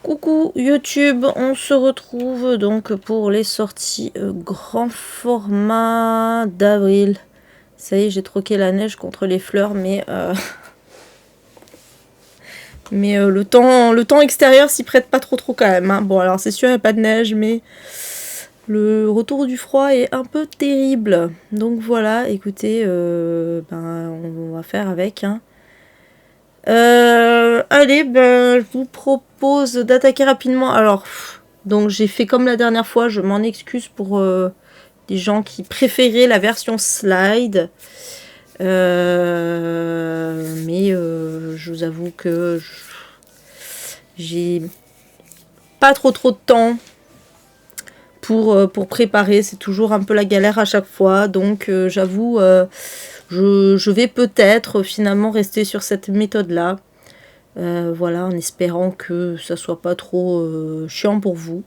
Coucou YouTube, on se retrouve donc pour les sorties grand format d'avril. Ça y est, j'ai troqué la neige contre les fleurs, mais le temps extérieur s'y prête pas trop quand même. Hein. Bon, alors c'est sûr, il n'y a pas de neige, mais le retour du froid est un peu terrible. Donc voilà, écoutez, on va faire avec. Hein. Allez, je vous propose d'attaquer rapidement. Alors, donc j'ai fait comme la dernière fois, je m'en excuse pour les gens qui préféraient la version slide. Mais je vous avoue que j'ai pas trop de temps pour préparer. C'est toujours un peu la galère à chaque fois. Donc j'avoue, je vais peut-être finalement rester sur cette méthode-là. Voilà, en espérant que ça soit pas trop chiant pour vous.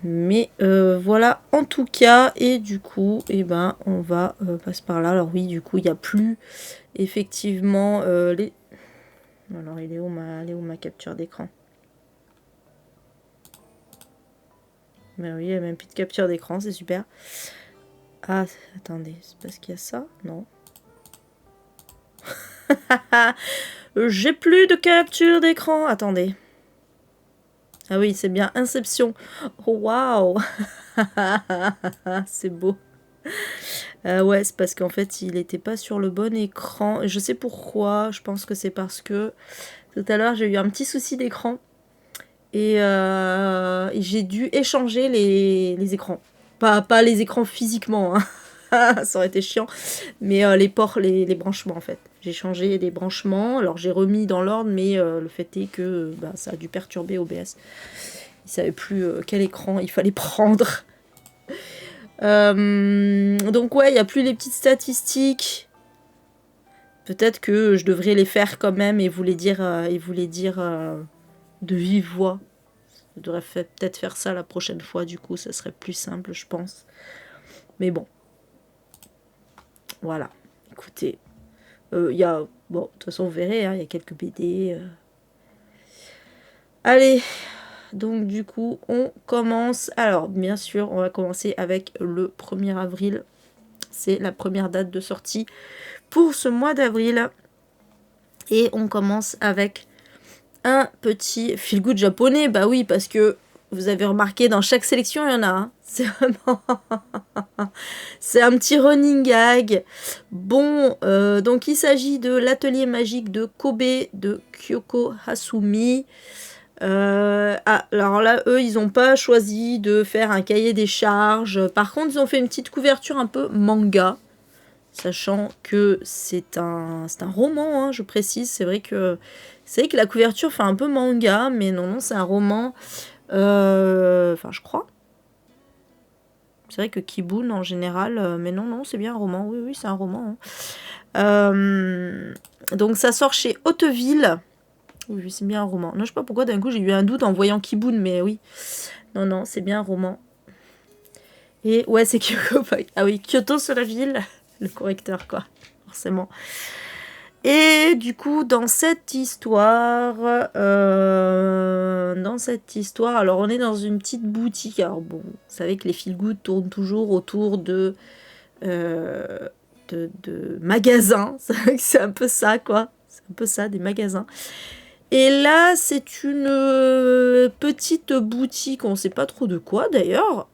Mais voilà, en tout cas, et du coup, on va passer par là. Alors oui, du coup, il n'y a plus effectivement les... Alors, elle est où ma capture d'écran? Mais oui, il n'y a même plus de capture d'écran, c'est super. Ah, attendez, c'est parce qu'il y a ça? Non. J'ai plus de capture d'écran. Attendez. Ah oui, c'est bien Inception. Oh, waouh. C'est beau. Ouais, c'est parce qu'en fait, il n'était pas sur le bon écran. Je sais pourquoi. Je pense que c'est parce que tout à l'heure, j'ai eu un petit souci d'écran. Et j'ai dû échanger les écrans. Pas les écrans physiquement. Hein. Ça aurait été chiant. Mais les ports, les branchements, en fait. J'ai changé les branchements. Alors, j'ai remis dans l'ordre. Mais le fait est que ça a dû perturber OBS. Il savait plus quel écran il fallait prendre. Donc ouais, il n'y a plus les petites statistiques. Peut-être que je devrais les faire quand même et vous les dire, de vive voix. Je devrais peut-être faire ça la prochaine fois, du coup, ça serait plus simple, je pense. Mais bon. Voilà. Écoutez. Il y a... Bon, de toute façon, vous verrez, hein, il y a quelques BD. Allez. Donc, du coup, on commence. Alors, bien sûr, on va commencer avec le 1er avril. C'est la première date de sortie pour ce mois d'avril. Et on commence avec un petit feel good japonais. Bah oui, parce que vous avez remarqué, dans chaque sélection, il y en a un. C'est vraiment... c'est un petit running gag. Bon, donc il s'agit de l'atelier magique de Kobe de Kyoko Hasumi. Alors là, eux, ils n'ont pas choisi de faire un cahier des charges. Par contre, ils ont fait une petite couverture un peu manga. Sachant que c'est un roman, hein, je précise. C'est vrai que la couverture fait un peu manga, mais non, c'est un roman. Enfin, je crois. C'est vrai que Kibun en général, mais non, c'est bien un roman. Oui, c'est un roman. Hein. Donc ça sort chez Hauteville. Oui, c'est bien un roman. Non, je sais pas pourquoi d'un coup j'ai eu un doute en voyant Kibun, mais oui. Non, c'est bien un roman. Et ouais, c'est Kyoko. Ah oui, Kyoto sur la ville. Le correcteur, quoi. Forcément. Et du coup, dans cette histoire, alors on est dans une petite boutique. Alors bon, vous savez que les feel good tournent toujours autour de magasins. C'est un peu ça, quoi. C'est un peu ça, des magasins. Et là, c'est une petite boutique, on ne sait pas trop de quoi d'ailleurs.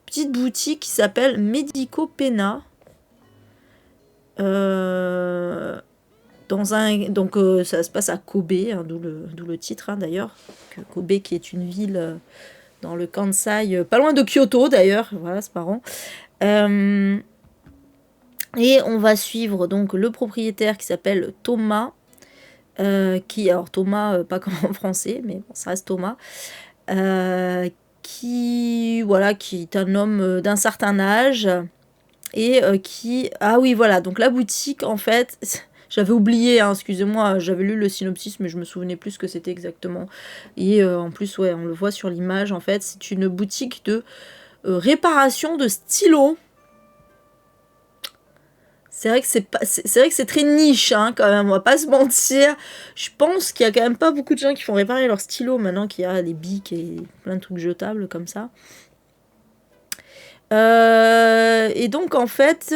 Petite boutique qui s'appelle Medico Pena. Donc ça se passe à Kobe, hein, d'où le titre hein, d'ailleurs. Kobe qui est une ville dans le Kansai, pas loin de Kyoto d'ailleurs, voilà c'est marrant. Et on va suivre donc le propriétaire qui s'appelle Thomas, alors Thomas pas comme en français, mais bon, ça reste Thomas, qui est un homme d'un certain âge et ah oui voilà, donc la boutique en fait... J'avais oublié, hein, excusez-moi, j'avais lu le synopsis, mais je me souvenais plus ce que c'était exactement. Et en plus, ouais, on le voit sur l'image, en fait, c'est une boutique de réparation de stylos. C'est vrai que c'est vrai que c'est très niche, hein, quand même, on va pas se mentir. Je pense qu'il y a quand même pas beaucoup de gens qui font réparer leur stylo maintenant qu'il y a des bics et plein de trucs jetables comme ça. Et donc en fait,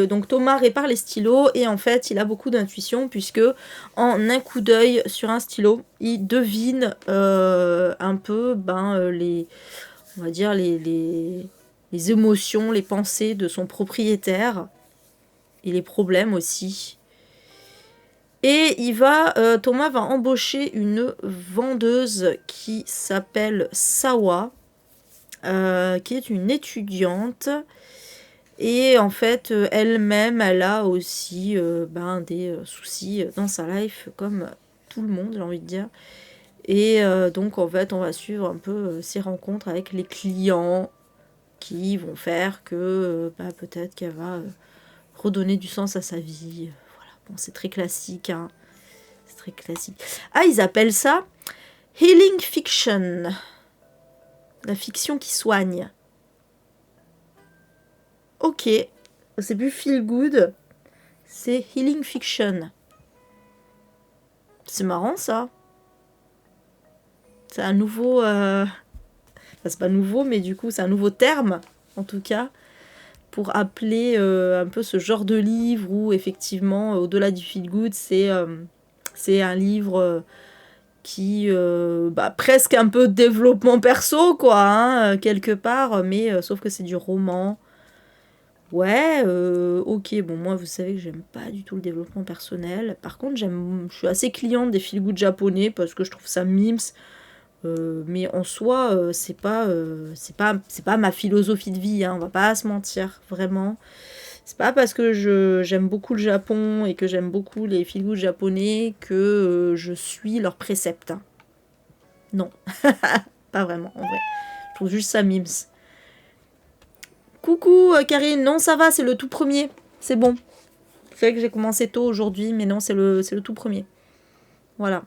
donc Thomas répare les stylos et en fait il a beaucoup d'intuition puisque en un coup d'œil sur un stylo, il devine un peu on va dire les émotions, les pensées de son propriétaire et les problèmes aussi. Et Thomas va embaucher une vendeuse qui s'appelle Sawa, qui est une étudiante. Et en fait, elle-même, elle a aussi des soucis dans sa life, comme tout le monde, j'ai envie de dire. Et donc, en fait, on va suivre un peu ses rencontres avec les clients qui vont faire que peut-être qu'elle va redonner du sens à sa vie. Voilà, bon, c'est très classique, hein. C'est très classique. Ah, ils appellent ça Healing Fiction. La fiction qui soigne. Ok, c'est plus feel good, c'est Healing Fiction. C'est marrant ça. C'est un nouveau... Enfin, c'est pas nouveau, mais du coup c'est un nouveau terme, en tout cas, pour appeler un peu ce genre de livre où effectivement, au-delà du feel good, c'est un livre qui... presque un peu développement perso, quoi, hein, quelque part, mais sauf que c'est du roman. Ouais, ok, bon, moi, vous savez que j'aime pas du tout le développement personnel. Par contre, je suis assez cliente des feel-good japonais parce que je trouve ça mimes. Mais en soi, c'est pas ma philosophie de vie, hein, on va pas se mentir, vraiment. C'est pas parce que j'aime beaucoup le Japon et que j'aime beaucoup les feel-good japonais que je suis leurs préceptes, hein. Non, pas vraiment, en vrai. Je trouve juste ça mimes. Coucou Karine, non ça va, c'est le tout premier, c'est bon. C'est vrai que j'ai commencé tôt aujourd'hui, mais non, c'est le tout premier. Voilà.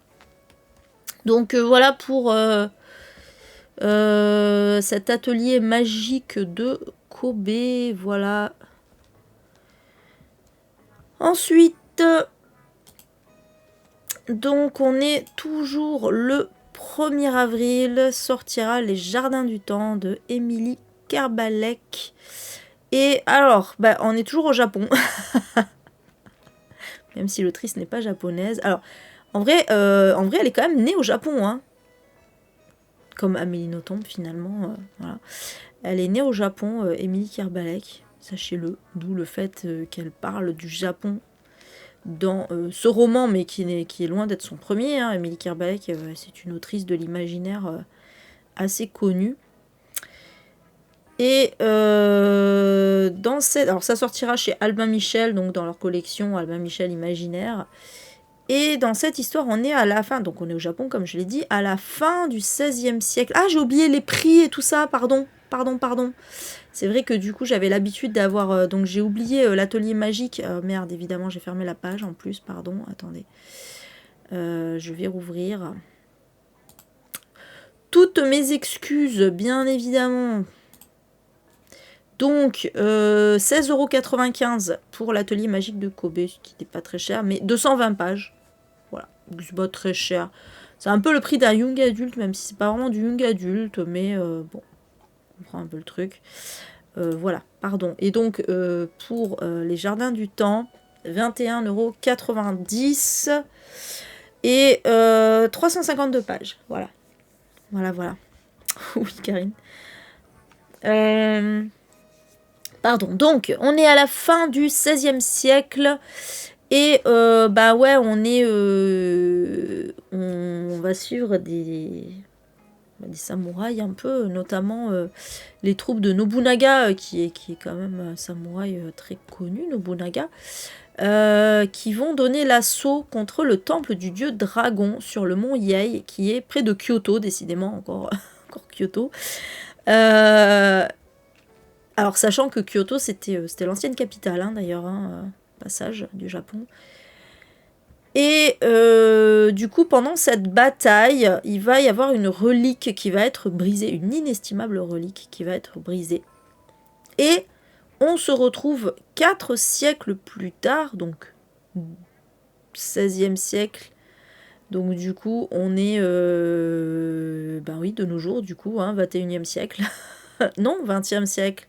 Donc voilà pour cet atelier magique de Kobe, voilà. Ensuite, donc on est toujours le 1er avril, sortira Les Jardins du Temps de Émilie Kerbalek. Et alors, on est toujours au Japon. Même si l'autrice n'est pas japonaise. Alors, en vrai, elle est quand même née au Japon, hein. Comme Amélie Nothomb, finalement. Voilà. Elle est née au Japon, Émilie Kerbalek, sachez-le. D'où le fait qu'elle parle du Japon dans ce roman, mais qui est loin d'être son premier, hein. Émilie Kerbalek, c'est une autrice de l'imaginaire assez connue. Et alors ça sortira chez Albin Michel, donc dans leur collection Albin Michel Imaginaire. Et dans cette histoire, on est à la fin, donc on est au Japon comme je l'ai dit, à la fin du XVIe siècle. Ah, j'ai oublié les prix et tout ça, pardon. C'est vrai que du coup j'avais l'habitude d'avoir, donc j'ai oublié l'atelier magique. Merde, évidemment j'ai fermé la page en plus, pardon, attendez. Je vais rouvrir. Toutes mes excuses, bien évidemment. Donc, 16,95 € pour l'atelier magique de Kobe, ce qui n'est pas très cher, mais 220 pages. Voilà, c'est pas très cher. C'est un peu le prix d'un young adulte, même si c'est pas vraiment du young adulte, mais bon, on comprend un peu le truc. Voilà, pardon. Et donc, pour Les Jardins du Temps, 21,90 € et 352 pages. Voilà. Voilà. Oui, Karine. Pardon, donc on est à la fin du XVIe siècle et on va suivre des samouraïs un peu, notamment les troupes de Nobunaga, qui est quand même un samouraï très connu, Nobunaga, qui vont donner l'assaut contre le temple du dieu dragon sur le mont Yei, qui est près de Kyoto, décidément, encore Kyoto. Alors, sachant que Kyoto, c'était l'ancienne capitale, hein, d'ailleurs, passage du Japon. Et du coup, pendant cette bataille, il va y avoir une relique qui va être brisée, une inestimable relique qui va être brisée. Et On se retrouve 4 siècles plus tard, donc 16e siècle. Donc du coup, on est, ben oui, de nos jours, du coup, 21e siècle. Non, 20e siècle.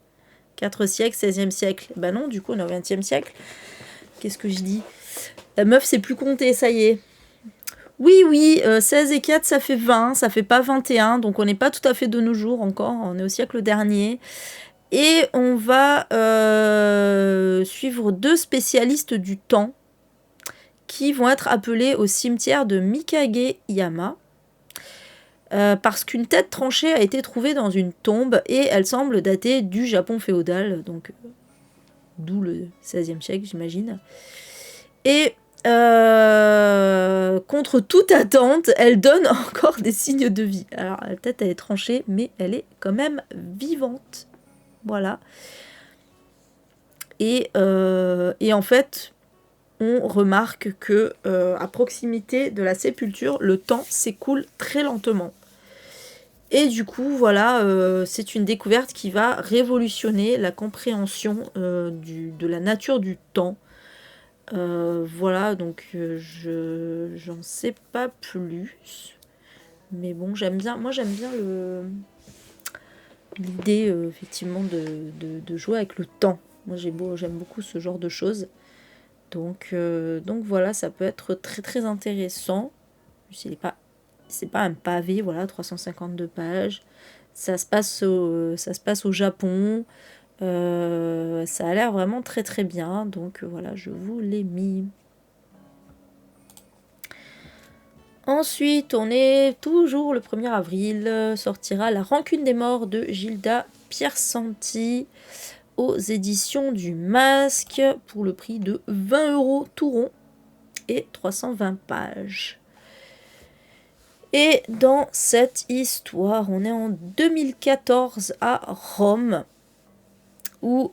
4 siècles, 16e siècle. Ben non, du coup, on est au 20e siècle. Qu'est-ce que je dis? La meuf sait plus compter, ça y est. Oui, 16 et 4, ça fait 20, ça fait pas 21, donc on n'est pas tout à fait de nos jours encore, on est au siècle dernier. Et on va suivre 2 spécialistes du temps qui vont être appelés au cimetière de Mikage-yama. Parce qu'une tête tranchée a été trouvée dans une tombe et elle semble dater du Japon féodal, donc d'où le 16e siècle, j'imagine. Et contre toute attente, elle donne encore des signes de vie. Alors la tête elle est tranchée, mais elle est quand même vivante. Voilà. Et en fait, on remarque que à proximité de la sépulture, le temps s'écoule très lentement. Et du coup, voilà, c'est une découverte qui va révolutionner la compréhension de la nature du temps. Voilà, donc j'en sais pas plus. Mais bon, moi j'aime bien l'idée effectivement de jouer avec le temps. Moi j'aime beaucoup ce genre de choses. Donc voilà, ça peut être très très intéressant. C'est pas un pavé, voilà, 352 pages. Ça se passe au Japon. Ça a l'air vraiment très très bien. Donc voilà, je vous l'ai mis. Ensuite, on est toujours le 1er avril. Sortira La Rancune des morts de Gilda Piersanti aux éditions du Masque pour le prix de 20 € tout rond et 320 pages. Et dans cette histoire, on est en 2014 à Rome, où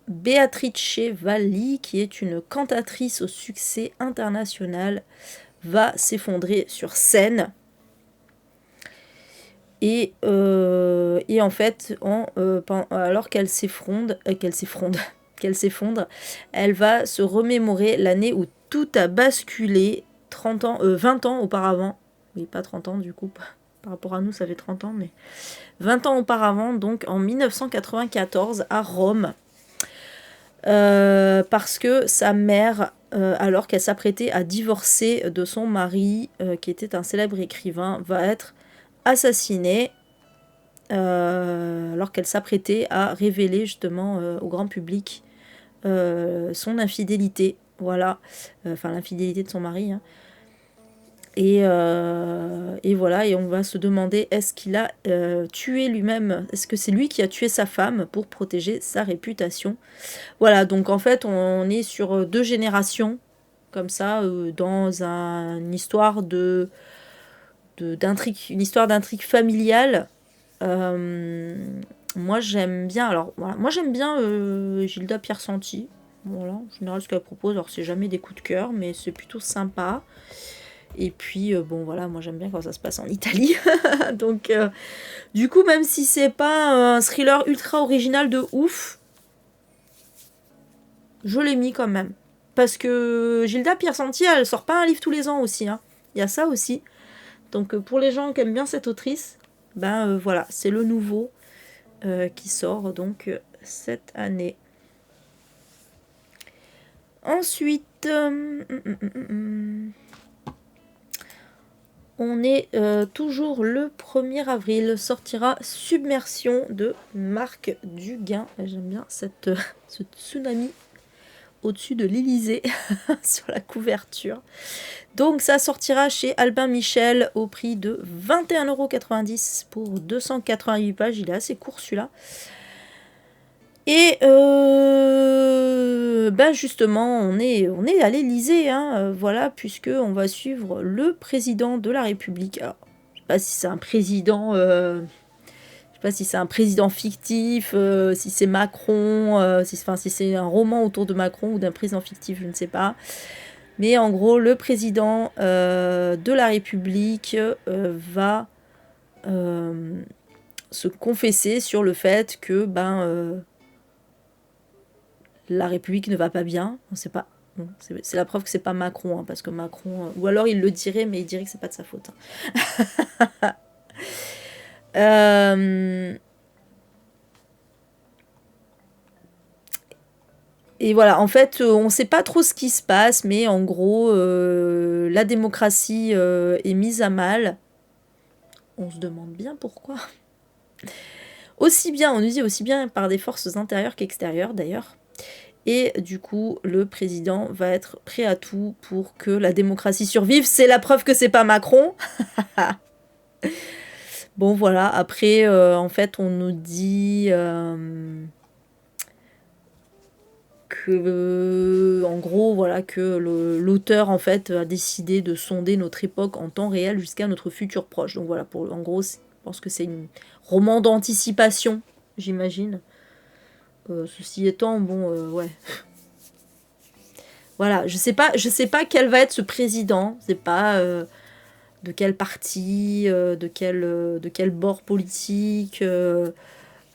Beatrice Valli, qui est une cantatrice au succès international, va s'effondrer sur scène. Et en fait, alors qu'elle s'effondre, elle va se remémorer l'année où tout a basculé 20 ans auparavant. Oui, pas 30 ans du coup, par rapport à nous ça fait 30 ans, mais 20 ans auparavant, donc en 1994 à Rome. Parce que sa mère, alors qu'elle s'apprêtait à divorcer de son mari, qui était un célèbre écrivain, va être assassinée alors qu'elle s'apprêtait à révéler justement au grand public son infidélité. Voilà, enfin l'infidélité de son mari. Et voilà, et on va se demander, est-ce qu'il a tué lui-même? Est-ce que c'est lui qui a tué sa femme pour protéger sa réputation? Voilà, donc en fait, on est sur 2 générations, comme ça, dans une histoire d'intrigue, une histoire d'intrigue familiale. Moi, j'aime bien, Gilda Piersanti. Voilà, en général, ce qu'elle propose, alors c'est jamais des coups de cœur, mais c'est plutôt sympa. Et puis, bon, voilà, moi j'aime bien quand ça se passe en Italie. Donc, du coup, même si c'est pas un thriller ultra original de ouf, je l'ai mis quand même. Parce que Gilda Piersanti, elle sort pas un livre tous les ans aussi. Il y a ça aussi. Donc, pour les gens qui aiment bien cette autrice, voilà, c'est le nouveau qui sort donc cette année. Ensuite, on est toujours le 1er avril, sortira Submersion de Marc Duguin. J'aime bien ce tsunami au-dessus de l'Elysée sur la couverture. Donc ça sortira chez Albin Michel au prix de 21,90 € pour 288 pages. Il est assez court celui-là. Et justement, on est à l'Elysée, voilà, puisque on va suivre le président de la République. Alors, je sais pas si c'est un président, fictif, si c'est Macron, si c'est un roman autour de Macron ou d'un président fictif, je ne sais pas. Mais en gros, le président de la République va se confesser sur le fait que la République ne va pas bien. On sait pas. Bon, c'est la preuve que c'est pas Macron, hein, parce que Macron... ou alors il le dirait, mais il dirait que c'est pas de sa faute. Hein. Et voilà, en fait, on sait pas trop ce qui se passe, mais en gros, la démocratie est mise à mal. On se demande bien pourquoi. Aussi bien, on nous dit aussi bien par des forces intérieures qu'extérieures d'ailleurs. Et du coup, le président va être prêt à tout pour que la démocratie survive. C'est la preuve que c'est pas Macron. Bon, voilà. Après, en fait, on nous dit que, en gros, voilà, que l'auteur, en fait, a décidé de sonder notre époque en temps réel jusqu'à notre futur proche. Donc voilà, en gros, je pense que c'est un roman d'anticipation, j'imagine. Ceci étant, bon, ouais. Voilà, je sais pas quel va être ce président. Je sais pas de quel parti, de quel bord politique.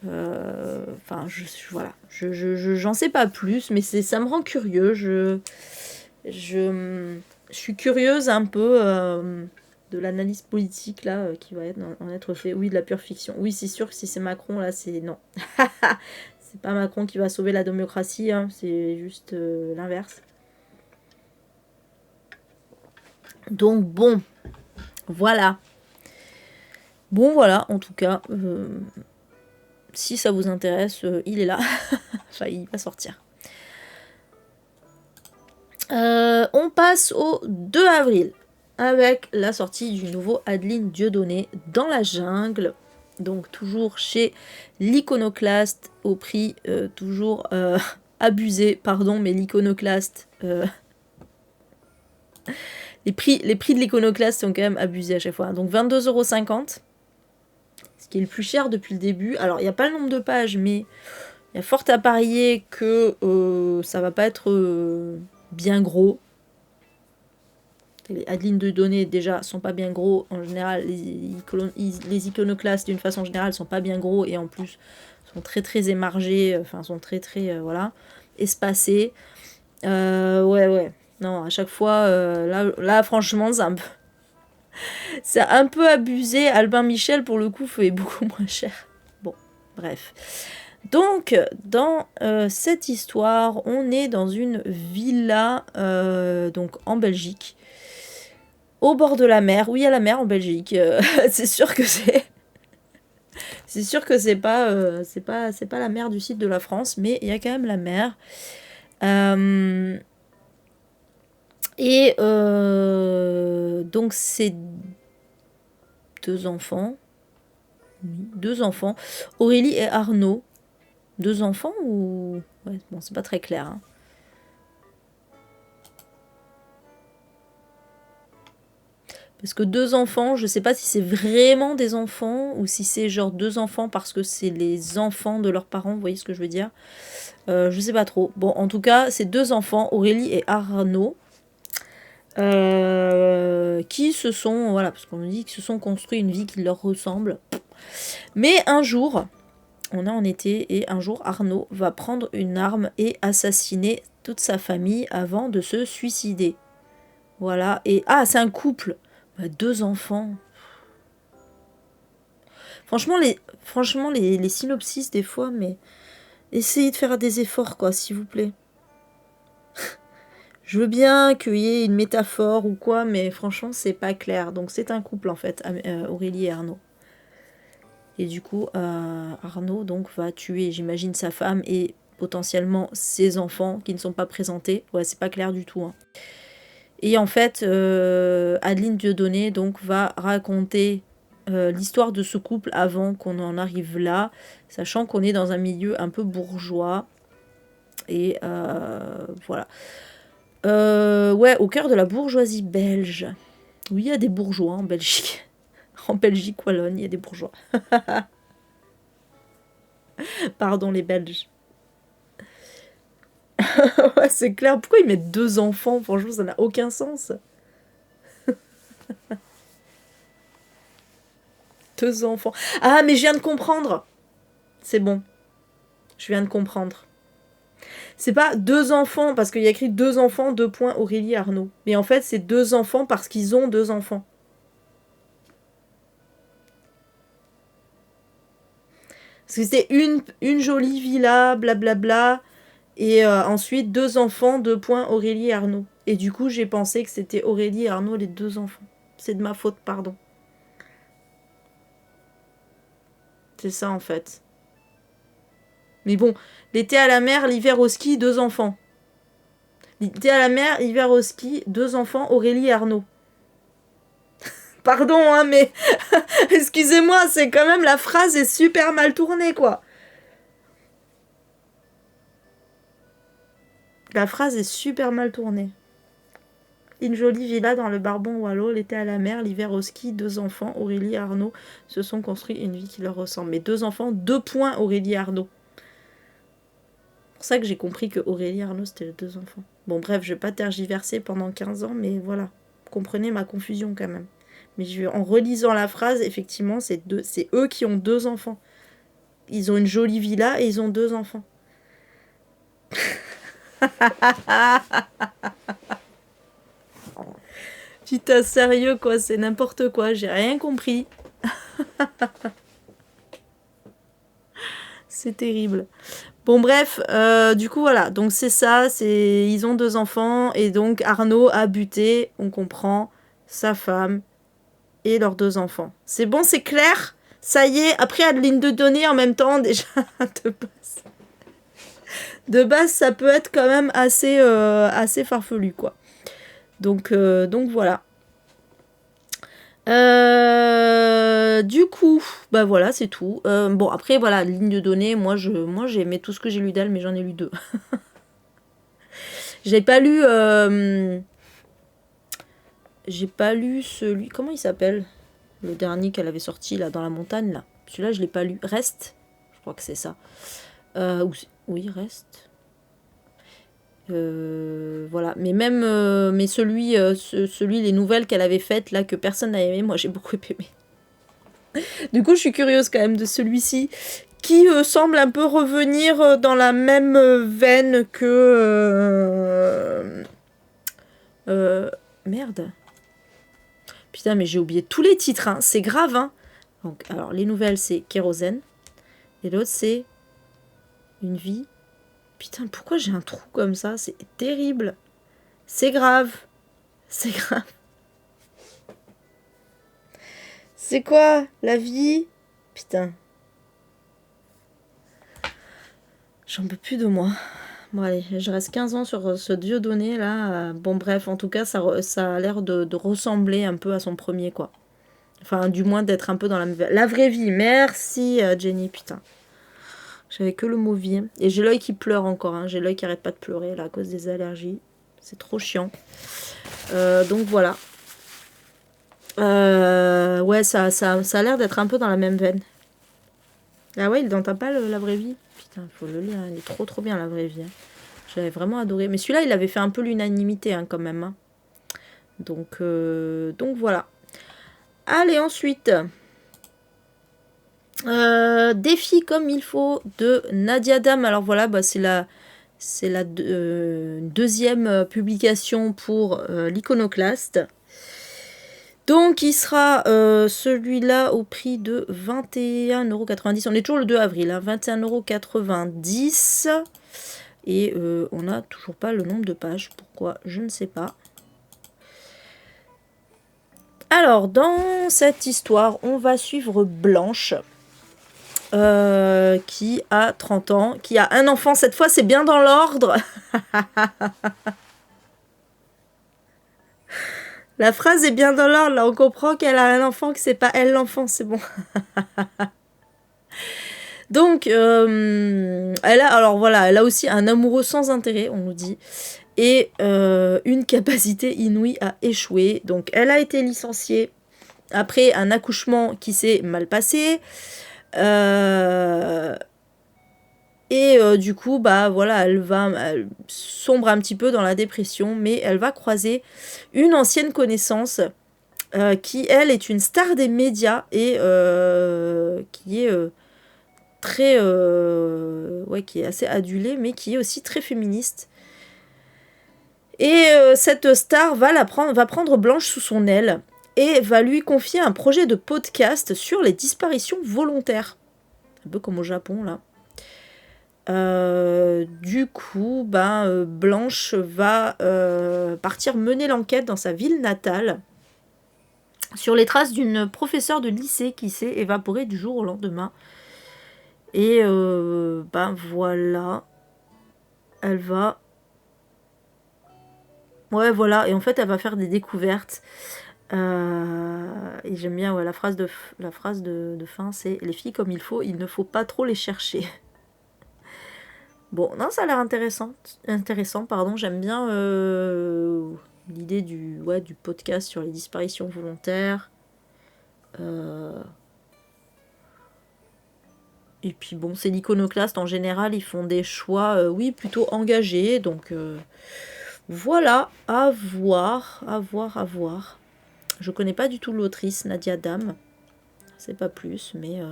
Enfin, voilà, j'en sais pas plus, mais ça me rend curieux. Je suis curieuse un peu de l'analyse politique là qui va en être fait. Oui, de la pure fiction. Oui, c'est sûr que si c'est Macron là, c'est non. C'est pas Macron qui va sauver la démocratie, hein, c'est juste l'inverse. Donc bon, voilà. Bon voilà, en tout cas, si ça vous intéresse, il est là. Enfin, il va sortir. On passe au 2 avril avec la sortie du nouveau Adeline Dieudonné dans la jungle. Donc toujours chez l'Iconoclaste au prix toujours abusé, pardon, mais l'Iconoclaste... les prix de l'Iconoclaste sont quand même abusés à chaque fois. Donc 22,50 €, ce qui est le plus cher depuis le début. Alors il n'y a pas le nombre de pages, mais il y a fort à parier que ça va pas être bien gros. Les Adeline Dieudonné déjà sont pas bien gros en général. Les iconoclastes d'une façon générale sont pas bien gros et en plus sont très très émargés, enfin sont très très voilà espacés. Ouais. Non, à chaque fois, là franchement, c'est un peu abusé. Albin Michel, pour le coup, fait beaucoup moins cher. Bon, bref. Donc, dans cette histoire, on est dans une villa donc en Belgique, au bord de la mer. Oui, il y a la mer en Belgique. C'est sûr que c'est sûr que c'est pas la mer du sud de la France, mais il y a quand même la mer. Et donc c'est deux enfants. Aurélie et Arnaud. 2 enfants ou... Ouais, bon, c'est pas très clair. Hein. Parce que 2 enfants, je sais pas si c'est vraiment des enfants ou si c'est genre 2 enfants parce que c'est les enfants de leurs parents, vous voyez ce que je veux dire. Je sais pas trop. Bon, en tout cas, c'est 2 enfants, Aurélie et Arnaud, qui se sont... Voilà, parce qu'on nous dit qu'ils se sont construits une vie qui leur ressemble. Mais un jour... On est en été et un jour Arnaud va prendre une arme et assassiner toute sa famille avant de se suicider. Voilà. Et c'est un couple. 2 enfants. Franchement, les synopsis des fois, mais essayez de faire des efforts, quoi, s'il vous plaît. Je veux bien qu'il y ait une métaphore ou quoi, mais franchement, c'est pas clair. Donc c'est un couple en fait, Aurélie et Arnaud. Et du coup, Arnaud donc va tuer, j'imagine, sa femme et potentiellement ses enfants qui ne sont pas présentés. Ouais, c'est pas clair du tout. Hein. Et en fait, Adeline Dieudonné donc va raconter l'histoire de ce couple avant qu'on en arrive là, sachant qu'on est dans un milieu un peu bourgeois. Et voilà. Ouais, au cœur de la bourgeoisie belge. Oui, il y a des bourgeois en Belgique. En Belgique, Wallonne, il y a des bourgeois. Pardon les Belges. Ouais, c'est clair. Pourquoi ils mettent 2 enfants? Franchement, ça n'a aucun sens. 2 enfants. Ah, mais je viens de comprendre. C'est bon. Je viens de comprendre. C'est pas 2 enfants, parce qu'il y a écrit 2 enfants, 2 points, Aurélie et Arnaud. Mais en fait, c'est 2 enfants parce qu'ils ont 2 enfants. Parce que c'était une jolie villa, blablabla. Et ensuite, 2 enfants, 2 points, Aurélie et Arnaud. Et du coup, j'ai pensé que c'était Aurélie et Arnaud, les 2 enfants. C'est de ma faute, pardon. C'est ça, en fait. Mais bon, l'été à la mer, l'hiver au ski, 2 enfants. L'été à la mer, l'hiver au ski, 2 enfants, Aurélie et Arnaud. Pardon, hein, mais... Excusez-moi, c'est quand même... La phrase est super mal tournée, quoi. La phrase est super mal tournée. Une jolie villa dans le Barbon Wallo, l'été à la mer, l'hiver au ski, 2 enfants, Aurélie et Arnaud, se sont construits une vie qui leur ressemble. Mais 2 enfants, 2 points, Aurélie et Arnaud. C'est pour ça que j'ai compris que Aurélie et Arnaud, c'était les 2 enfants. Bon, bref, je vais pas tergiverser pendant 15 ans, mais voilà. Comprenez ma confusion quand même. Mais en relisant la phrase, effectivement, c'est eux qui ont 2 enfants. Ils ont une jolie villa et ils ont 2 enfants. Putain, sérieux, quoi, c'est n'importe quoi, j'ai rien compris. C'est terrible. Bon, bref, du coup, voilà, donc c'est ça, ils ont 2 enfants, et donc Arnaud a buté, on comprend, sa femme et leurs 2 enfants. C'est bon, c'est clair? Ça y est, après, à de ligne de données en même temps, déjà, de base. De base, ça peut être quand même assez farfelu, quoi. Donc voilà. Du coup, bah voilà, c'est tout. Bon, après, voilà, ligne de données, moi j'ai aimé tout ce que j'ai lu d'elle, mais j'en ai lu 2. J'ai pas lu... J'ai pas lu celui... Comment il s'appelle? Le dernier qu'elle avait sorti, là, dans la montagne, là. Celui-là, je l'ai pas lu. Reste? Je crois que c'est ça. Oui, Reste. Voilà. Mais même... mais celui, les nouvelles qu'elle avait faites, là, que personne n'a aimé, moi, j'ai beaucoup aimé. Du coup, je suis curieuse quand même de celui-ci, qui semble un peu revenir dans la même veine que... merde. Putain, mais j'ai oublié tous les titres, hein. C'est grave, hein. Donc, alors, les nouvelles, c'est Kérosène. Et l'autre, c'est Une vie. Putain, pourquoi j'ai un trou comme ça? C'est terrible. C'est grave. C'est grave. C'est quoi la vie? Putain. J'en peux plus de moi. Bon allez, je reste 15 ans sur ce dieu donné là. Bon bref, en tout cas, ça a l'air de ressembler un peu à son premier, quoi. Enfin, du moins d'être un peu dans la vraie vie. Merci Jenny, putain. J'avais que le mot vie. Et j'ai l'œil qui pleure encore. Hein. J'ai l'œil qui arrête pas de pleurer là à cause des allergies. C'est trop chiant. Donc voilà. Ouais, ça a l'air d'être un peu dans la même veine. Ah ouais, il n'entend pas la vraie vie. Putain, il faut le lire. Il est trop bien, la vraie vie. Hein. J'avais vraiment adoré. Mais celui-là, il avait fait un peu l'unanimité, hein, quand même. Hein. Donc voilà. Allez, ensuite. Défi comme il faut de Nadia Dame. Alors voilà, bah, c'est la deuxième publication pour l'Iconoclaste. Donc il sera celui-là au prix de 21,90 €. On est toujours le 2 avril, hein, 21,90 €. Et on n'a toujours pas le nombre de pages. Pourquoi? Je ne sais pas. Alors, dans cette histoire, on va suivre Blanche. Qui a 30 ans, qui a un enfant. Cette fois, c'est bien dans l'ordre. La phrase est bien dans l'ordre. Là, on comprend qu'elle a un enfant, que c'est pas elle l'enfant. C'est bon. Donc, elle a aussi un amoureux sans intérêt, on nous dit, et une capacité inouïe à échouer. Donc, elle a été licenciée après un accouchement qui s'est mal passé. Du coup, bah voilà, elle sombre un petit peu dans la dépression, mais elle va croiser une ancienne connaissance qui, elle, est une star des médias et qui est très... ouais, qui est assez adulée, mais qui est aussi très féministe. Et cette star va prendre Blanche sous son aile et va lui confier un projet de podcast sur les disparitions volontaires. Un peu comme au Japon, là. Du coup, Blanche va partir mener l'enquête dans sa ville natale sur les traces d'une professeure de lycée qui s'est évaporée du jour au lendemain. Et voilà, elle va... Ouais, voilà, et en fait, elle va faire des découvertes. Et j'aime bien la phrase de fin, c'est « Les filles comme il faut, il ne faut pas trop les chercher ». Bon, non, ça a l'air intéressant, pardon. J'aime bien l'idée du podcast sur les disparitions volontaires. Et puis bon, c'est l'iconoclaste en général, ils font des choix, oui, plutôt engagés. Donc voilà, à voir. Je connais pas du tout l'autrice, Nadia Dam. C'est pas plus, mais...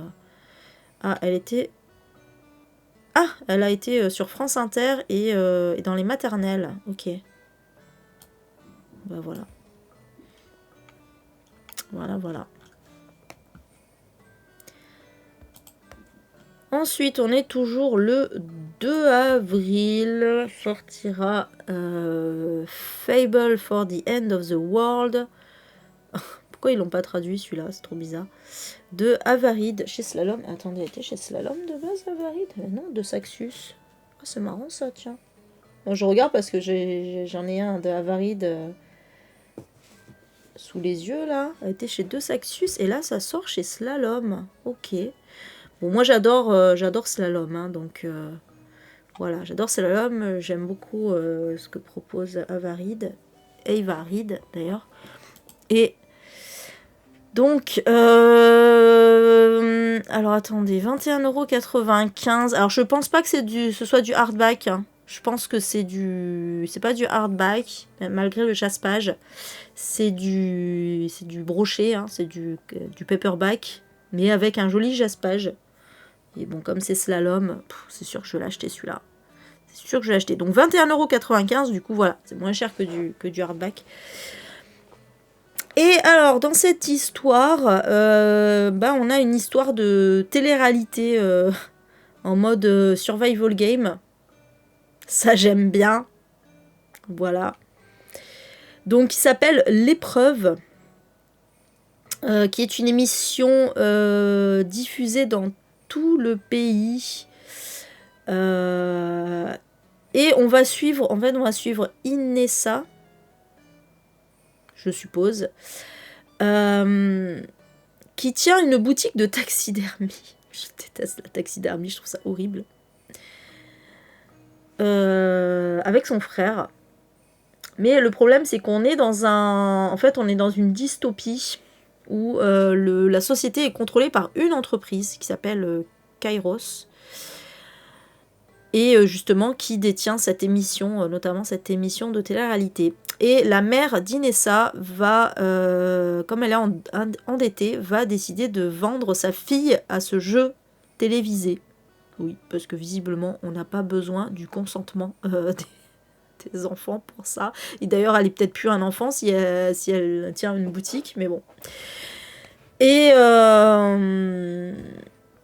elle a été sur France Inter et dans les maternelles. Ok. Bah voilà. Voilà. Ensuite, on est toujours le 2 avril. Sortira Fable for the End of the World. Pourquoi ils l'ont pas traduit celui-là? C'est trop bizarre. De Avarid chez Slalom. Attendez, elle était chez Slalom de base, Avarid? Non, de Saxus. Ah, c'est marrant ça, tiens. Bon, je regarde parce que j'en ai un de Avarid sous les yeux là. Elle était chez De Saxus et là ça sort chez Slalom. Ok. Bon, moi j'adore Slalom, hein, donc voilà, j'adore Slalom. J'aime beaucoup ce que propose Avarid. Avarid d'ailleurs. Et donc, alors attendez, 21,95 €. Alors je pense pas que ce soit du hardback. Hein. Je pense que c'est pas du hardback, malgré le chasse-page. C'est du brochet, hein, c'est du paperback, mais avec un joli chasse-page. Et bon, comme c'est Slalom, c'est sûr que je vais l'acheter celui-là. C'est sûr que je vais l'acheter. Donc 21,95 €, du coup voilà, c'est moins cher que du hardback. Et alors, dans cette histoire, on a une histoire de télé-réalité en mode survival game. Ça, j'aime bien. Voilà. Donc, il s'appelle L'épreuve, qui est une émission diffusée dans tout le pays. Et on va suivre Inessa, je suppose, qui tient une boutique de taxidermie. Je déteste la taxidermie, je trouve ça horrible. Avec son frère. Mais le problème, c'est qu'on est dans une dystopie où la société est contrôlée par une entreprise qui s'appelle Kairos. Et justement, qui détient cette émission, notamment cette émission de télé-réalité. Et la mère d'Inessa va, comme elle est endettée, va décider de vendre sa fille à ce jeu télévisé. Oui, parce que visiblement, on n'a pas besoin du consentement des enfants pour ça. Et d'ailleurs, elle est peut-être plus un enfant si elle tient une boutique, mais bon. Et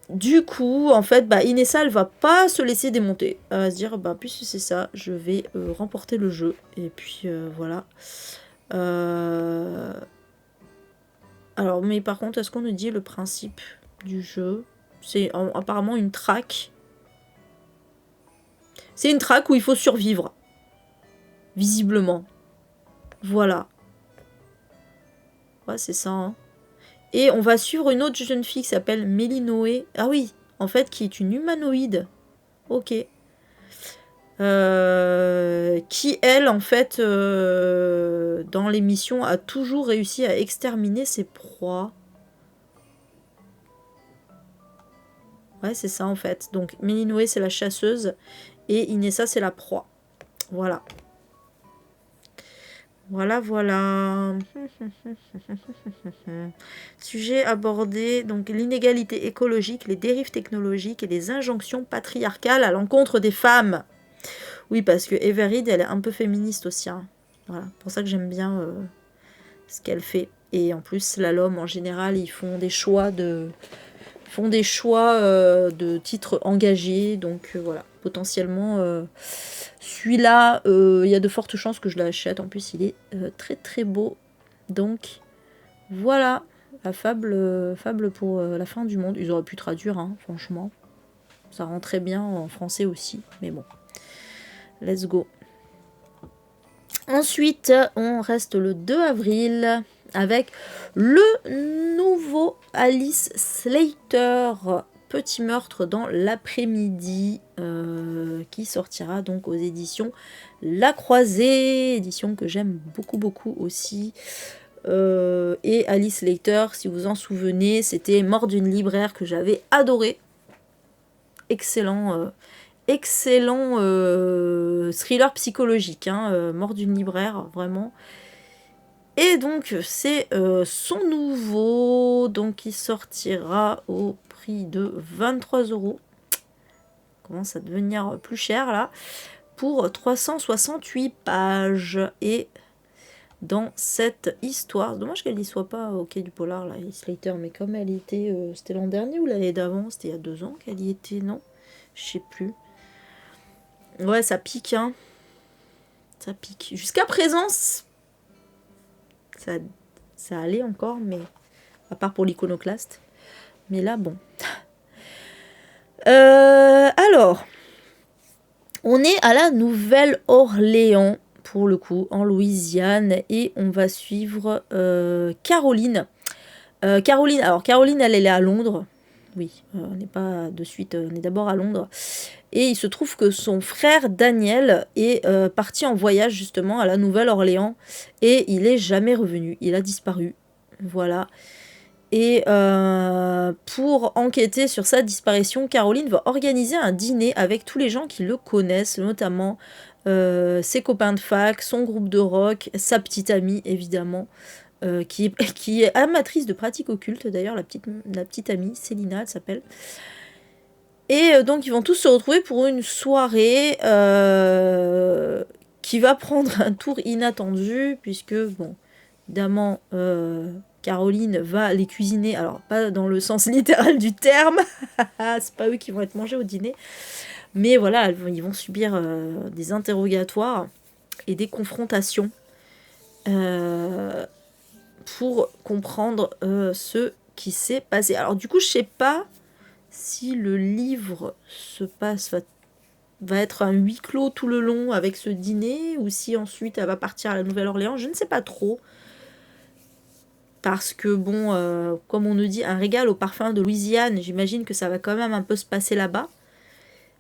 du coup, en fait, Inessa, elle va pas se laisser démonter. Elle va se dire, puisque c'est ça, je vais remporter le jeu. Et puis, voilà. Alors, mais par contre, est-ce qu'on nous dit le principe du jeu? C'est apparemment une track. C'est une track où il faut survivre. Visiblement. Voilà. Ouais, c'est ça, hein. Et on va suivre une autre jeune fille qui s'appelle Mélinoé. Ah oui, en fait, qui est une humanoïde. Ok. Qui, elle, en fait, dans l'émission, a toujours réussi à exterminer ses proies. Ouais, c'est ça, en fait. Donc, Mélinoé, c'est la chasseuse. Et Inessa, c'est la proie. Voilà. Voilà, voilà. Sujet abordé, donc l'inégalité écologique, les dérives technologiques et les injonctions patriarcales à l'encontre des femmes. Oui, parce que Everide, elle est un peu féministe aussi. Hein. Voilà, pour ça que j'aime bien ce qu'elle fait. Et en plus, Slalom, en général, ils font des choix de titres engagés. Donc voilà, potentiellement, celui-là, il y a de fortes chances que je l'achète. En plus, il est très très beau. Donc voilà, la fable pour la fin du monde. Ils auraient pu traduire, hein, franchement. Ça rend très bien en français aussi. Mais bon, let's go. Ensuite, on reste le 2 avril avec le nouveau Alice Slater, Petit meurtre dans l'après-midi, qui sortira donc aux éditions La Croisée, édition que j'aime beaucoup beaucoup aussi. Et Alice Slater, si vous en souvenez, c'était Mort d'une libraire que j'avais adoré. Excellent thriller psychologique, hein, Mort d'une libraire, vraiment. Et donc c'est son nouveau, donc il sortira au prix de 23 €. Commence à devenir plus cher là, pour 368 pages. Et dans cette histoire, dommage qu'elle n'y soit pas au Quai du Polar, là, Alice Slater, mais comme elle y était, c'était l'an dernier ou l'année d'avant, c'était il y a 2 ans qu'elle y était, non? Je sais plus. Ouais, ça pique, hein. Ça pique. Jusqu'à présent, ça allait encore, mais à part pour l'iconoclaste. Mais là, bon. Alors, on est à la Nouvelle-Orléans, pour le coup, en Louisiane, et on va suivre Caroline. Caroline, elle est à Londres. Oui, on n'est pas de suite, on est d'abord à Londres. Et il se trouve que son frère Daniel est parti en voyage justement à la Nouvelle-Orléans et il est jamais revenu, il a disparu. Voilà. Et pour enquêter sur sa disparition, Caroline va organiser un dîner avec tous les gens qui le connaissent, notamment ses copains de fac, son groupe de rock, sa petite amie évidemment, qui est amatrice de pratiques occultes d'ailleurs, la petite amie, Célina elle s'appelle. Et donc ils vont tous se retrouver pour une soirée qui va prendre un tour inattendu, puisque, bon, évidemment, Caroline va les cuisiner, alors pas dans le sens littéral du terme, c'est pas eux qui vont être mangés au dîner, mais voilà, ils vont subir des interrogatoires et des confrontations pour comprendre ce qui s'est passé. Alors du coup, je sais pas si le livre va être un huis clos tout le long avec ce dîner, ou si ensuite elle va partir à la Nouvelle-Orléans, je ne sais pas trop. Parce que bon, comme on nous dit, un régal au parfum de Louisiane, j'imagine que ça va quand même un peu se passer là-bas.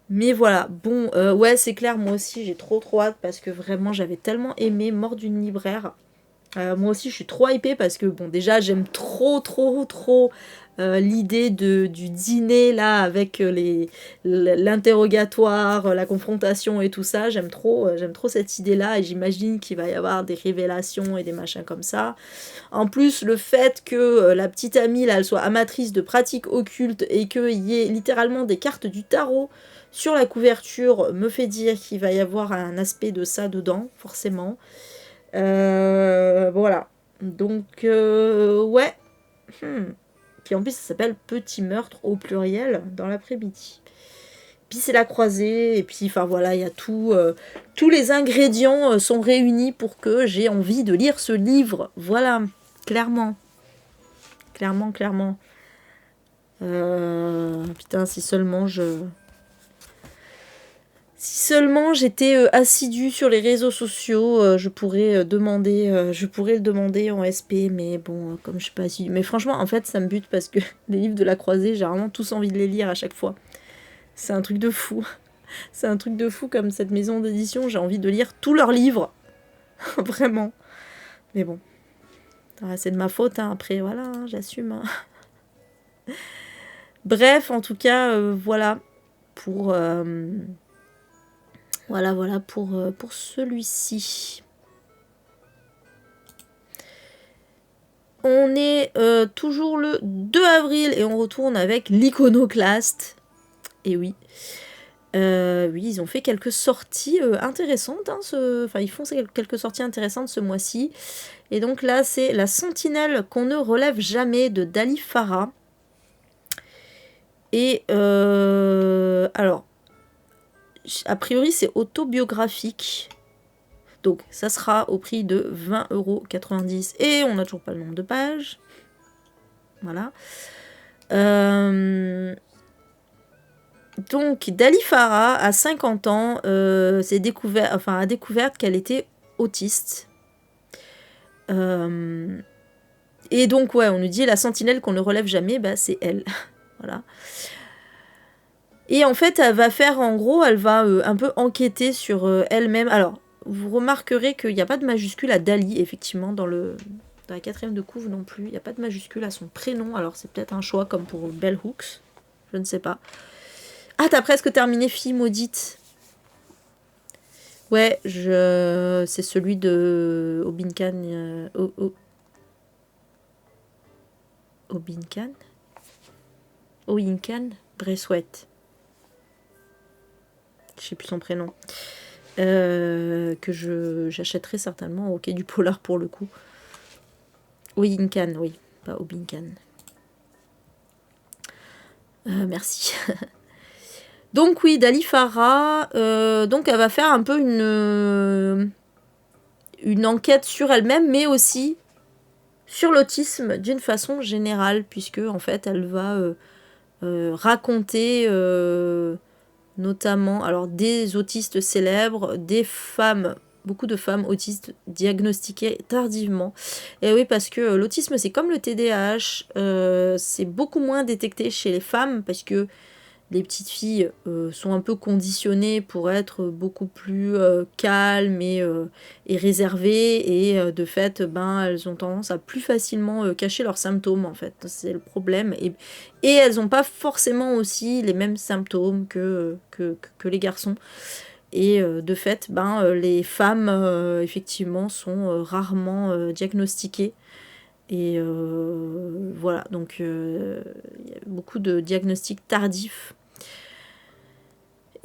Mais voilà, bon, ouais, c'est clair, moi aussi j'ai trop hâte, parce que vraiment j'avais tellement aimé Mort d'une libraire. Moi aussi je suis trop hypée parce que bon, déjà j'aime trop l'idée du dîner là avec l'interrogatoire, la confrontation et tout ça. J'aime trop cette idée là, et j'imagine qu'il va y avoir des révélations et des machins comme ça. En plus, le fait que la petite amie là, elle soit amatrice de pratiques occultes et qu'il y ait littéralement des cartes du tarot sur la couverture me fait dire qu'il va y avoir un aspect de ça dedans, forcément. Voilà. Donc, ouais. Puis en plus, ça s'appelle Petit meurtre au pluriel dans l'après-midi. Puis c'est La Croisée, et puis enfin voilà, il y a tout. Tous les ingrédients sont réunis pour que j'ai envie de lire ce livre. Voilà, clairement. Clairement. Putain, si seulement j'étais assidue sur les réseaux sociaux, je pourrais le demander en SP, mais bon, comme je suis pas assidue. Mais franchement, en fait, ça me bute parce que les livres de La Croisée, j'ai vraiment tous envie de les lire à chaque fois. C'est un truc de fou. C'est un truc de fou comme cette maison d'édition, j'ai envie de lire tous leurs livres. Vraiment. Mais bon. C'est de ma faute, hein. Après, voilà, hein, j'assume. Hein. Bref, en tout cas, voilà. Voilà pour celui-ci. On est toujours le 2 avril et on retourne avec l'Iconoclaste. Et oui. Oui, ils ont fait quelques sorties intéressantes. Hein, enfin, ils font quelques sorties intéressantes ce mois-ci. Et donc là, c'est La Sentinelle qu'on ne relève jamais de Dali Farah. Et alors, a priori, c'est autobiographique. Donc, ça sera au prix de 20,90 € et on n'a toujours pas le nombre de pages. Voilà. Donc, Dali Farah, à 50 ans, a découvert qu'elle était autiste. Et donc, ouais, on nous dit la sentinelle qu'on ne relève jamais, bah, c'est elle. Voilà. Et en fait, elle va faire, en gros, elle va un peu enquêter sur elle-même. Alors, vous remarquerez qu'il n'y a pas de majuscule à Dali, effectivement, dans la 4e de couve non plus. Il n'y a pas de majuscule à son prénom. Alors, c'est peut-être un choix comme pour Bell Hooks. Je ne sais pas. Ah, t'as presque terminé Fille Maudite. Ouais, c'est celui de Obinkan. Obinkan Oinkan Braithwaite. Je sais plus son prénom. Que j'achèterai certainement au Quai du Polar pour le coup. Oinkan, oui, pas Obinkan. Merci. Donc oui, Dali Farah, donc elle va faire un peu une enquête sur elle-même, mais aussi sur l'autisme d'une façon générale, puisque en fait elle va raconter notamment alors des autistes célèbres, des femmes, beaucoup de femmes autistes diagnostiquées tardivement. Et oui, parce que l'autisme c'est comme le TDAH, c'est beaucoup moins détecté chez les femmes, parce que les petites filles sont un peu conditionnées pour être beaucoup plus calmes et réservées, et de fait, elles ont tendance à plus facilement cacher leurs symptômes, en fait. C'est le problème. Et elles n'ont pas forcément aussi les mêmes symptômes que les garçons. Et de fait, les femmes, effectivement, sont rarement diagnostiquées. Et voilà, donc il y a beaucoup de diagnostics tardifs.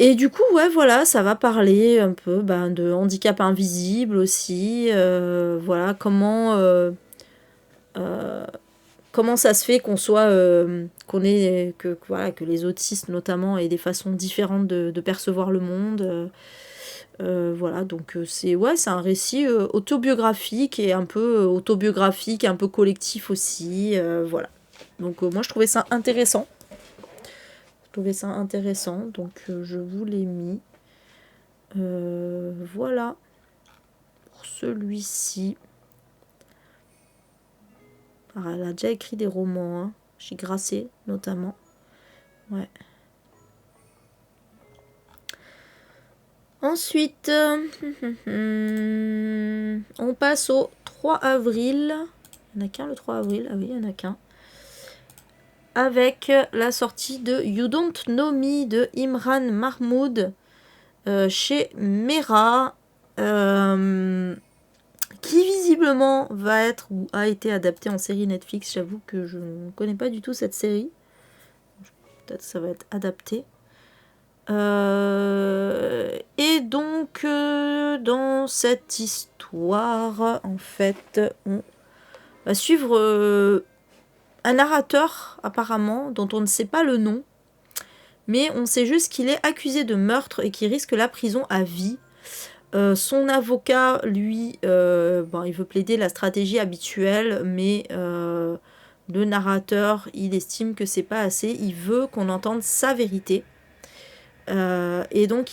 Et du coup, ouais, voilà, ça va parler un peu de handicap invisible aussi. Voilà, comment ça se fait que les autistes notamment aient des façons différentes de percevoir le monde. Voilà, donc c'est un récit autobiographique et un peu autobiographique, un peu collectif aussi. Voilà. Donc moi je trouvais ça intéressant. Donc je vous l'ai mis. Voilà pour celui-ci. Alors, elle a déjà écrit des romans, hein. Chez Grasset notamment. Ouais. Ensuite, on passe au 3 avril. Il n'y en a qu'un le 3 avril. Ah oui, il n'y en a qu'un. Avec la sortie de You Don't Know Me de Imran Mahmoud chez Mera, qui visiblement va être ou a été adapté en série Netflix. J'avoue que je ne connais pas du tout cette série. Peut-être ça va être adapté. Et donc dans cette histoire, en fait, on va suivre un narrateur apparemment dont on ne sait pas le nom, mais on sait juste qu'il est accusé de meurtre et qu'il risque la prison à vie. Son avocat, lui, il veut plaider la stratégie habituelle, mais le narrateur, il estime que c'est pas assez. Il veut qu'on entende sa vérité. Et donc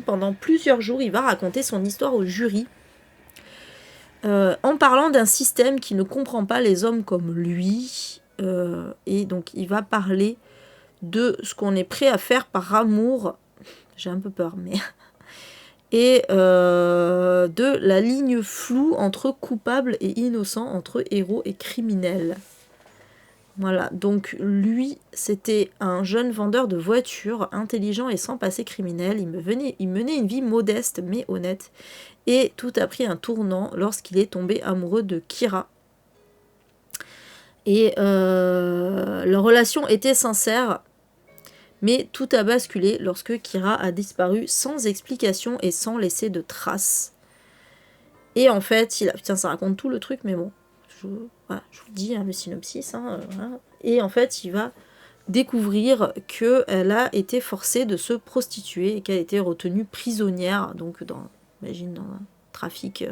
pendant plusieurs jours, il va raconter son histoire au jury, en parlant d'un système qui ne comprend pas les hommes comme lui. Et donc il va parler de ce qu'on est prêt à faire par amour. J'ai un peu peur, mais... et de la ligne floue entre coupable et innocent, entre héros et criminel. Voilà, donc lui, c'était un jeune vendeur de voitures, intelligent et sans passé criminel. Il menait une vie modeste mais honnête. Et tout a pris un tournant lorsqu'il est tombé amoureux de Kira. Et leur relation était sincère, mais tout a basculé lorsque Kira a disparu sans explication et sans laisser de traces. Et en fait, putain, ça raconte tout le truc, mais bon, voilà, je vous dis le synopsis. Voilà. Et en fait, il va découvrir qu'elle a été forcée de se prostituer et qu'elle a été retenue prisonnière, donc imagine dans un trafic,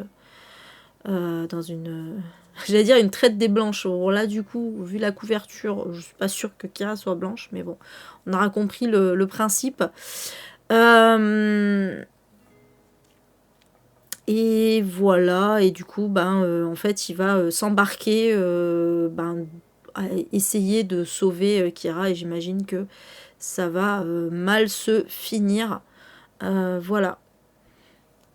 dans une... J'allais dire une traite des blanches. Bon, là, du coup, vu la couverture, je suis pas sûre que Kira soit blanche, mais bon, on aura compris le principe. Et voilà, et du coup, en fait, il va s'embarquer, à essayer de sauver Kira, et j'imagine que ça va mal se finir. Voilà.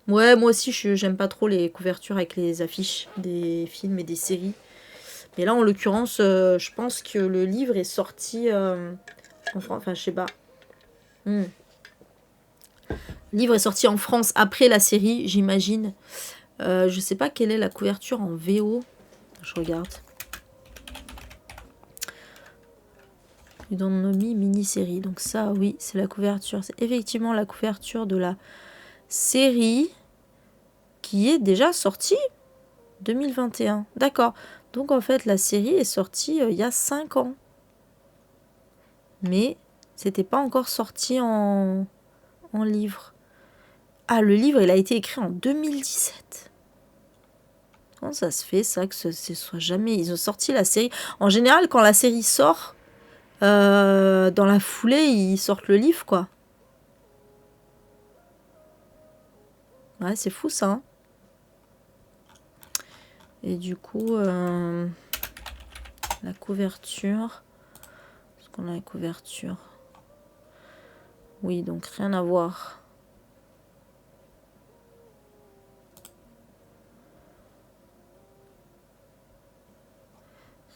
Ouais, moi aussi, j'aime pas trop les couvertures avec les affiches des films et des séries. Mais là, en l'occurrence, je pense que le livre est sorti en France. Enfin, je sais pas. Le livre est sorti en France après la série, j'imagine. Je sais pas quelle est la couverture en VO. Je regarde. Udanomi mini-série. Donc ça, oui, c'est la couverture. C'est effectivement la couverture de la série qui est déjà sortie 2021. D'accord. Donc en fait, la série est sortie il y a 5 ans. Mais c'était pas encore sorti en livre. Ah, le livre, il a été écrit en 2017. Comment ça se fait, ça, que ce soit jamais... Ils ont sorti la série... En général, quand la série sort, dans la foulée, ils sortent le livre, quoi. Ouais, c'est fou, ça. Hein. Et du coup, la couverture... Est-ce qu'on a la couverture? Oui, donc rien à voir.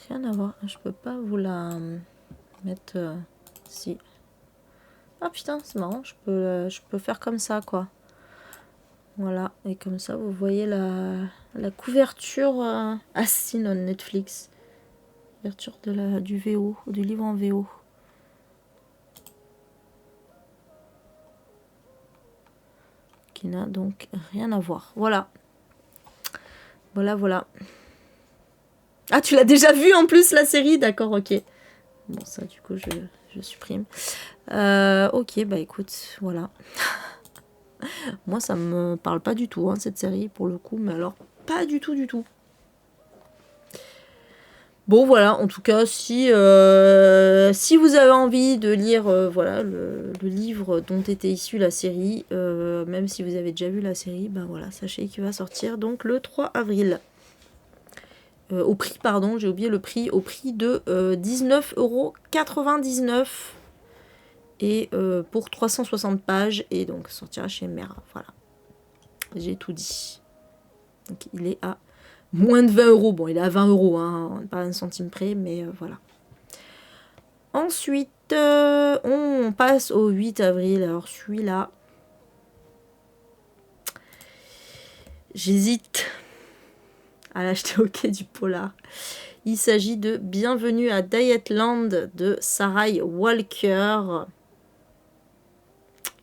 Rien à voir. Je peux pas vous la mettre... si. Ah putain, c'est marrant. Je peux faire comme ça, quoi. Voilà. Et comme ça, vous voyez la couverture... Ah si, non, Netflix. Couverture du VO, du livre en VO. Qui n'a donc rien à voir. Voilà. Voilà. Ah, tu l'as déjà vu en plus, la série? D'accord, ok. Bon, ça, du coup, je supprime. Ok, bah écoute, voilà. Moi, ça me parle pas du tout, cette série, pour le coup. Mais alors, pas du tout. Bon, voilà, en tout cas, si vous avez envie de lire voilà, le livre dont était issue la série, même si vous avez déjà vu la série, voilà, sachez qu'il va sortir donc le 3 avril. Au prix, pardon, j'ai oublié le prix, au prix de 19,99 €. Et pour 360 pages, et donc sortira chez Mera. Voilà. J'ai tout dit. Donc il est à moins de 20 €. Bon, il est à 20 €, hein, pas un centime près, mais voilà. Ensuite, on passe au 8 avril. Alors celui-là, j'hésite à l'acheter au quai du polar. Il s'agit de Bienvenue à Dietland de Sarai Walker,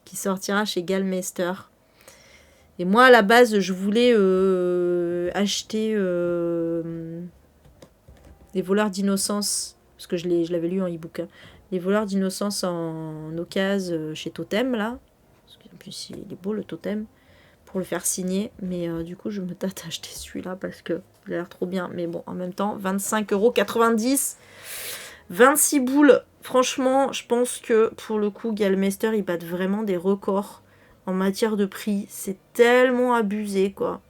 qui sortira chez Gallmeister. Et moi, à la base, je voulais acheter Les Voleurs d'Innocence, parce que je l'avais lu en e-book. Hein. Les Voleurs d'Innocence en occasion chez Totem, là. Parce qu'en plus, il est beau, le Totem, pour le faire signer. Mais du coup, je me tâte à acheter celui-là, parce que il a l'air trop bien. Mais bon, en même temps, 25,90 €. 26 boules. Franchement, je pense que, pour le coup, Gallmeister, ils battent vraiment des records en matière de prix. C'est tellement abusé, quoi.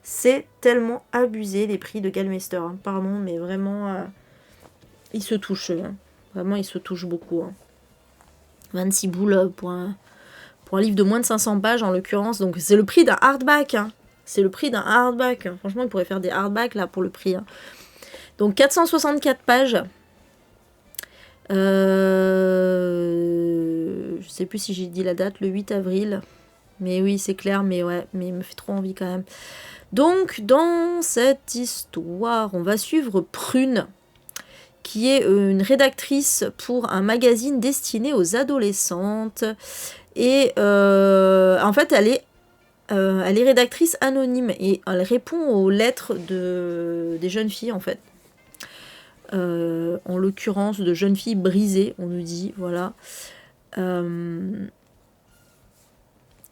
C'est tellement abusé, les prix de Gallmeister. Hein. Pardon, mais vraiment, ils se touchent. Hein. Vraiment, ils se touchent beaucoup. Hein. 26 boules pour un livre de moins de 500 pages, en l'occurrence. Donc, c'est le prix d'un hardback. Hein. C'est le prix d'un hardback. Hein. Franchement, ils pourraient faire des hardbacks, là, pour le prix. Hein. Donc, 464 pages. Je sais plus si j'ai dit la date, le 8 avril. Mais oui, c'est clair, mais ouais, mais il me fait trop envie quand même. Donc, dans cette histoire, on va suivre Prune. qui est une rédactrice pour un magazine destiné aux adolescentes. Et en fait, elle est rédactrice anonyme et elle répond aux lettres des jeunes filles, en fait. En l'occurrence, de jeunes filles brisées, on nous dit, voilà.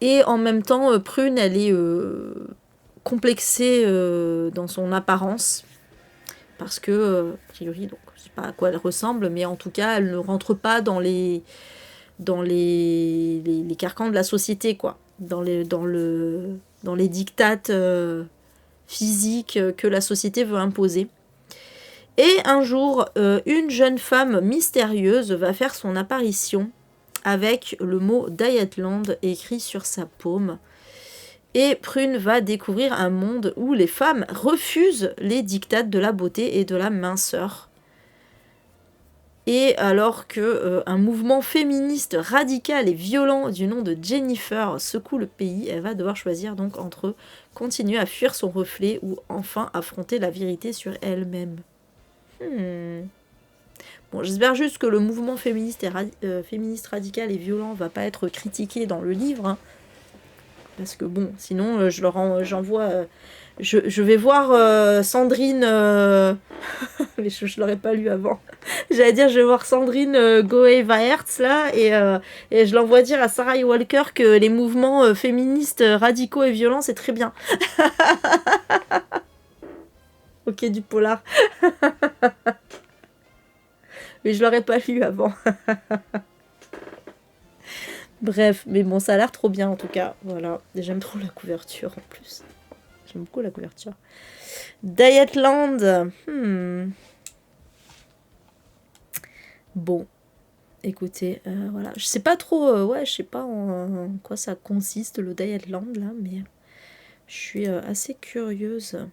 Et en même temps, Prune, elle est complexée dans son apparence. Parce que, a priori, donc, je ne sais pas à quoi elle ressemble, mais en tout cas, elle ne rentre pas dans les carcans de la société, quoi. Dans les diktats physiques que la société veut imposer. Et un jour, une jeune femme mystérieuse va faire son apparition avec le mot Dietland écrit sur sa paume. Et Prune va découvrir un monde où les femmes refusent les diktats de la beauté et de la minceur. Et alors que un mouvement féministe radical et violent du nom de Jennifer secoue le pays, elle va devoir choisir donc entre continuer à fuir son reflet ou enfin affronter la vérité sur elle-même. Bon, j'espère juste que le mouvement féministe, féministe radical et violent va pas être critiqué dans le livre, hein. Parce que bon, sinon j'envoie... Je vais voir Sandrine... mais je l'aurais pas lu avant. J'allais dire, je vais voir Sandrine Goey-Waertz, là, et je l'envoie dire à Sarah Walker que les mouvements féministes radicaux et violents, c'est très bien. Ok, du polar. Mais je l'aurais pas lu avant. Bref, mais bon, ça a l'air trop bien en tout cas. Voilà, et j'aime trop la couverture en plus. J'aime beaucoup la couverture. Dietland. Bon, écoutez, voilà. Je sais pas trop, je sais pas en quoi ça consiste le Dietland là, mais je suis assez curieuse.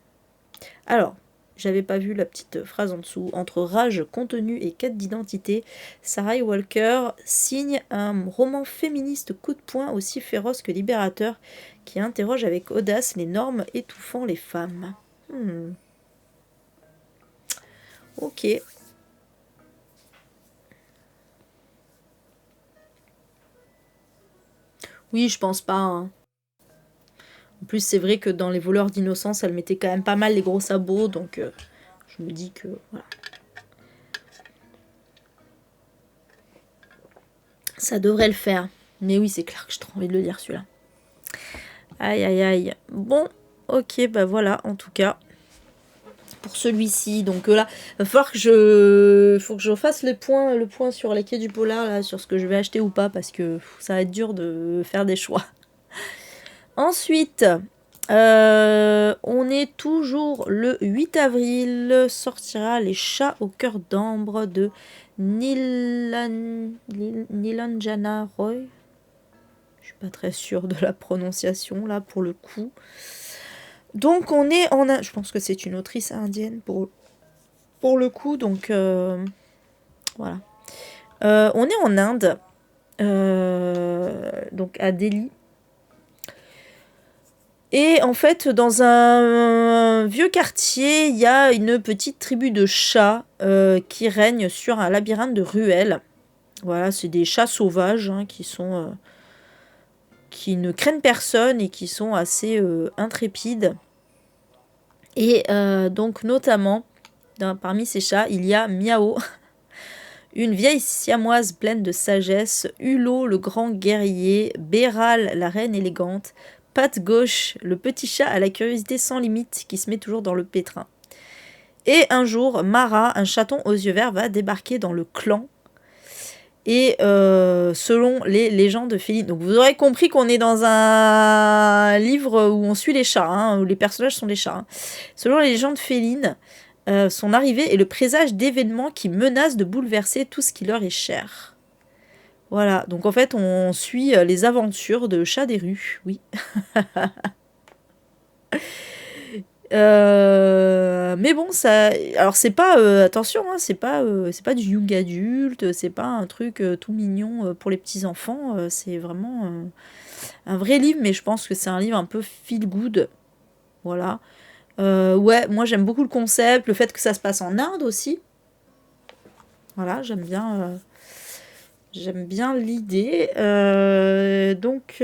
Alors, j'avais pas vu la petite phrase en dessous. Entre rage, contenu et quête d'identité, Sarah Walker signe un roman féministe coup de poing aussi féroce que libérateur qui interroge avec audace les normes étouffant les femmes. Ok. Oui, je pense pas, hein. En plus, c'est vrai que dans Les voleurs d'innocence, elle mettait quand même pas mal les gros sabots, donc je me dis que voilà. Ça devrait le faire. Mais oui, c'est clair que j'ai trop envie de le lire celui-là. Aïe, aïe, aïe. Bon, ok, bah voilà, en tout cas. Pour celui-ci, donc là, il va falloir que je fasse le point sur les quais du polar, là, sur ce que je vais acheter ou pas, parce que ça va être dur de faire des choix. Ensuite, on est toujours le 8 avril, sortira Les chats au cœur d'ambre de Nilanjana Roy. Je suis pas très sûre de la prononciation là pour le coup. Donc on est en... Je pense que c'est une autrice indienne pour le coup, donc voilà. On est en Inde, donc à Delhi. Et en fait, dans un vieux quartier, il y a une petite tribu de chats qui règne sur un labyrinthe de ruelles. Voilà, c'est des chats sauvages hein, qui ne craignent personne et qui sont assez intrépides. Et donc notamment, parmi ces chats, il y a Miao, une vieille siamoise pleine de sagesse, Hulot le grand guerrier, Béral la reine élégante, Patte Gauche, le petit chat à la curiosité sans limite qui se met toujours dans le pétrin. Et un jour, Mara, un chaton aux yeux verts, va débarquer dans le clan. Et selon les légendes félines. Donc vous aurez compris qu'on est dans un livre où on suit les chats, hein, où les personnages sont des chats. Hein. Selon les légendes félines, son arrivée est le présage d'événements qui menacent de bouleverser tout ce qui leur est cher. Voilà, donc en fait on suit les aventures de chats des rues, oui. Mais bon, ça. Alors c'est pas. Attention, hein, c'est pas du young adulte, c'est pas un truc tout mignon pour les petits enfants. C'est vraiment un vrai livre, mais je pense que c'est un livre un peu feel good. Voilà. Ouais, moi j'aime beaucoup le concept, le fait que ça se passe en Inde aussi. Voilà, j'aime bien l'idée. Donc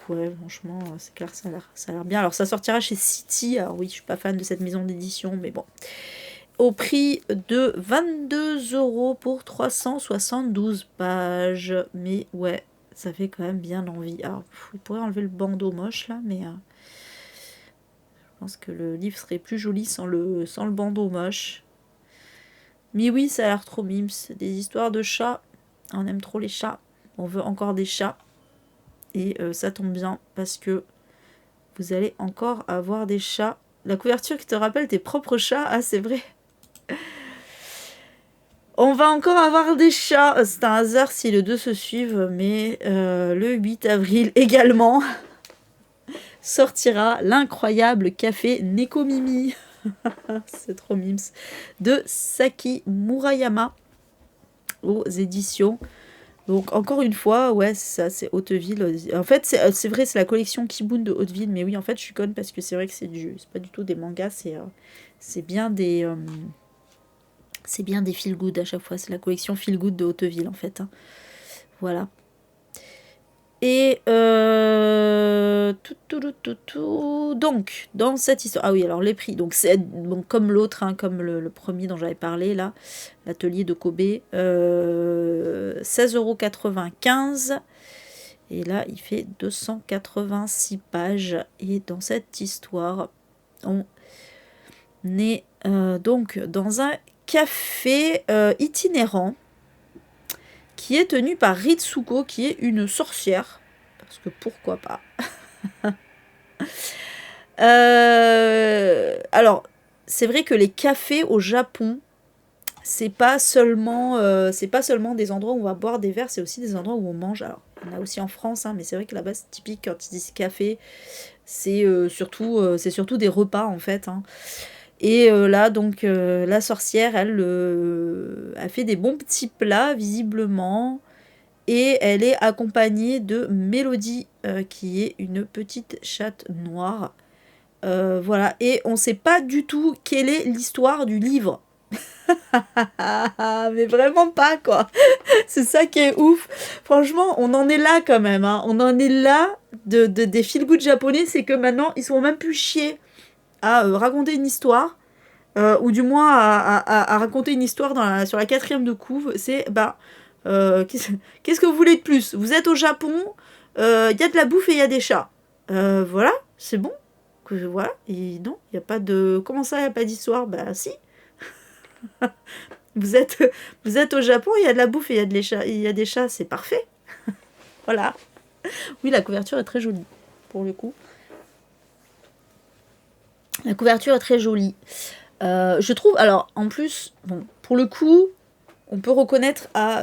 ouais, franchement, c'est clair, ça a l'air bien. Alors ça sortira chez City. Alors oui, je suis pas fan de cette maison d'édition, mais bon. Au prix de 22 € pour 372 pages. Mais ouais, ça fait quand même bien envie. Alors, il pourrait enlever le bandeau moche là, mais je pense que le livre serait plus joli sans le bandeau moche. Mais oui, ça a l'air trop mimes. Des histoires de chats. On aime trop les chats. On veut encore des chats. Et ça tombe bien parce que vous allez encore avoir des chats. La couverture qui te rappelle tes propres chats. Ah, c'est vrai. On va encore avoir des chats. C'est un hasard si les deux se suivent. Mais le 8 avril également sortira l'incroyable café Nekomimi. C'est trop mimes. De Saki Murayama aux éditions. Donc encore une fois, ouais, c'est ça, c'est Hauteville. En fait, c'est vrai, c'est la collection Kibun de Hauteville, mais oui, en fait, je suis conne parce que c'est vrai que c'est pas du tout des mangas, c'est bien des feel good à chaque fois. C'est la collection feel good de Hauteville en fait. Hein. Voilà. Et donc dans cette histoire, ah oui, alors les prix, donc c'est donc comme l'autre, hein, comme le premier dont j'avais parlé là, l'atelier de Kobe, 16,95 € et là il fait 286 pages et dans cette histoire on est donc dans un café itinérant qui est tenu par Ritsuko, qui est une sorcière, parce que pourquoi pas. Alors, c'est vrai que les cafés au Japon, c'est pas seulement des endroits où on va boire des verres, c'est aussi des endroits où on mange. Alors, on a aussi en France, hein, mais c'est vrai que là-bas, c'est typique quand ils disent café, c'est surtout des repas en fait. Hein. Et là, donc, la sorcière, elle fait des bons petits plats, visiblement. Et elle est accompagnée de Mélodie, qui est une petite chatte noire. Voilà. Et on ne sait pas du tout quelle est l'histoire du livre. Mais vraiment pas, quoi. C'est ça qui est ouf. Franchement, on en est là quand même. Hein. On en est là des feel-good japonais. C'est que maintenant, ils sont même plus chiés à raconter une histoire. Ou du moins à raconter une histoire sur la 4e de couve. C'est, qu'est-ce que vous voulez de plus? Vous êtes au Japon, il y a de la bouffe et il y a des chats. Voilà, c'est bon. Voilà, et non, il n'y a pas de... Comment ça, il n'y a pas d'histoire? Bah si. vous êtes au Japon, il y a de la bouffe et il y a des chats, c'est parfait. Voilà. Oui, la couverture est très jolie, pour le coup. La couverture est très jolie. Je trouve, alors, en plus, bon, pour le coup, on peut reconnaître à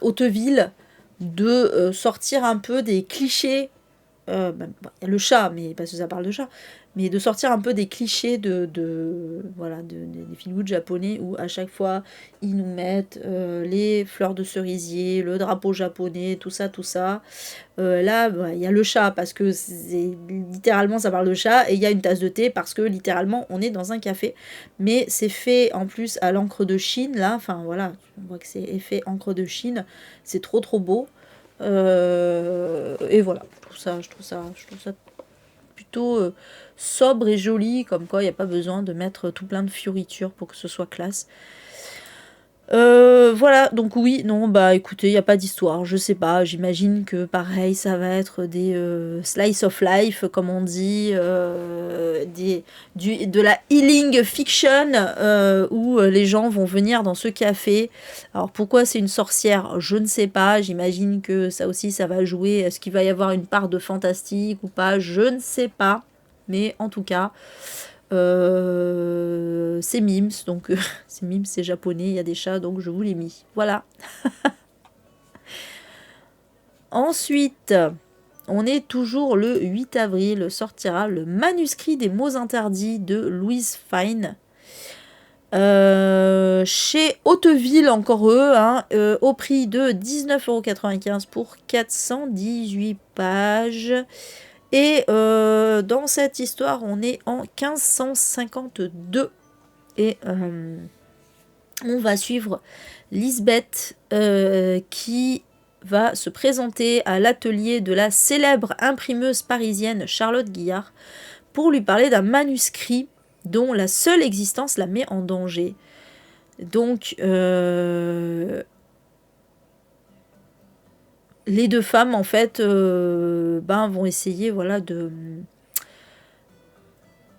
Hauteville de sortir un peu des clichés. Le chat, mais parce que ça parle de chat, mais de sortir un peu des clichés des feel-good japonais où à chaque fois ils nous mettent les fleurs de cerisier, le drapeau japonais, tout ça. Là, il y a le chat parce que littéralement ça parle de chat et il y a une tasse de thé parce que littéralement on est dans un café. Mais c'est fait en plus à l'encre de Chine, là, enfin voilà, on voit que c'est fait encre de Chine, c'est trop beau. Et voilà, je trouve ça plutôt sobre et joli, comme quoi il n'y a pas besoin de mettre tout plein de fioritures pour que ce soit classe. Voilà, donc oui, non, bah écoutez, il n'y a pas d'histoire, je sais pas, j'imagine que pareil, ça va être des slice of life, comme on dit, de la healing fiction, où les gens vont venir dans ce café. Alors pourquoi c'est une sorcière, je ne sais pas, j'imagine que ça aussi, ça va jouer, est-ce qu'il va y avoir une part de fantastique ou pas, je ne sais pas, mais en tout cas... c'est Mims, donc c'est Mims, c'est japonais, il y a des chats, donc je vous l'ai mis. Voilà. Ensuite, on est toujours le 8 avril, sortira le manuscrit des mots interdits de Louise Fine. Chez Hauteville, encore eux, hein, au prix de 19,95 € pour 418 pages. Et dans cette histoire, on est en 1552. Et on va suivre Lisbeth qui va se présenter à l'atelier de la célèbre imprimeuse parisienne Charlotte Guillard pour lui parler d'un manuscrit dont la seule existence la met en danger. Donc, les deux femmes, en fait, vont essayer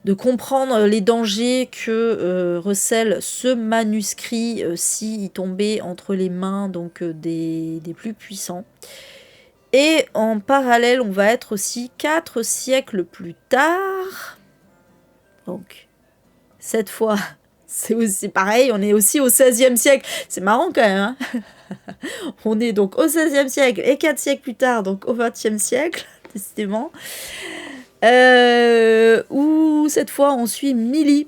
de comprendre les dangers que recèle ce manuscrit s'il tombait entre les mains des plus puissants. Et en parallèle, on va être aussi 4 siècles plus tard. Donc, cette fois, c'est pareil, on est aussi au XVIe siècle. C'est marrant quand même. Hein. On est donc au XVIe siècle et 4 siècles plus tard, donc au XXe siècle, décidément. Où cette fois on suit Millie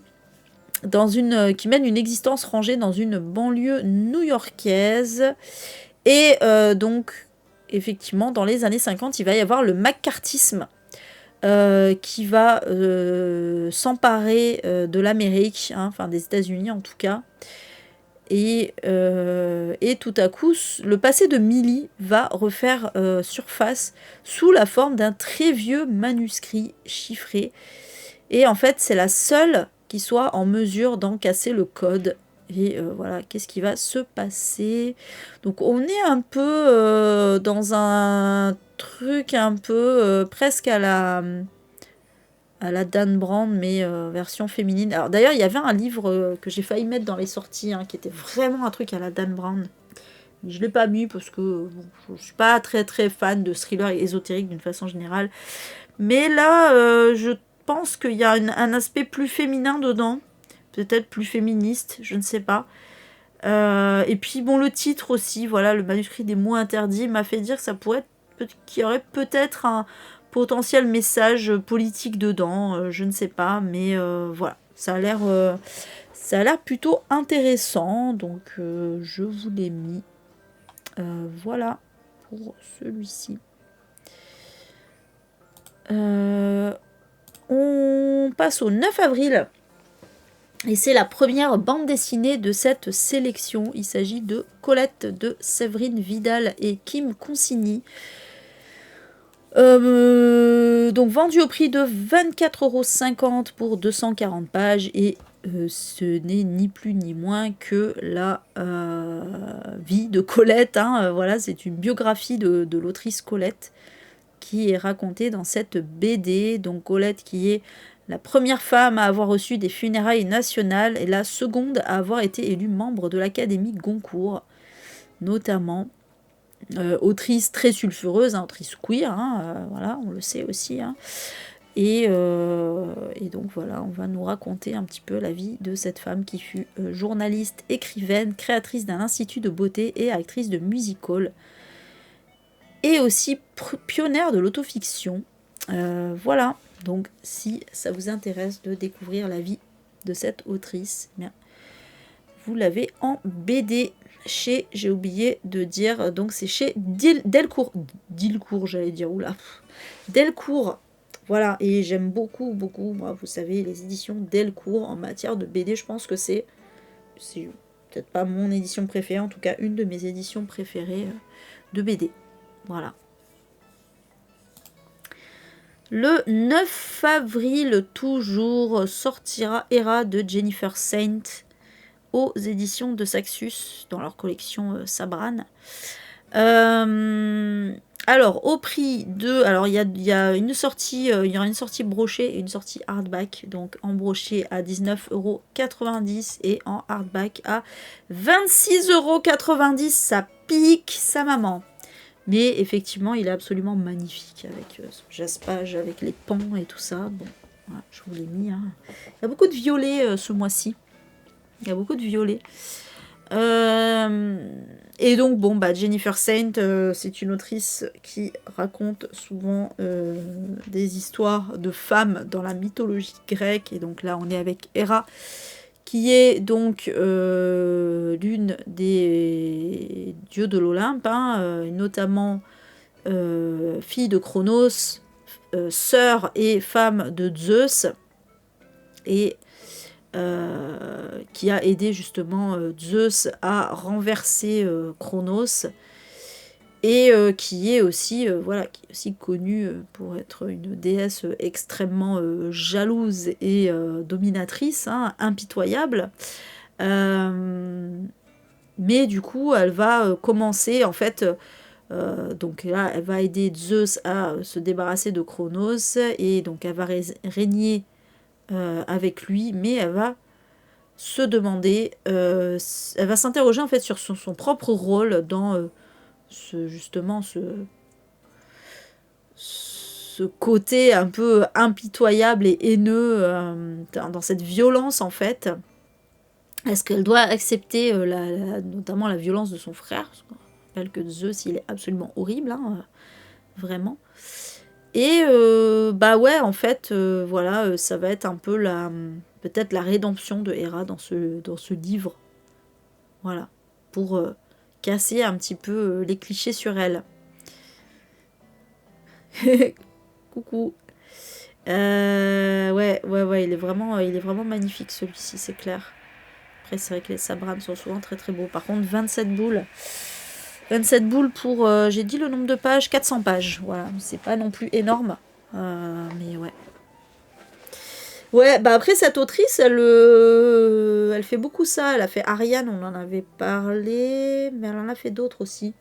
qui mène une existence rangée dans une banlieue new-yorkaise. Et donc, effectivement, dans les années 50, il va y avoir le McCarthyisme qui va s'emparer de l'Amérique, enfin des États-Unis en tout cas. Et tout à coup, le passé de Millie va refaire surface sous la forme d'un très vieux manuscrit chiffré. Et en fait, c'est la seule qui soit en mesure d'en casser le code. Et voilà, qu'est-ce qui va se passer? Donc on est un peu dans un truc un peu presque à la Dan Brown, mais version féminine. Alors d'ailleurs, il y avait un livre que j'ai failli mettre dans les sorties, qui était vraiment un truc à la Dan Brown. Je ne l'ai pas mis parce que je ne suis pas très très fan de thrillers ésotériques d'une façon générale. Mais là, je pense qu'il y a un aspect plus féminin dedans. Peut-être plus féministe, je ne sais pas. Et puis bon, le titre aussi, voilà, le manuscrit des mots interdits, m'a fait dire que qu'il y aurait peut-être un potentiel message politique dedans, je ne sais pas, mais voilà, ça a l'air plutôt intéressant, donc je vous l'ai mis. Voilà pour celui-ci. On passe au 9 avril. Et c'est la première bande dessinée de cette sélection. Il s'agit de Colette de Séverine Vidal et Kim Consigny. Donc vendu au prix de 24,50 € pour 240 pages. Et ce n'est ni plus ni moins que la vie de Colette. Voilà, c'est une biographie de l'autrice Colette qui est racontée dans cette BD. Donc Colette qui est la première femme à avoir reçu des funérailles nationales et la seconde à avoir été élue membre de l'Académie Goncourt, notamment. Autrice très sulfureuse, autrice queer, voilà, on le sait aussi. Et donc voilà, on va nous raconter un petit peu la vie de cette femme qui fut journaliste, écrivaine, créatrice d'un institut de beauté et actrice de music-hall. Et aussi pionnière de l'autofiction. Voilà. Donc, si ça vous intéresse de découvrir la vie de cette autrice, bien, vous l'avez en BD chez, j'ai oublié de dire, donc c'est chez Delcourt, j'allais dire, oula, Delcourt, voilà, et j'aime beaucoup, moi, vous savez, les éditions Delcourt en matière de BD, je pense que c'est peut-être pas mon édition préférée, en tout cas une de mes éditions préférées de BD, voilà. Le 9 avril, toujours, sortira Hera de Jennifer Saint aux éditions de Saxus, dans leur collection Sabran. Alors, au prix de... Alors, il y a une sortie, il y aura une sortie brochée et une sortie hardback. Donc, en broché à 19,90 € et en hardback à 26,90 €. Ça pique sa maman. Mais effectivement, il est absolument magnifique avec son jaspage, avec les pans et tout ça. Bon, voilà, je vous l'ai mis. Il y a beaucoup de violet ce mois-ci. Il y a beaucoup de violet. Et donc, bon, Jennifer Saint, c'est une autrice qui raconte souvent des histoires de femmes dans la mythologie grecque. Et donc là, on est avec Héra, qui est donc l'une des dieux de l'Olympe, notamment fille de Cronos, sœur et femme de Zeus, et qui a aidé justement Zeus à renverser Cronos, et qui est aussi connue pour être une déesse extrêmement jalouse et dominatrice, hein, impitoyable. Mais du coup, elle va commencer, en fait, donc là, elle va aider Zeus à se débarrasser de Cronos, et donc elle va régner avec lui, mais elle va se demander, elle va s'interroger en fait sur son propre rôle dans ce côté un peu impitoyable et haineux, dans cette violence en fait. Est-ce qu'elle doit accepter notamment la violence de son frère? Parce qu'on rappelle que Zeus, il est absolument horrible, hein, vraiment. Et bah ouais, en fait, voilà, ça va être un peu peut-être la rédemption de Héra dans ce livre. Voilà, pour casser un petit peu les clichés sur elle. Coucou. Ouais, il est vraiment magnifique celui-ci, c'est clair. Après, c'est vrai que les sabrams sont souvent très très beaux. Par contre, 27 boules. 27 boules pour, j'ai dit le nombre de pages, 400 pages. Voilà, c'est pas non plus énorme. Mais ouais. Ouais, bah après, cette autrice, elle fait beaucoup ça. Elle a fait Ariane, on en avait parlé. Mais elle en a fait d'autres aussi.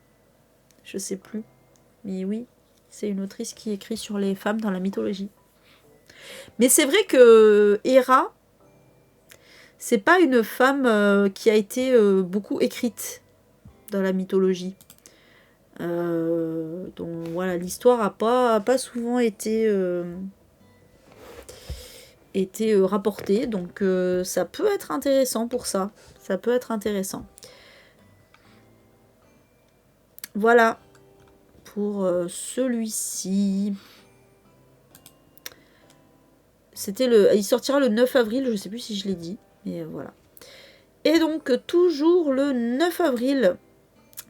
Je sais plus. Mais oui, c'est une autrice qui écrit sur les femmes dans la mythologie. Mais c'est vrai que Héra, c'est pas une femme qui a été beaucoup écrite dans la mythologie. Donc voilà, l'histoire a pas souvent été rapportée. Donc ça peut être intéressant pour ça. Ça peut être intéressant. Voilà pour celui-ci. Il sortira le 9 avril, je sais plus si je l'ai dit, mais voilà. Et donc toujours le 9 avril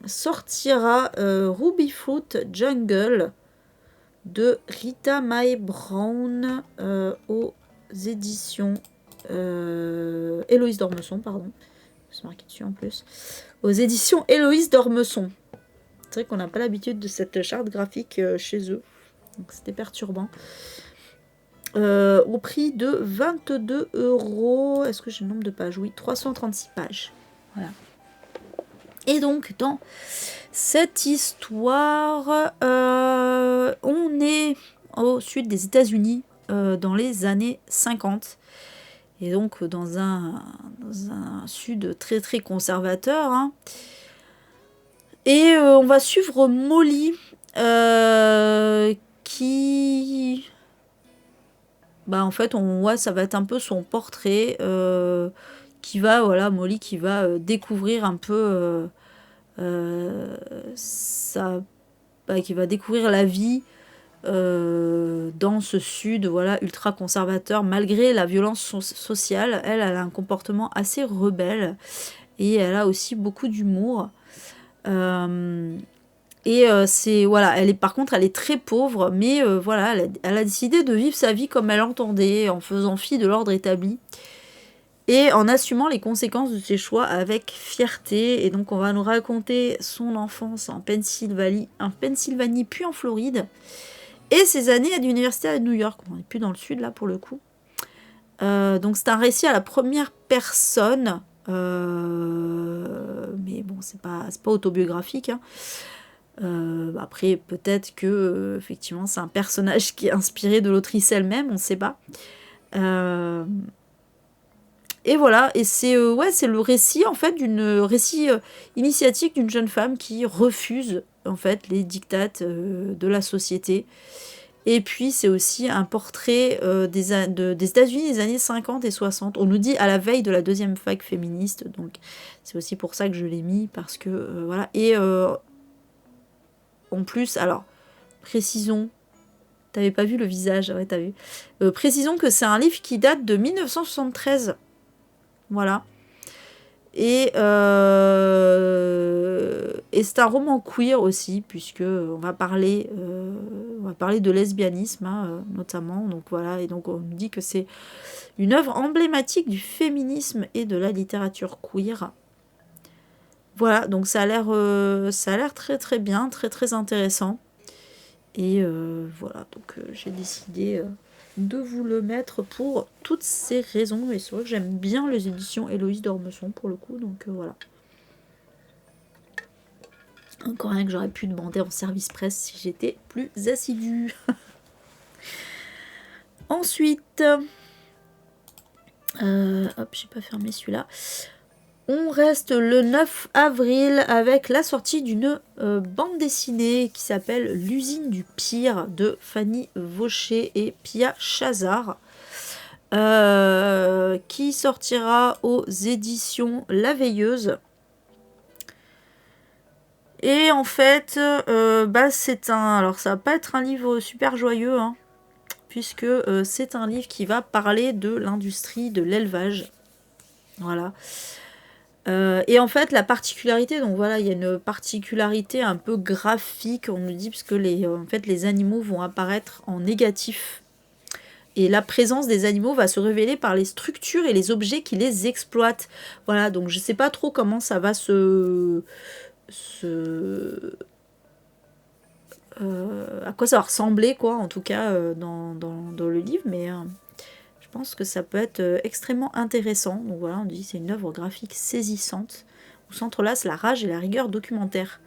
sortira Ruby Fruit Jungle de Rita Mae Brown aux éditions Héloïse d'Ormesson, pardon. C'est marqué dessus en plus. Aux éditions Héloïse d'Ormesson. C'est vrai qu'on n'a pas l'habitude de cette charte graphique chez eux. Donc c'était perturbant. Au prix de 22 €. Est-ce que j'ai le nombre de pages? Oui, 336 pages. Voilà. Et donc, dans cette histoire, on est au sud des États-Unis, dans les années 50. Et donc, dans un sud très très conservateur. Hein. Et on va suivre Molly, qui... Bah en fait, ça va être un peu son portrait, Molly qui va découvrir un peu qui va découvrir la vie dans ce sud, voilà, ultra conservateur, malgré la violence sociale. Elle a un comportement assez rebelle et elle a aussi beaucoup d'humour. Par contre, elle est très pauvre, mais voilà, elle a décidé de vivre sa vie comme elle entendait, en faisant fi de l'ordre établi et en assumant les conséquences de ses choix avec fierté. Et donc, on va nous raconter son enfance en Pennsylvanie puis en Floride, et ses années à l'université à New York. On n'est plus dans le sud là pour le coup. Donc, c'est un récit à la première personne, mais bon, c'est pas autobiographique. Hein. Après, peut-être que effectivement, c'est un personnage qui est inspiré de l'autrice elle-même, on ne sait pas. Et voilà, et c'est le récit en fait récit initiatique d'une jeune femme qui refuse en fait les dictates de la société. Et puis c'est aussi un portrait des États-Unis des années 50 et 60. On nous dit à la veille de la deuxième vague féministe, donc c'est aussi pour ça que je l'ai mis, parce que voilà. Et en plus, alors, précisons, t'avais pas vu le visage, ouais, t'as vu. Précisons que c'est un livre qui date de 1973. Voilà. Et c'est un roman queer aussi, puisque on va parler de lesbianisme, hein, notamment. Donc voilà, et donc on nous dit que c'est Une œuvre emblématique du féminisme et de la littérature queer. Voilà, donc ça a l'air très très bien, très très intéressant. Et voilà, donc j'ai décidé de vous le mettre pour toutes ces raisons. Et c'est vrai que j'aime bien les éditions Héloïse d'Ormesson pour le coup, donc voilà. Encore rien que j'aurais pu demander en service presse si j'étais plus assidue. Ensuite, hop, j'ai pas fermé celui-là. On reste le 9 avril avec la sortie d'une bande dessinée qui s'appelle L'usine du pire de Fanny Vaucher et Pia Chazard, qui sortira aux éditions La Veilleuse. Et en fait, c'est un... Alors ça va pas être un livre super joyeux, hein, puisque c'est un livre qui va parler de l'industrie de l'élevage. Voilà. Et en fait, la particularité, donc voilà, il y a une particularité un peu graphique, on nous dit, parce que les animaux vont apparaître en négatif. Et la présence des animaux va se révéler par les structures et les objets qui les exploitent. Voilà, donc je sais pas trop comment ça va à quoi ça va ressembler, quoi, en tout cas, dans le livre, mais... je pense que ça peut être extrêmement intéressant. Donc voilà, on dit c'est une œuvre graphique saisissante où s'entrelacent la rage et la rigueur documentaire.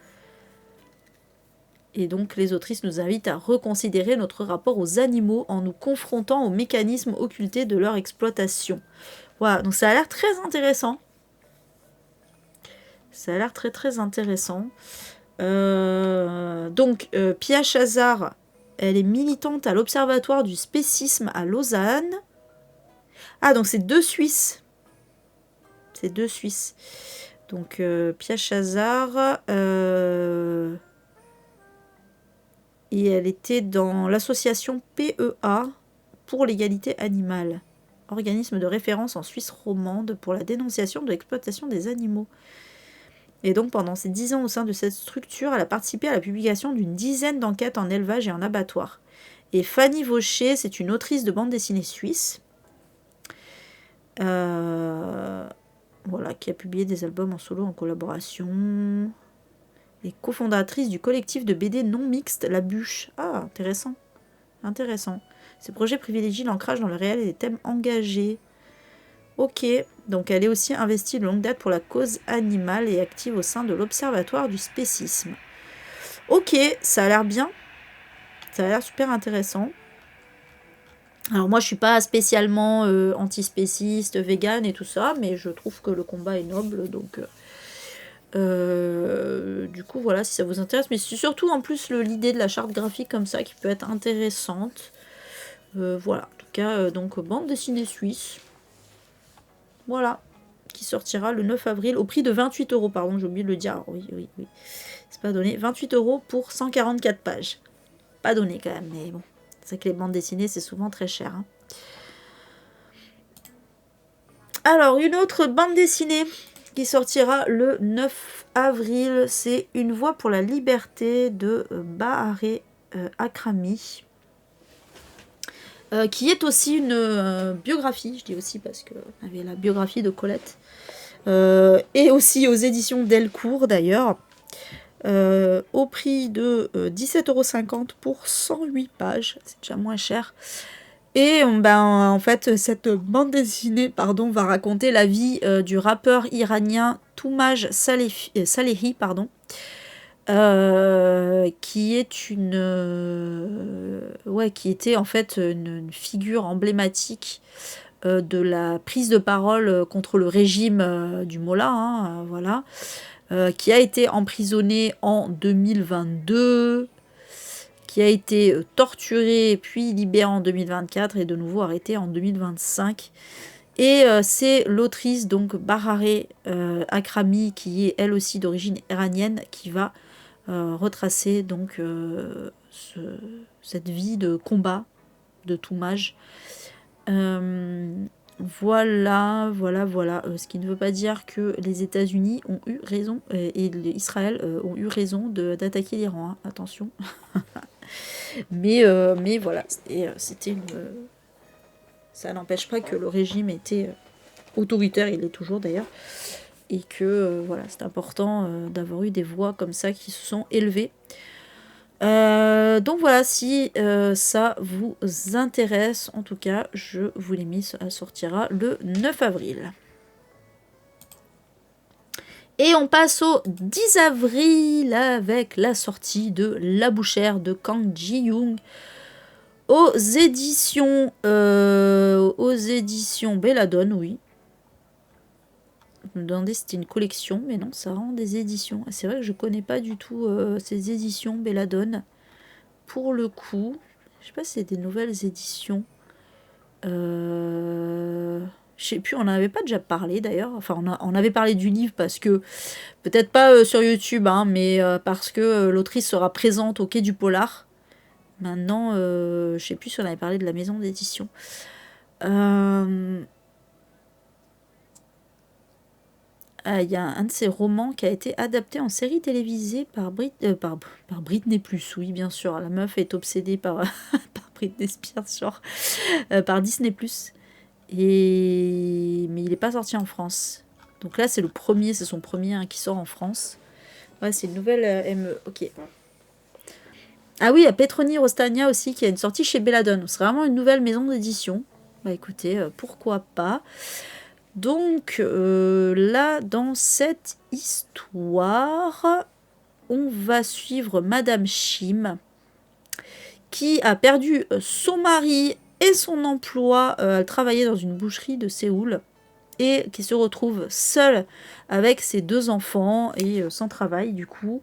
Et donc les autrices nous invitent à reconsidérer notre rapport aux animaux en nous confrontant aux mécanismes occultés de leur exploitation. Voilà, donc ça a l'air très intéressant. Ça a l'air très très intéressant. Pia Chazard, elle est militante à l'Observatoire du spécisme à Lausanne. Ah, donc c'est deux Suisses. C'est deux Suisses. Donc, Pia Chazard. Et elle était dans l'association PEA pour l'égalité animale. Organisme de référence en Suisse romande pour la dénonciation de l'exploitation des animaux. Et donc, pendant ses 10 ans au sein de cette structure, elle a participé à la publication d'une dizaine d'enquêtes en élevage et en abattoir. Et Fanny Vaucher, c'est une autrice de bande dessinée suisse. Voilà, qui a publié des albums en solo en collaboration. Et cofondatrice du collectif de BD non mixte La Bûche. Ah, intéressant. Intéressant. Ces projets privilégient l'ancrage dans le réel et les thèmes engagés. Ok, donc elle est aussi investie de longue date pour la cause animale et active au sein de l'Observatoire du spécisme. Ok, ça a l'air bien. Ça a l'air super intéressant. Alors moi je suis pas spécialement antispéciste, vegan et tout ça, mais je trouve que le combat est noble, donc du coup voilà, si ça vous intéresse. Mais c'est surtout en plus l'idée de la charte graphique comme ça qui peut être intéressante. Voilà, en tout cas, donc bande dessinée suisse. Voilà, qui sortira le 9 avril au prix de 28 €, pardon, j'ai oublié de le dire. Alors, oui, c'est pas donné. 28 € pour 144 pages. Pas donné quand même, mais bon. C'est vrai que les bandes dessinées, c'est souvent très cher. Hein. Alors, une autre bande dessinée qui sortira le 9 avril, c'est Une voix pour la liberté de Bahareh Akrami. Qui est aussi une biographie, je dis aussi parce qu'on avait la biographie de Colette. Et aussi aux éditions Delcourt d'ailleurs. Au prix de 17,50 € pour 108 pages, c'est déjà moins cher. Et en fait, cette bande dessinée va raconter la vie du rappeur iranien Toumaj Salehi, qui est qui était en fait une figure emblématique de la prise de parole contre le régime du Mollah, hein, voilà. Qui a été emprisonné en 2022, qui a été torturé puis libéré en 2024 et de nouveau arrêté en 2025. Et c'est l'autrice donc Bahareh Akrami, qui est elle aussi d'origine iranienne, qui va retracer donc cette vie de combat de Toumaj. Voilà. Ce qui ne veut pas dire que les États-Unis ont eu raison et Israël ont eu raison d'attaquer l'Iran. Hein. Attention. mais voilà, c'était ça n'empêche pas que le régime était autoritaire, il l'est toujours d'ailleurs, et que voilà, c'est important d'avoir eu des voix comme ça qui se sont élevées. Donc voilà, si ça vous intéresse, en tout cas, je vous l'ai mis, ça sortira le 9 avril. Et on passe au 10 avril avec la sortie de La Bouchère de Kang Ji-young aux éditions Belladone, oui. Je me demandais si c'était une collection, mais non, ça rend des éditions. C'est vrai que je connais pas du tout ces éditions Belladone. Pour le coup, je sais pas si c'est des nouvelles éditions. Je sais plus, on n'en avait pas déjà parlé d'ailleurs. Enfin, on avait parlé du livre parce que, peut-être pas sur YouTube, hein, mais parce que l'autrice sera présente au Quai du Polar. Maintenant, je sais plus si on avait parlé de la maison d'édition. Il y a un de ses romans qui a été adapté en série télévisée par Britney Plus, oui bien sûr, la meuf est obsédée par, par Britney Spears, genre, par Disney Plus. Mais il n'est pas sorti en France. Donc là c'est son premier hein, qui sort en France. Ouais, c'est une nouvelle ME, ok. Ah oui, il y a Petroni Rostania aussi qui a une sortie chez Belladone. C'est vraiment une nouvelle maison d'édition. Bah écoutez, pourquoi pas. Donc là, dans cette histoire, on va suivre Madame Shim, qui a perdu son mari et son emploi. Elle travaillait dans une boucherie de Séoul et qui se retrouve seule avec ses 2 enfants et sans travail du coup.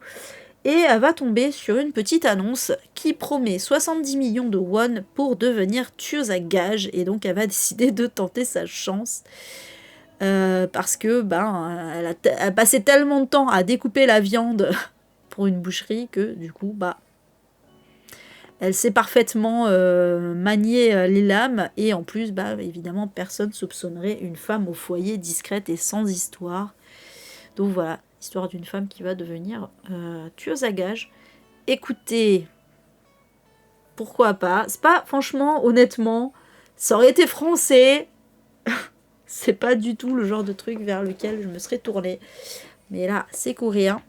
Et elle va tomber sur une petite annonce qui promet 70 millions de won pour devenir tueuse à gages. Et donc elle va décider de tenter sa chance. Parce que elle a passé tellement de temps à découper la viande pour une boucherie que du coup elle sait parfaitement manier les lames et en plus évidemment personne soupçonnerait une femme au foyer discrète et sans histoire. Donc voilà, histoire d'une femme qui va devenir tueuse à gages. Écoutez, pourquoi pas, c'est pas, franchement, honnêtement, ça aurait été français. C'est pas du tout le genre de truc vers lequel je me serais tournée. Mais là, c'est coréen.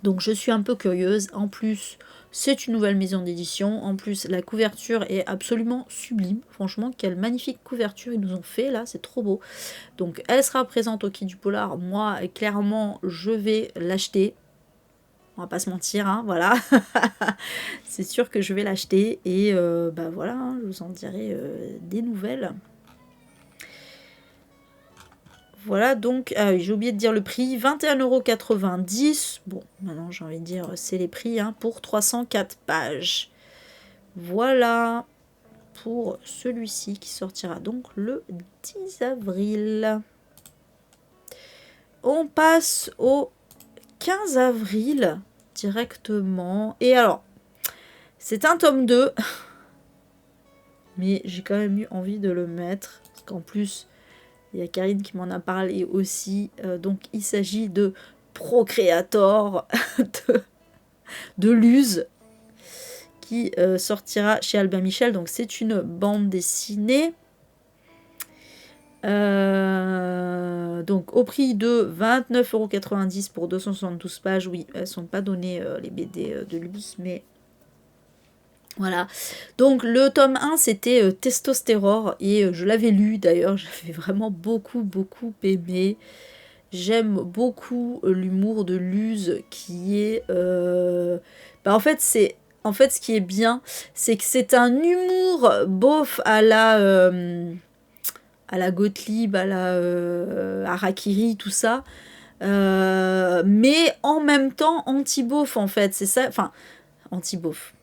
Donc je suis un peu curieuse. En plus, c'est une nouvelle maison d'édition. En plus, la couverture est absolument sublime. Franchement, quelle magnifique couverture ils nous ont fait là. C'est trop beau. Donc elle sera présente au Quai du Polar. Moi, clairement, je vais l'acheter. On va pas se mentir, hein, voilà. C'est sûr que je vais l'acheter. Et voilà, hein, je vous en dirai des nouvelles. Voilà, donc, j'ai oublié de dire le prix, 21,90 €. Bon, maintenant j'ai envie de dire, c'est les prix hein, pour 304 pages. Voilà pour celui-ci qui sortira donc le 10 avril. On passe au 15 avril directement. Et alors, c'est un tome 2. Mais j'ai quand même eu envie de le mettre. Parce qu'en plus... il y a Karine qui m'en a parlé aussi. Donc, il s'agit de Procreator de Luz qui sortira chez Albin Michel. Donc, c'est une bande dessinée. Donc, au prix de 29,90 € pour 272 pages. Oui, elles ne sont pas données, les BD de Luz, mais... voilà, donc le tome 1 c'était Testostérore et je l'avais lu d'ailleurs, j'avais vraiment beaucoup aimé. J'aime beaucoup l'humour de Luz qui est... en fait ce qui est bien, c'est que c'est un humour beauf à la Gottlieb, à la Harakiri, tout ça. Mais en même temps anti-beauf en fait, c'est ça, enfin anti-beauf.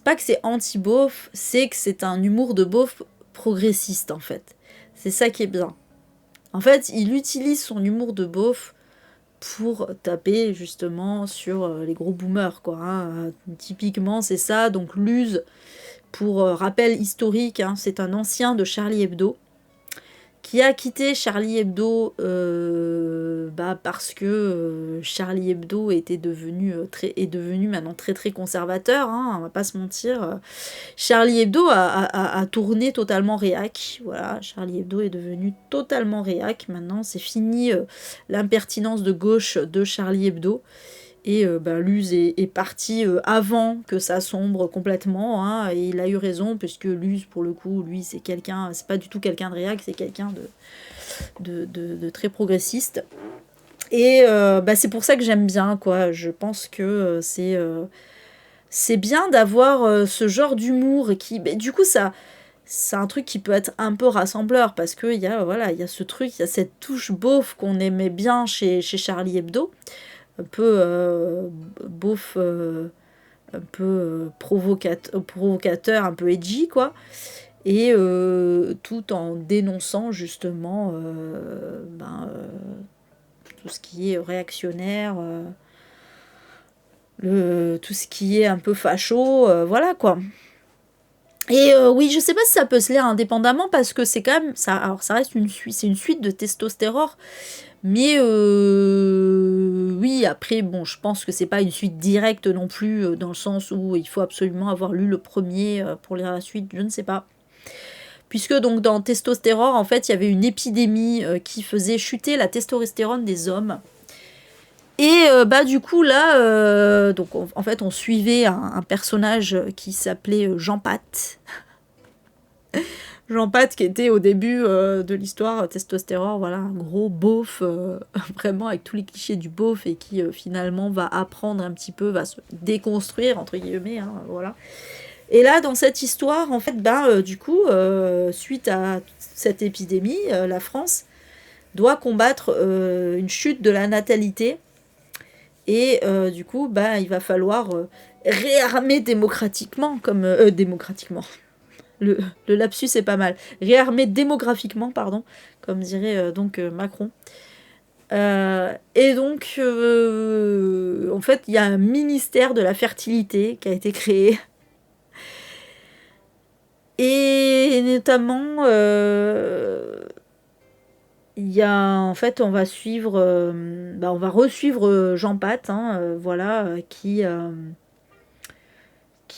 Pas que c'est anti-beauf, c'est que c'est un humour de beauf progressiste en fait. C'est ça qui est bien. En fait, il utilise son humour de beauf pour taper justement sur les gros boomers quoi. Hein. Typiquement c'est ça. Donc Luz, pour rappel historique, hein, c'est un ancien de Charlie Hebdo qui a quitté Charlie Hebdo parce que Charlie Hebdo est devenu maintenant très très conservateur, hein, on va pas se mentir. Charlie Hebdo a tourné totalement réac. Voilà, Charlie Hebdo est devenu totalement réac. Maintenant, c'est fini l'impertinence de gauche de Charlie Hebdo. Et Luz est parti avant que ça sombre complètement, hein, et il a eu raison, puisque Luz, pour le coup, lui, c'est pas du tout quelqu'un de réac, c'est quelqu'un de très progressiste. Et c'est pour ça que j'aime bien, quoi. Je pense que c'est bien d'avoir ce genre d'humour qui, du coup, c'est un truc qui peut être un peu rassembleur, parce qu'il y a ce truc, il y a cette touche beauf qu'on aimait bien chez Charlie Hebdo, un peu beauf, un peu provocateur, un peu edgy, quoi. Et tout en dénonçant justement tout ce qui est réactionnaire, tout ce qui est un peu facho, voilà quoi. Et oui, je sais pas si ça peut se lire indépendamment, parce que c'est quand même ça. Alors ça reste c'est une suite de Testostérore, mais oui, après bon, je pense que c'est pas une suite directe non plus, dans le sens où il faut absolument avoir lu le premier pour lire la suite, je ne sais pas. Puisque donc dans Testostérore, en fait, il y avait une épidémie qui faisait chuter la testostérone des hommes. Et du coup là, donc en fait, on suivait un personnage qui s'appelait Jean Pat. Jean Pat, qui était au début de l'histoire Testostérore, voilà, un gros beauf, vraiment avec tous les clichés du beauf, et qui finalement va apprendre un petit peu, va se déconstruire entre guillemets, hein, voilà. Et là, dans cette histoire, en fait, du coup, suite à cette épidémie, la France doit combattre une chute de la natalité. Et du coup, il va falloir réarmer démocratiquement, démocratiquement. Le lapsus est pas mal. Réarmer démographiquement, pardon, comme dirait Macron. Et donc, en fait, il y a un ministère de la fertilité qui a été créé. Et notamment, il y a, en fait, on va resuivre Jean Pat, hein, voilà, qui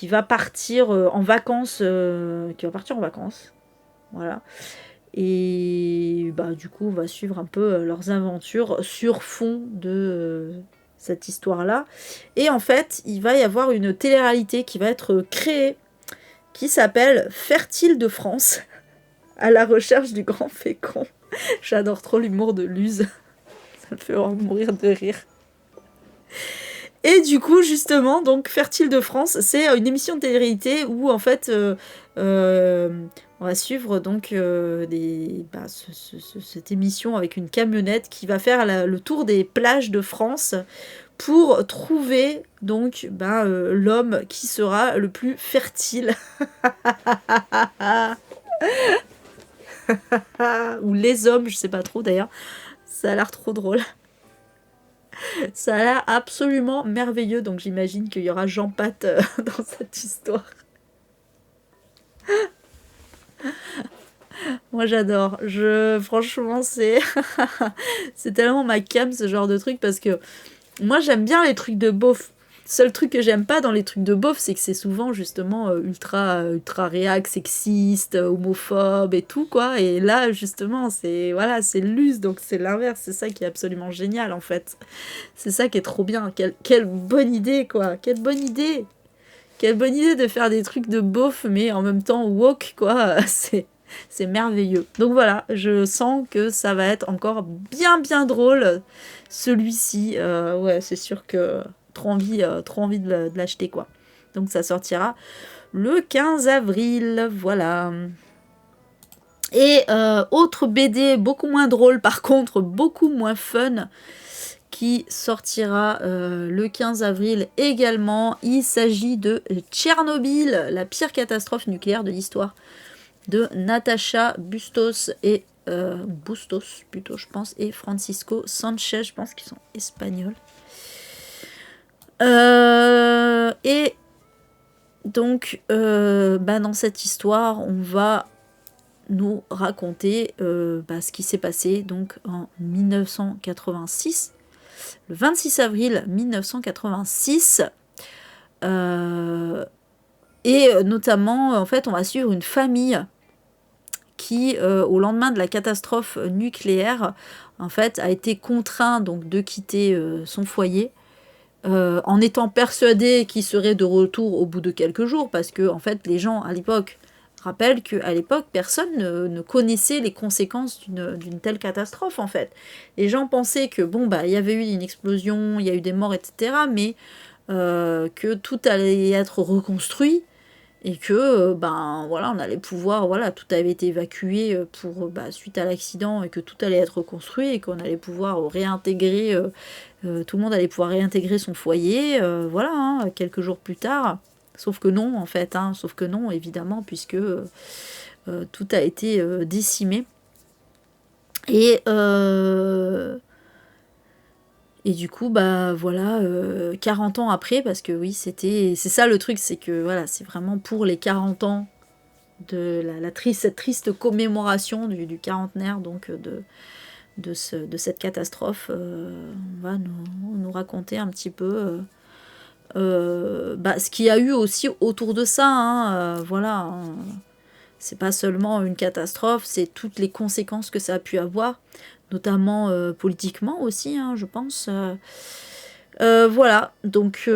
va partir en vacances, voilà. Et du coup, on va suivre un peu leurs aventures sur fond de cette histoire-là. Et en fait, il va y avoir une télé-réalité qui va être créée, qui s'appelle Fertile de France, à la recherche du grand fécond. J'adore trop l'humour de Luz. Ça me fait mourir de rire. Et du coup, justement, donc Fertile de France, c'est une émission de télé-réalité où, en fait, on va suivre donc cette émission avec une camionnette qui va faire le tour des plages de France pour trouver donc l'homme qui sera le plus fertile. Ou les hommes, je sais pas trop d'ailleurs. Ça a l'air trop drôle. Ça a l'air absolument merveilleux, donc j'imagine qu'il y aura Jean Pat dans cette histoire. Moi j'adore. Franchement, c'est tellement ma cam, ce genre de truc, parce que moi j'aime bien les trucs de beauf. Seul truc que j'aime pas dans les trucs de beauf, c'est que c'est souvent justement ultra réac, sexiste, homophobe et tout, quoi. Et là, justement, c'est Luz, donc c'est l'inverse. C'est ça qui est absolument génial, en fait. C'est ça qui est trop bien. Quelle bonne idée, quoi. Quelle bonne idée. Quelle bonne idée de faire des trucs de beauf, mais en même temps woke, quoi. C'est merveilleux. Donc voilà, je sens que ça va être encore bien drôle, celui-ci. Ouais, c'est sûr que trop envie de l'acheter, quoi. Donc ça sortira le 15 avril, voilà. Et autre BD beaucoup moins drôle, par contre beaucoup moins fun, qui sortira le 15 avril également. Il s'agit de Tchernobyl, la pire catastrophe nucléaire de l'histoire, de Natasha Bustos et Bustos plutôt, je pense, et Francisco Sanchez, je pense qu'ils sont espagnols. Et donc dans cette histoire, on va nous raconter ce qui s'est passé donc en 1986, le 26 avril 1986. Et notamment, en fait, on va suivre une famille qui, au lendemain de la catastrophe nucléaire, en fait, a été contraint donc de quitter son foyer, en étant persuadé qu'il serait de retour au bout de quelques jours, parce que en fait, les gens à l'époque rappellent qu'à l'époque, personne ne connaissait les conséquences d'une telle catastrophe, en fait. Les gens pensaient que, bon, il y avait eu une explosion, il y a eu des morts, etc., mais que tout allait être reconstruit, et que voilà, on allait pouvoir, voilà, tout avait été évacué suite à l'accident, et que tout allait être reconstruit, et qu'on allait pouvoir réintégrer, tout le monde allait pouvoir réintégrer son foyer, voilà, hein, quelques jours plus tard. Sauf que non, en fait, hein, sauf que non, évidemment, puisque tout a été décimé. Et du coup, voilà, 40 ans après, parce que oui, c'est ça le truc, c'est que voilà, c'est vraiment pour les 40 ans de cette triste commémoration du quarantenaire, donc de cette catastrophe. On va nous raconter un petit peu ce qu'il y a eu aussi autour de ça, hein, voilà. Hein. C'est pas seulement une catastrophe, c'est toutes les conséquences que ça a pu avoir, notamment politiquement aussi, hein, je pense. Voilà, donc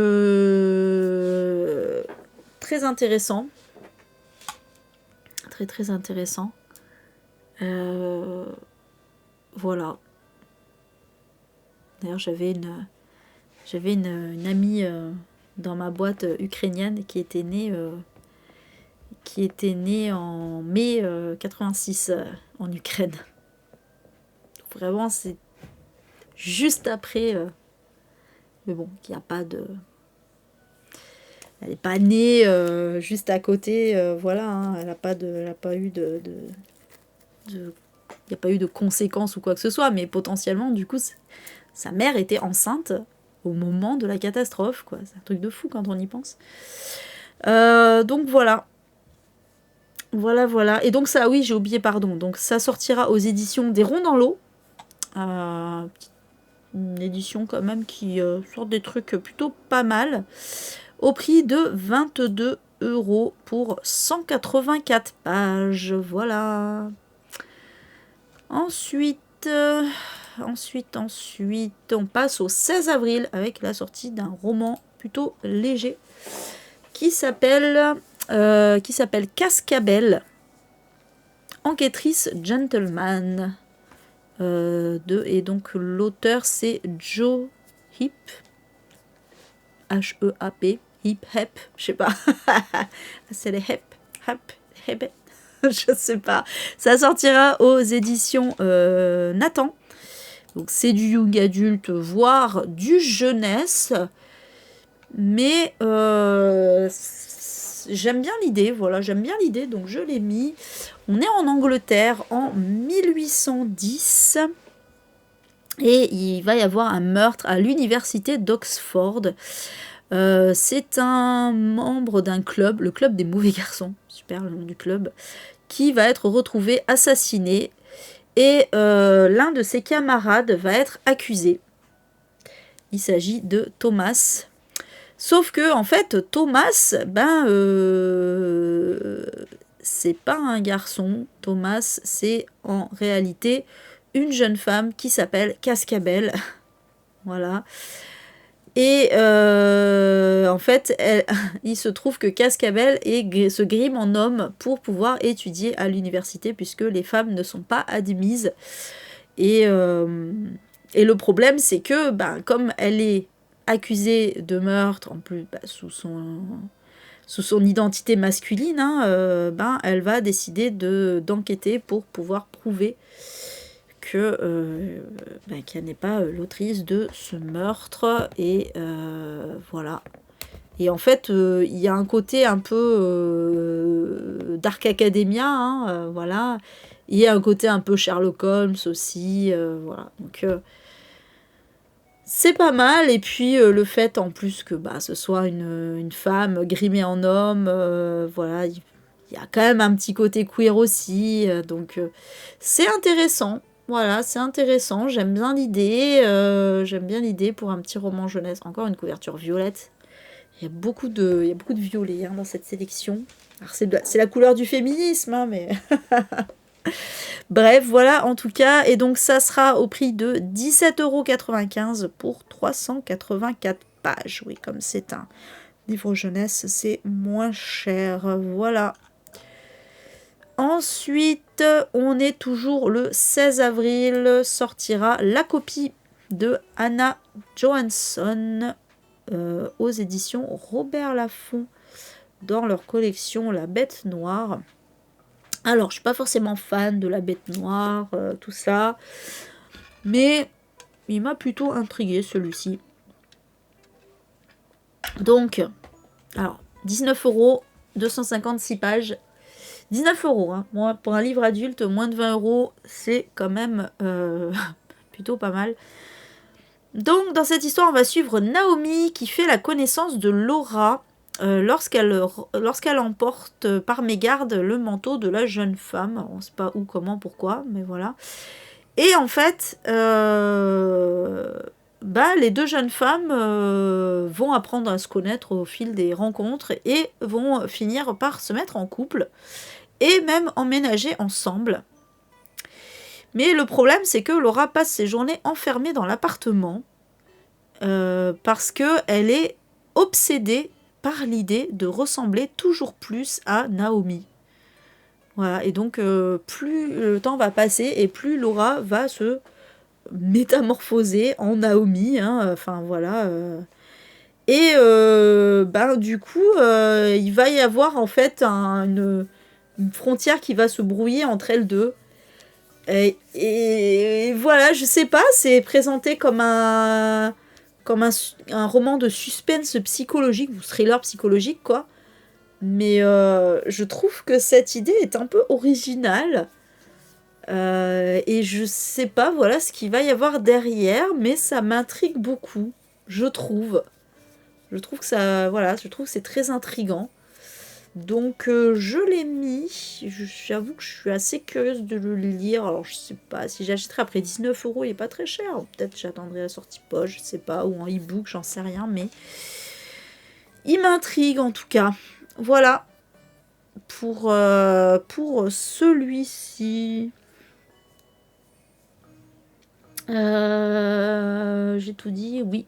très intéressant. Très très intéressant. Voilà. D'ailleurs, j'avais une amie dans ma boîte ukrainienne qui était née en mai 86 en Ukraine. Vraiment, c'est juste après. Mais bon, il n'y a pas de... Elle n'est pas née juste à côté, voilà. Hein, elle n'a pas eu de... Il n'y a pas eu de conséquences ou quoi que ce soit, mais potentiellement, du coup, sa mère était enceinte au moment de la catastrophe, quoi. C'est un truc de fou quand on y pense. Donc voilà. Voilà. Et donc ça, oui, j'ai oublié, pardon. Donc ça sortira aux éditions des Ronds dans l'eau. Une édition quand même qui sort des trucs plutôt pas mal. Au prix de 22 € pour 184 pages. Voilà. Ensuite, on passe au 16 avril avec la sortie d'un roman plutôt léger qui s'appelle Cascabel, enquêtrice gentleman. Et donc l'auteur c'est Joe Hipp, H-E-A-P, Hip Hep, je sais pas. C'est les Hep, je sais pas. Ça sortira aux éditions Nathan. Donc c'est du young adulte, voire du jeunesse. Mais j'aime bien l'idée, voilà, donc je l'ai mis. On est en Angleterre en 1810. Et il va y avoir un meurtre à l'université d'Oxford. C'est un membre d'un club, le club des mauvais garçons, super le nom du club, qui va être retrouvé assassiné. Et l'un de ses camarades va être accusé. Il s'agit de Thomas. Sauf que, en fait, Thomas, c'est pas un garçon. Thomas, c'est en réalité une jeune femme qui s'appelle Cascabel. Voilà. Et en fait, il se trouve que Cascabel se grime en homme pour pouvoir étudier à l'université, puisque les femmes ne sont pas admises. Et le problème, c'est que, comme elle est accusée de meurtre, en plus sous son identité masculine, elle va décider d'enquêter pour pouvoir prouver qu'elle n'est pas l'autrice de ce meurtre. Et voilà. Et en fait, il y a un côté un peu Dark Academia, hein, voilà. Il y a un côté un peu Sherlock Holmes aussi, voilà. Donc c'est pas mal. Et puis le fait en plus que ce soit une femme grimée en homme, voilà, il y a quand même un petit côté queer aussi, donc c'est intéressant. Voilà, c'est intéressant, j'aime bien l'idée pour un petit roman jeunesse. Encore une couverture violette. Il y a beaucoup de violet dans cette sélection. Alors c'est la couleur du féminisme, hein, mais... Bref, voilà en tout cas. Et donc ça sera au prix de 17,95 € pour 384 pages. Oui, comme c'est un livre jeunesse, c'est moins cher. Voilà. Ensuite, on est toujours le 16 avril, sortira la copie de Anna Johansson aux éditions Robert Laffont dans leur collection La Bête Noire. Alors, je suis pas forcément fan de La Bête Noire, tout ça, mais il m'a plutôt intrigué celui-ci. Donc, alors, 19 €, 256 pages. 19 €, hein. Moi, pour un livre adulte, moins de 20 €, c'est quand même plutôt pas mal. Donc, dans cette histoire, on va suivre Naomi qui fait la connaissance de Laura lorsqu'elle emporte par mégarde le manteau de la jeune femme. On ne sait pas où, comment, pourquoi, mais voilà. Et en fait, les deux jeunes femmes vont apprendre à se connaître au fil des rencontres et vont finir par se mettre en couple et même emménager ensemble. Mais le problème, c'est que Laura passe ses journées enfermée dans l'appartement parce qu'elle est obsédée par l'idée de ressembler toujours plus à Naomi. Voilà, et donc plus le temps va passer et plus Laura va se métamorphoser en Naomi, hein, enfin voilà. Et du coup, il va y avoir en fait une frontière qui va se brouiller entre elles deux. Et voilà, je sais pas, c'est présenté comme un roman de suspense psychologique, ou thriller psychologique, quoi. Mais je trouve que cette idée est un peu originale. Et je sais pas, voilà, ce qu'il va y avoir derrière, mais ça m'intrigue beaucoup, je trouve. Je trouve que ça, voilà, je trouve que c'est très intriguant. Donc je l'ai mis. J'avoue que je suis assez curieuse de le lire. Alors je sais pas si j'achèterai après 19 €, il est pas très cher. Peut-être j'attendrai la sortie poche, je sais pas, ou en e-book, j'en sais rien, mais il m'intrigue en tout cas. Voilà pour celui-ci. J'ai tout dit, oui.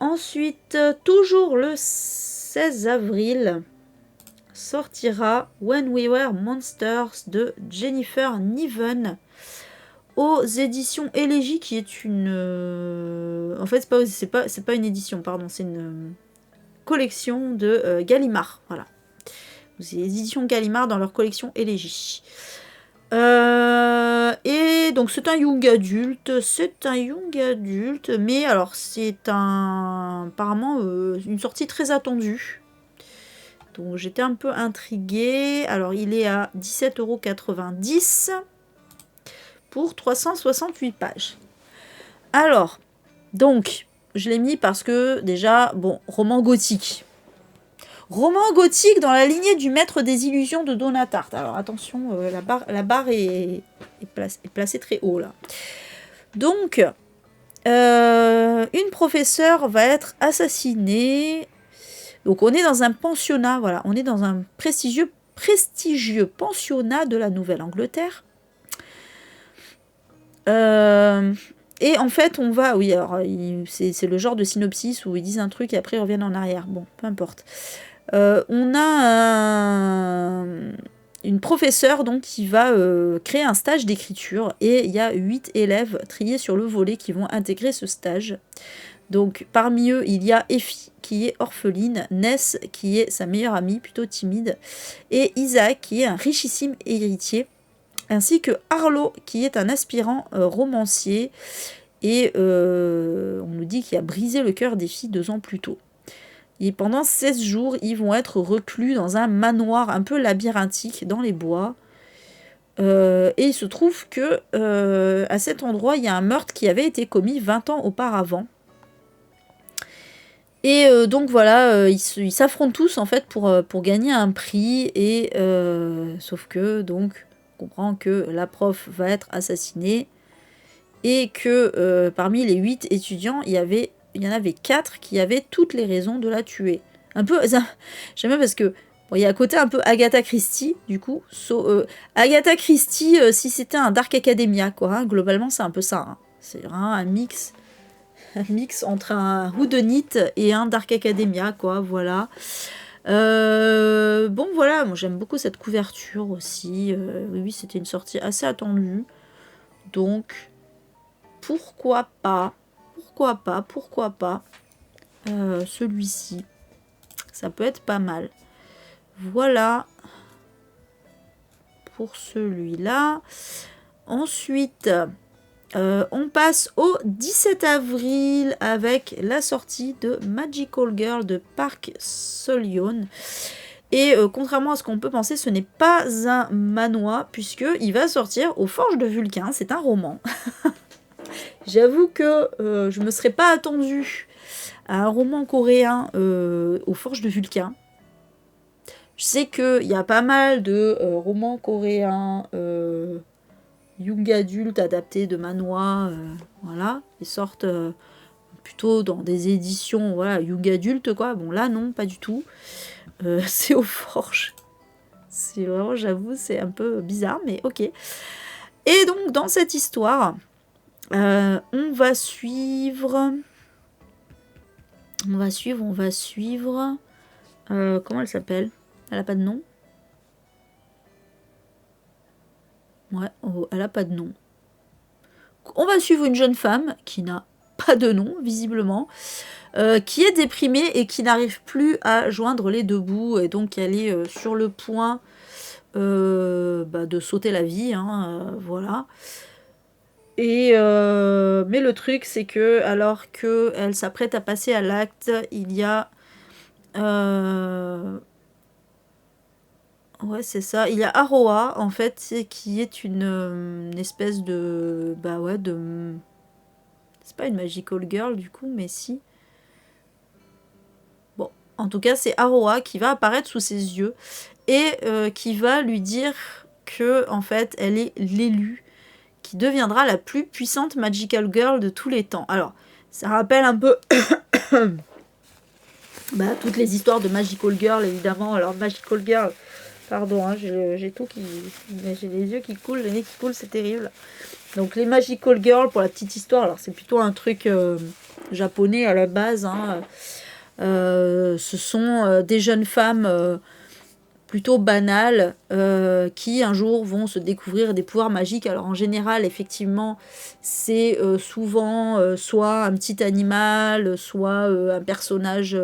Ensuite, toujours le 16 avril, sortira When We Were Monsters de Jennifer Niven aux éditions Élégie, qui est une... En fait, c'est pas une édition, pardon, c'est une collection de Gallimard. Voilà. C'est les éditions Gallimard dans leur collection Élégie. Et donc c'est un young adulte, mais alors c'est apparemment une sortie très attendue. Donc j'étais un peu intriguée. Alors il est à 17,90 € pour 368 pages. Alors, donc, je l'ai mis parce que déjà, bon, roman gothique. Roman gothique dans la lignée du Maître des Illusions de Donatarte. Alors attention, la barre est placée très haut là. Donc, une professeure va être assassinée. Donc on est dans un pensionnat, voilà, on est dans un prestigieux pensionnat de la Nouvelle-Angleterre. Et en fait, on va, oui, alors c'est le genre de synopsis où ils disent un truc et après ils reviennent en arrière. Bon, peu importe. On a une professeure donc qui va créer un stage d'écriture et il y a 8 élèves triés sur le volet qui vont intégrer ce stage. Donc parmi eux, il y a Effie qui est orpheline, Ness qui est sa meilleure amie, plutôt timide, et Isaac qui est un richissime héritier, ainsi que Arlo qui est un aspirant romancier et on nous dit qu'il a brisé le cœur d'Effie 2 ans plus tôt. Et pendant 16 jours, ils vont être reclus dans un manoir un peu labyrinthique dans les bois. Et il se trouve que à cet endroit, il y a un meurtre qui avait été commis 20 ans auparavant. Et donc voilà, ils s'affrontent tous en fait pour gagner un prix et sauf que donc on comprend que la prof va être assassinée et que parmi les 8 étudiants, il y en avait 4 qui avaient toutes les raisons de la tuer. Un peu, j'aime bien parce que bon, il y a un côté un peu Agatha Christie, du coup. Agatha Christie, si c'était un Dark Academia, quoi. Hein, globalement, c'est un peu ça. Hein. C'est vraiment un mix entre un whodunit et un Dark Academia, quoi. Voilà. Bon, voilà. Moi, j'aime beaucoup cette couverture aussi. Oui, c'était une sortie assez attendue. Donc, pourquoi pas celui-ci. Ça peut être pas mal. Voilà pour celui-là. Ensuite, on passe au 17 avril avec la sortie de Magical Girl de Park Sol-yeon. Et contrairement à ce qu'on peut penser, ce n'est pas un manhwa puisqu'il va sortir aux Forges de Vulcain. C'est un roman. J'avoue que je me serais pas attendue à un roman coréen aux Forges de Vulcain. Je sais qu'il y a pas mal de romans coréens young adultes adaptés de manhwa, voilà, ils sortent plutôt dans des éditions voilà, young adultes quoi. Bon là non, pas du tout. C'est aux Forges. C'est vraiment, j'avoue, c'est un peu bizarre, mais ok. Et donc dans cette histoire, on va suivre. Comment elle s'appelle? Elle a pas de nom? Ouais, oh, elle a pas de nom. On va suivre une jeune femme qui n'a pas de nom, visiblement, qui est déprimée et qui n'arrive plus à joindre les deux bouts. Et donc, elle est sur le point de sauter la vie. Hein, voilà. Et mais le truc, c'est que alors qu'elle s'apprête à passer à l'acte, il y a... ouais, c'est ça. Il y a Aroa, en fait, qui est une espèce de... Bah ouais, de... C'est pas une magical girl, du coup, mais si. Bon, en tout cas, c'est Aroa qui va apparaître sous ses yeux et qui va lui dire que, en fait, elle est l'élue qui deviendra la plus puissante magical girl de tous les temps. Alors, ça rappelle un peu... toutes les histoires de magical girl, évidemment. Alors, magical girl... Pardon, hein, j'ai tout qui... J'ai les yeux qui coulent, le nez qui coule, c'est terrible. Donc les Magical Girls, pour la petite histoire, alors c'est plutôt un truc japonais à la base. Hein, ce sont des jeunes femmes plutôt banales qui un jour vont se découvrir des pouvoirs magiques. Alors en général, effectivement, c'est souvent soit un petit animal, soit un personnage...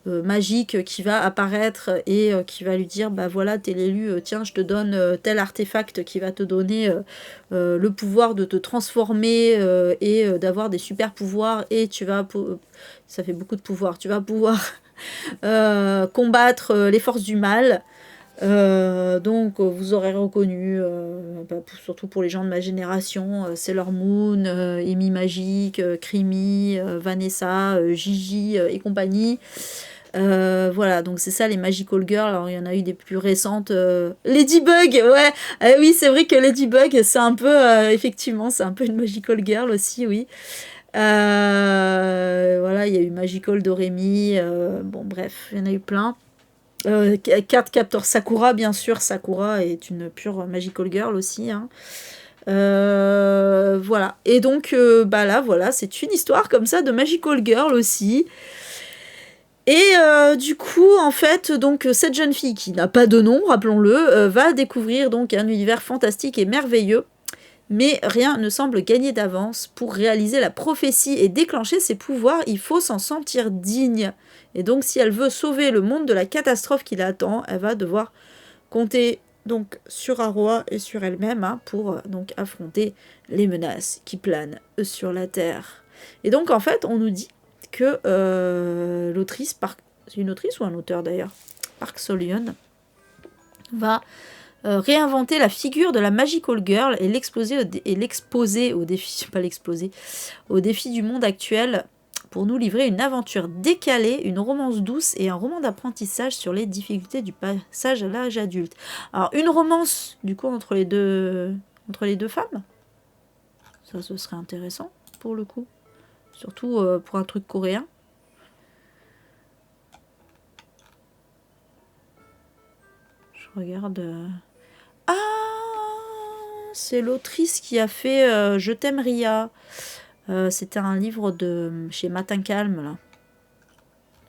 magique qui va apparaître et qui va lui dire bah voilà t'es l'élu, tiens je te donne tel artefact qui va te donner le pouvoir de te transformer et d'avoir des super pouvoirs et tu vas ça fait beaucoup de pouvoirs, tu vas pouvoir combattre les forces du mal. Donc vous aurez reconnu surtout pour les gens de ma génération Sailor Moon, Amy Magic, Creamy, Vanessa, Gigi et compagnie. Voilà, donc c'est ça les Magical Girls. Alors il y en a eu des plus récentes. Ladybug, ouais. Oui, c'est vrai que Ladybug, c'est un peu, effectivement, c'est un peu une Magical Girl aussi, oui. Voilà, il y a eu Magical Doremi. Bon, bref, il y en a eu plein. Card Captor Sakura, bien sûr. Sakura est une pure Magical Girl aussi. Hein. Voilà. Et donc, là, voilà, c'est une histoire comme ça de Magical Girl aussi. Et du coup, en fait, donc cette jeune fille qui n'a pas de nom, rappelons-le, va découvrir donc un univers fantastique et merveilleux. Mais rien ne semble gagner d'avance. Pour réaliser la prophétie et déclencher ses pouvoirs, il faut s'en sentir digne. Et donc, si elle veut sauver le monde de la catastrophe qui l'attend, elle va devoir compter donc sur Aroa et sur elle-même pour donc affronter les menaces qui planent sur la Terre. Et donc, en fait, on nous dit que l'autrice, c'est une autrice ou un auteur d'ailleurs, Park Sol-yeon, va réinventer la figure de la Magical Girl et l'exposer au défi, pas l'exploser, au défi du monde actuel pour nous livrer une aventure décalée, une romance douce et un roman d'apprentissage sur les difficultés du passage à l'âge adulte. Alors, une romance, du coup, entre les deux femmes. Ça, ce serait intéressant, pour le coup. Surtout pour un truc coréen. Je regarde... Ah, c'est l'autrice qui a fait Je t'aime Ria. C'était un livre de chez Matin Calme, là.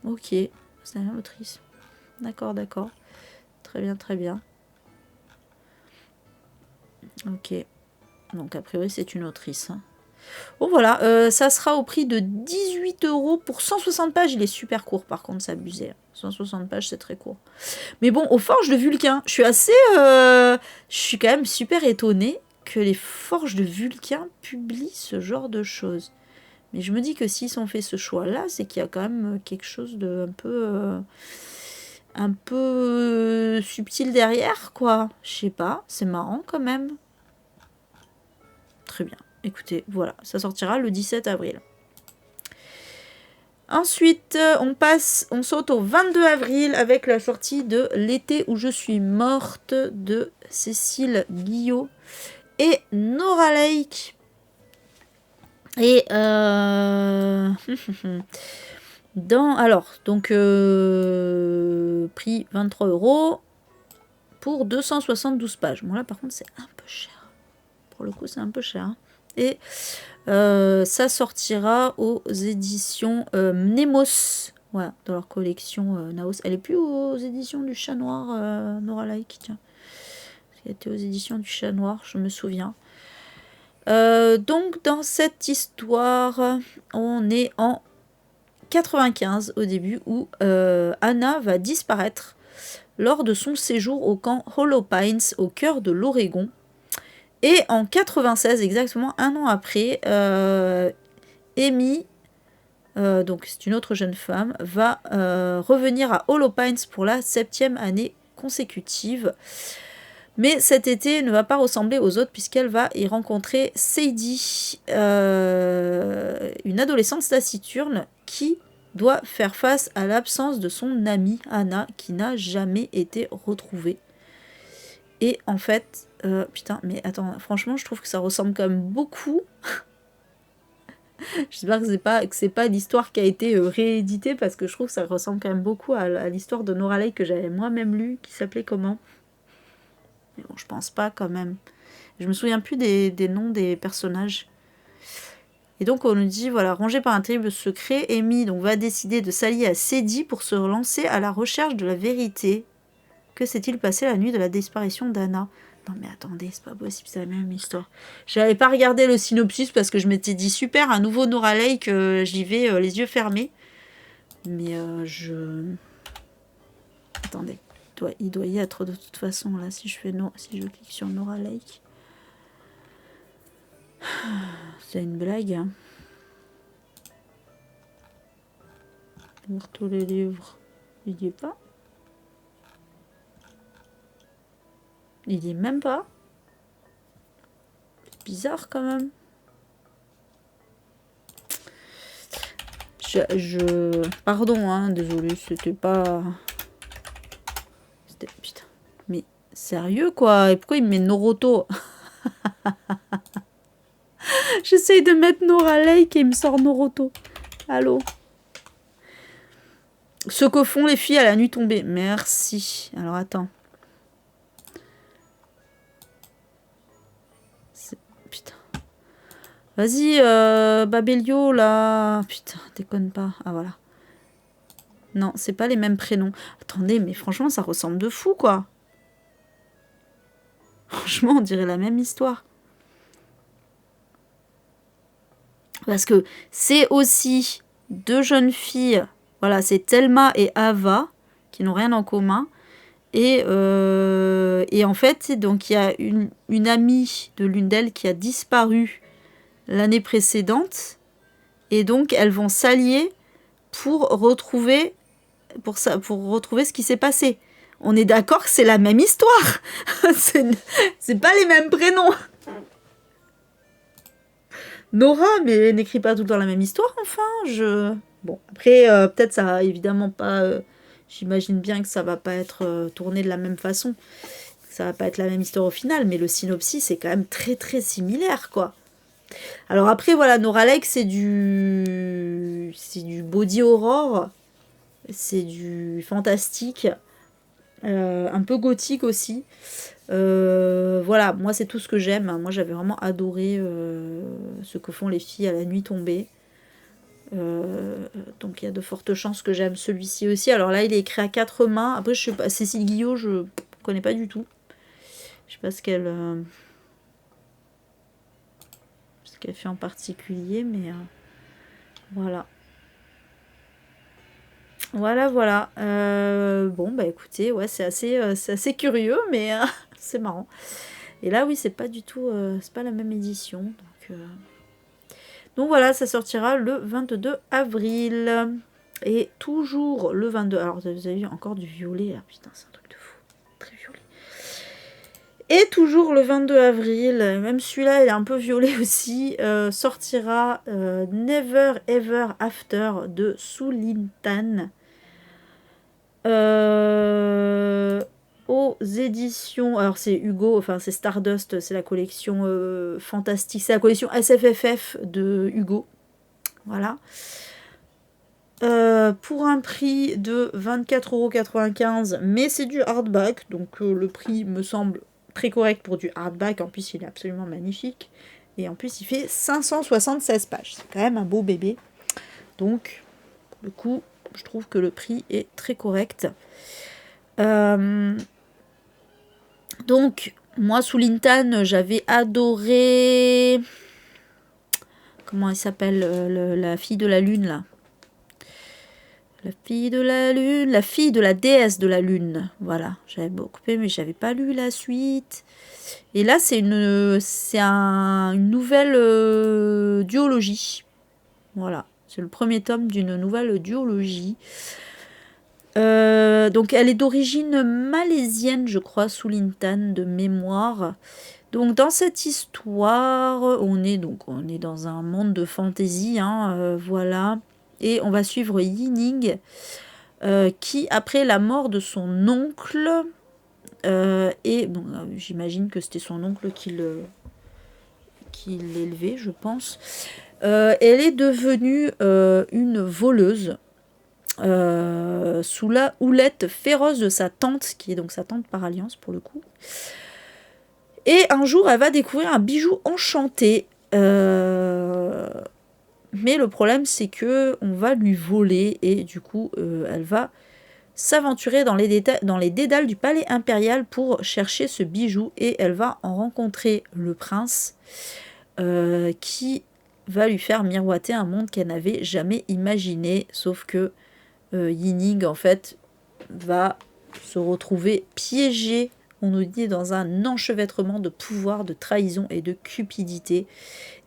Ok, c'est l'autrice. D'accord, d'accord. Très bien, très bien. Ok. Donc, a priori, c'est une autrice. Hein. Bon, voilà. Ça sera au prix de 18 € pour 160 pages. Il est super court, par contre, c'est abusé. 160 pages, c'est très court. Mais bon, aux Forges de Vulcain, je suis quand même super étonnée que les Forges de Vulcain publient ce genre de choses. Mais je me dis que s'ils ont fait ce choix-là, c'est qu'il y a quand même quelque chose de un peu subtil derrière, quoi. Je sais pas, c'est marrant quand même. Très bien. Écoutez, voilà, ça sortira le 17 avril. Ensuite, on saute au 22 avril avec la sortie de L'été où je suis morte de Cécile Guillot et Nora Lake. Et prix 23 € pour 272 pages. Bon là par contre c'est un peu cher. Pour le coup c'est un peu cher. Hein. Et ça sortira aux éditions Mnemos. Voilà, dans leur collection Naos. Elle est plus aux éditions du Chat Noir, Nora Lake, tiens. Elle était aux éditions du Chat Noir, je me souviens. Donc dans cette histoire, on est en 95 au début où Anna va disparaître lors de son séjour au camp Hollow Pines au cœur de l'Oregon. Et en 96, exactement un an après, Amy, donc c'est une autre jeune femme, va revenir à Hollow Pines pour la 7e année consécutive. Mais cet été ne va pas ressembler aux autres puisqu'elle va y rencontrer Sadie, une adolescente taciturne qui doit faire face à l'absence de son amie Anna qui n'a jamais été retrouvée. Et en fait, putain, mais attends, franchement, je trouve que ça ressemble quand même beaucoup. J'espère que c'est pas l'histoire qui a été rééditée parce que je trouve que ça ressemble quand même beaucoup à l'histoire de Nora Lake que j'avais moi-même lue, qui s'appelait comment ? Mais bon, je pense pas quand même. Je me souviens plus des noms des personnages. Et donc on nous dit, voilà, rongée par un terrible secret, Amy donc, va décider de s'allier à Sadie pour se lancer à la recherche de la vérité. Que s'est-il passé la nuit de la disparition d'Anna ? Non mais attendez, c'est pas possible, c'est la même histoire. J'avais pas regardé le synopsis parce que je m'étais dit, super, un nouveau Nora Lake, j'y vais les yeux fermés. Mais Attendez. Il doit y être de toute façon là si je clique sur Nora Lake. C'est une blague. Hein. Voir tous les livres. Il y est pas. Il y est même pas. C'est bizarre quand même. Pardon, hein, désolé, c'était pas. Putain. Mais sérieux quoi? Et pourquoi il me met Noroto? J'essaye de mettre Nora Lake et il me sort Noroto. Allô? Ce que font les filles à la nuit tombée. Merci. Alors attends. Putain. Vas-y, Babelio là. Putain, déconne pas. Ah voilà. Non, c'est pas les mêmes prénoms. Attendez, mais franchement, ça ressemble de fou, quoi. Franchement, on dirait la même histoire. Parce que c'est aussi deux jeunes filles. Voilà, c'est Thelma et Ava, qui n'ont rien en commun. Et en fait, donc il y a une amie de l'une d'elles qui a disparu l'année précédente. Et donc, elles vont s'allier pour retrouver ce qui s'est passé. On est d'accord que c'est la même histoire. c'est pas les mêmes prénoms. Nora, mais n'écris pas tout le temps la même histoire, enfin, Bon, après, peut-être ça, évidemment pas... J'imagine bien que ça va pas être tourné de la même façon. Ça va pas être la même histoire au final, mais le synopsis est quand même très très similaire, quoi. Alors après, voilà, Nora Lake, c'est du... C'est du body horror. C'est du fantastique. Un peu gothique aussi. Voilà, moi c'est tout ce que j'aime. Moi j'avais vraiment adoré ce que font les filles à la nuit tombée. Donc il y a de fortes chances que j'aime celui-ci aussi. Alors là il est écrit à 4 mains. Après je sais pas, Cécile Guillot je connais pas du tout. Je sais pas ce qu'elle fait en particulier, mais voilà. Voilà. Bon bah écoutez, ouais c'est assez curieux, mais c'est marrant. Et là oui c'est pas du tout, c'est pas la même édition. Donc voilà, ça sortira le 22 avril. Et toujours le 22. Alors vous avez vu encore du violet là. Putain, c'est un truc de fou. Très violet. Et toujours le 22 avril, même celui-là il est un peu violet aussi, sortira Never Ever After de Soulintan. Aux éditions, alors c'est Hugo, enfin c'est Stardust, c'est la collection fantastique, c'est la collection SFFF de Hugo. Voilà. Pour un prix de 24,95 €, mais c'est du hardback, donc le prix me semble très correct pour du hardback. En plus, il est absolument magnifique. Et en plus, il fait 576 pages. C'est quand même un beau bébé. Donc, du coup, je trouve que le prix est très correct. Donc, moi, sous Lintan, j'avais adoré... Comment elle s'appelle la fille de la lune, là. La fille de la lune, la fille de la déesse de la lune. Voilà, j'avais beaucoup aimé, mais j'avais pas lu la suite. Et là, c'est une nouvelle duologie. Voilà, c'est le premier tome d'une nouvelle duologie. Donc, elle est d'origine malaisienne, je crois, sous Lintan, de mémoire. Donc, dans cette histoire, on est dans un monde de fantasy, hein, voilà. Et on va suivre Yining, qui, après la mort de son oncle, et bon, j'imagine que c'était son oncle qui l'élevait, je pense, elle est devenue une voleuse sous la houlette féroce de sa tante, qui est donc sa tante par alliance pour le coup. Et un jour, elle va découvrir un bijou enchanté. Mais le problème, c'est que on va lui voler et du coup, elle va s'aventurer dans les dédales du palais impérial pour chercher ce bijou et elle va en rencontrer le prince qui va lui faire miroiter un monde qu'elle n'avait jamais imaginé. Sauf que Yining, en fait, va se retrouver piégée, on nous dit, dans un enchevêtrement de pouvoir, de trahison et de cupidité.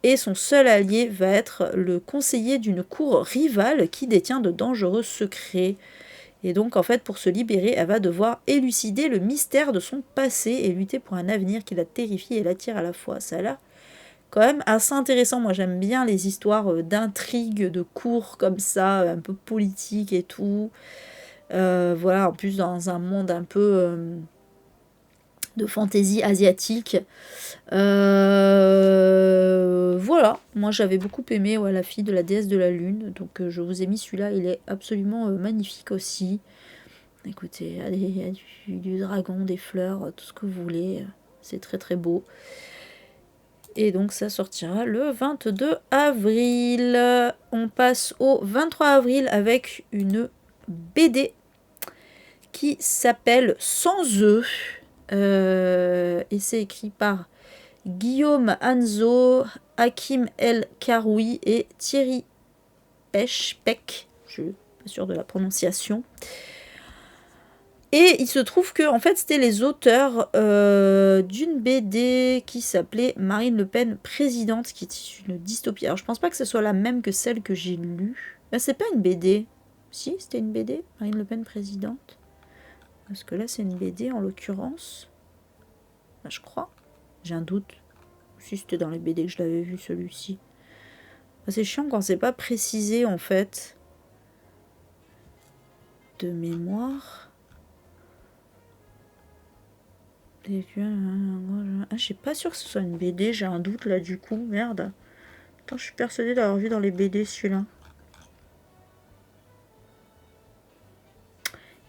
Et son seul allié va être le conseiller d'une cour rivale qui détient de dangereux secrets. Et donc, en fait, pour se libérer, elle va devoir élucider le mystère de son passé et lutter pour un avenir qui la terrifie et l'attire à la fois. Ça a l'air quand même assez intéressant. Moi, j'aime bien les histoires d'intrigues, de cours comme ça, un peu politiques et tout. Voilà, en plus, dans un monde un peu de fantaisie asiatique. Voilà, moi j'avais beaucoup aimé La fille de la déesse de la lune, donc je vous ai mis celui-là, il est absolument magnifique aussi. Écoutez, il y a du dragon, des fleurs, tout ce que vous voulez, c'est très très beau. Et donc ça sortira le 22 avril. On passe au 23 avril avec une BD qui s'appelle Sans œufs. Et c'est écrit par Guillaume Anzo, Hakim El Karoui et Thierry Peck. Je ne suis pas sûre de la prononciation. Et il se trouve que en fait c'était les auteurs d'une BD qui s'appelait Marine Le Pen présidente, qui est une dystopie. Alors je pense pas que ce soit la même que celle que j'ai lue. C'est pas une BD. Si, c'était une BD, Marine Le Pen présidente. Parce que là c'est une BD en l'occurrence. Je crois. J'ai un doute. Si c'était dans les BD que je l'avais vu celui-ci. C'est chiant quand c'est pas précisé en fait. De mémoire. Ah, je suis pas sûre que ce soit une BD, j'ai un doute là du coup, merde. Attends, je suis persuadée d'avoir vu dans les BD celui-là.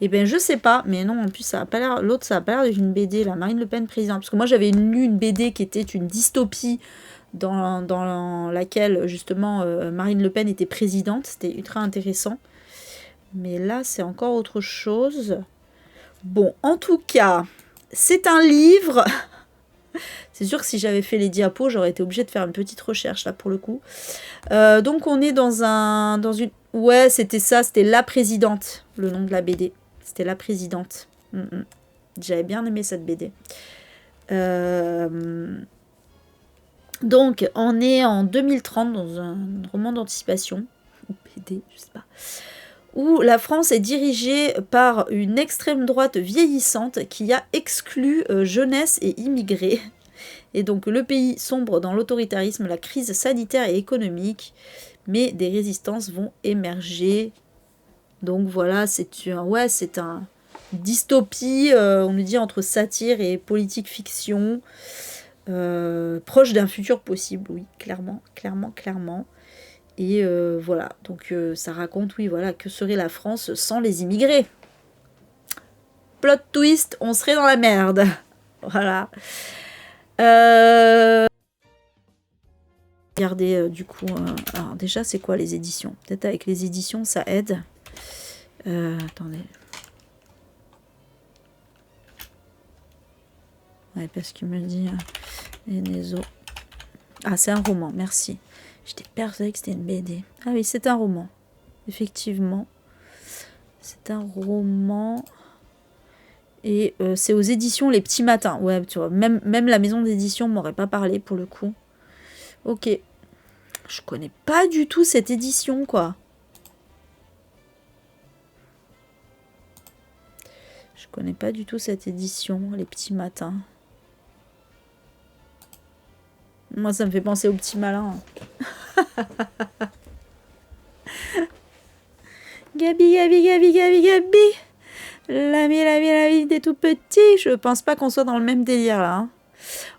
Eh ben je sais pas, mais non, en plus ça a pas l'air. L'autre ça a pas l'air d'une BD, la Marine Le Pen présidente. Parce que moi j'avais lu une BD qui était une dystopie dans laquelle justement Marine Le Pen était présidente. C'était ultra intéressant. Mais là c'est encore autre chose. Bon, en tout cas, c'est un livre. C'est sûr que si j'avais fait les diapos, j'aurais été obligée de faire une petite recherche là pour le coup. Donc on est dans une... Ouais, c'était ça, c'était La Présidente, le nom de la BD. C'était La Présidente. J'avais bien aimé cette BD. Donc on est en 2030 dans un roman d'anticipation. Ou BD, je sais pas. Où la France est dirigée par une extrême droite vieillissante qui a exclu jeunesse et immigrés. Et donc le pays sombre dans l'autoritarisme, la crise sanitaire et économique, mais des résistances vont émerger. Donc voilà, c'est un dystopie, on nous dit entre satire et politique fiction, proche d'un futur possible, oui, clairement. Et voilà, donc ça raconte, oui, voilà, que serait la France sans les immigrés. Plot twist, on serait dans la merde. Voilà. Regardez du coup. Alors déjà, c'est quoi les éditions? Peut-être avec les éditions, ça aide. Attendez. Ouais, parce qu'il me dit Enezo. Ah, c'est un roman, merci. J'étais persuadée que c'était une BD. Ah oui, c'est un roman. Effectivement. C'est un roman. Et c'est aux éditions Les Petits Matins. Ouais, tu vois, même la maison d'édition m'aurait pas parlé pour le coup. Ok. Je connais pas du tout cette édition, quoi. Je connais pas du tout cette édition, Les Petits Matins. Moi, ça me fait penser aux Petits Malins. Gabi. La vie des tout petits. Je pense pas qu'on soit dans le même délire, là. Hein.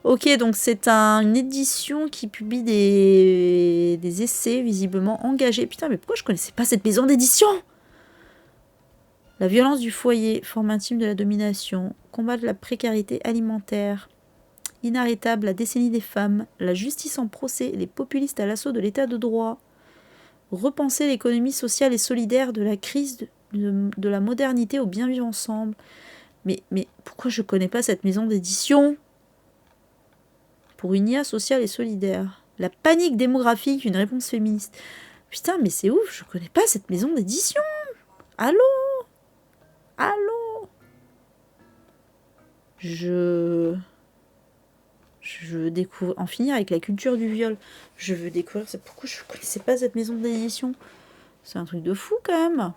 Ok, donc c'est une édition qui publie des essais visiblement engagés. Putain, mais pourquoi je connaissais pas cette maison d'édition? La violence du foyer, forme intime de la domination, combat de la précarité alimentaire, inarrêtable, la décennie des femmes, la justice en procès, les populistes à l'assaut de l'état de droit, repenser l'économie sociale et solidaire de la crise de la modernité au bien vivre ensemble. Mais pourquoi je connais pas cette maison d'édition? Pour une IA sociale et solidaire. La panique démographique, une réponse féministe. Putain, mais c'est ouf, je connais pas cette maison d'édition. Allô? Je veux découvrir, en finir avec la culture du viol. Je veux découvrir, c'est pourquoi je connaissais pas cette maison d'édition. C'est un truc de fou quand même.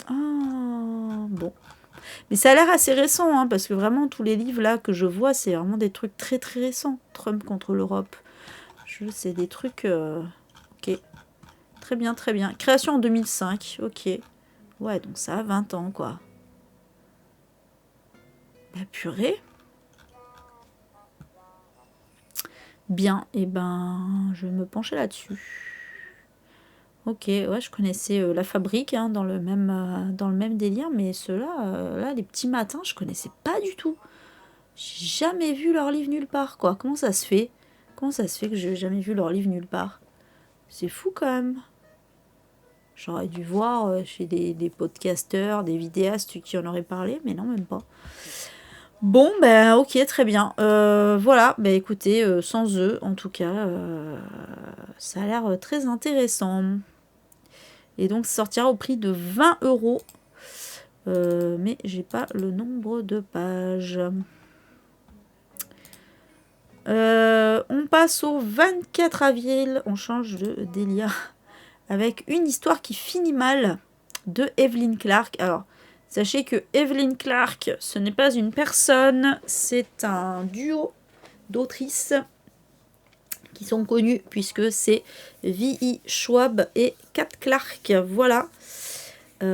Ah, bon. Mais ça a l'air assez récent, hein, parce que vraiment tous les livres là que je vois, c'est vraiment des trucs très très récents. Trump contre l'Europe. C'est des trucs... Ok. Très bien. Création en 2005. Ok. Ouais, donc ça a 20 ans, quoi. La purée. Bien, et je vais me pencher là-dessus. Ok, ouais, je connaissais La Fabrique hein, dans le même délire, mais ceux-là, là, les Petits Matins, je connaissais pas du tout. J'ai jamais vu leur livre nulle part, quoi. Comment ça se fait que j'ai jamais vu leur livre nulle part? C'est fou quand même. J'aurais dû voir chez des podcasteurs, des vidéastes qui en auraient parlé, mais non, même pas. Bon, ok, très bien. Voilà, écoutez, sans eux, en tout cas, ça a l'air très intéressant. Et donc, ça sortira au prix de 20 €. Mais j'ai pas le nombre de pages. On passe au 24 avril. On change de délire. Avec une histoire qui finit mal de Evelyn Clark. Alors, sachez que Evelyn Clark, ce n'est pas une personne, c'est un duo d'autrices qui sont connus puisque c'est V.E. Schwab et Kat Clark. Voilà. Moi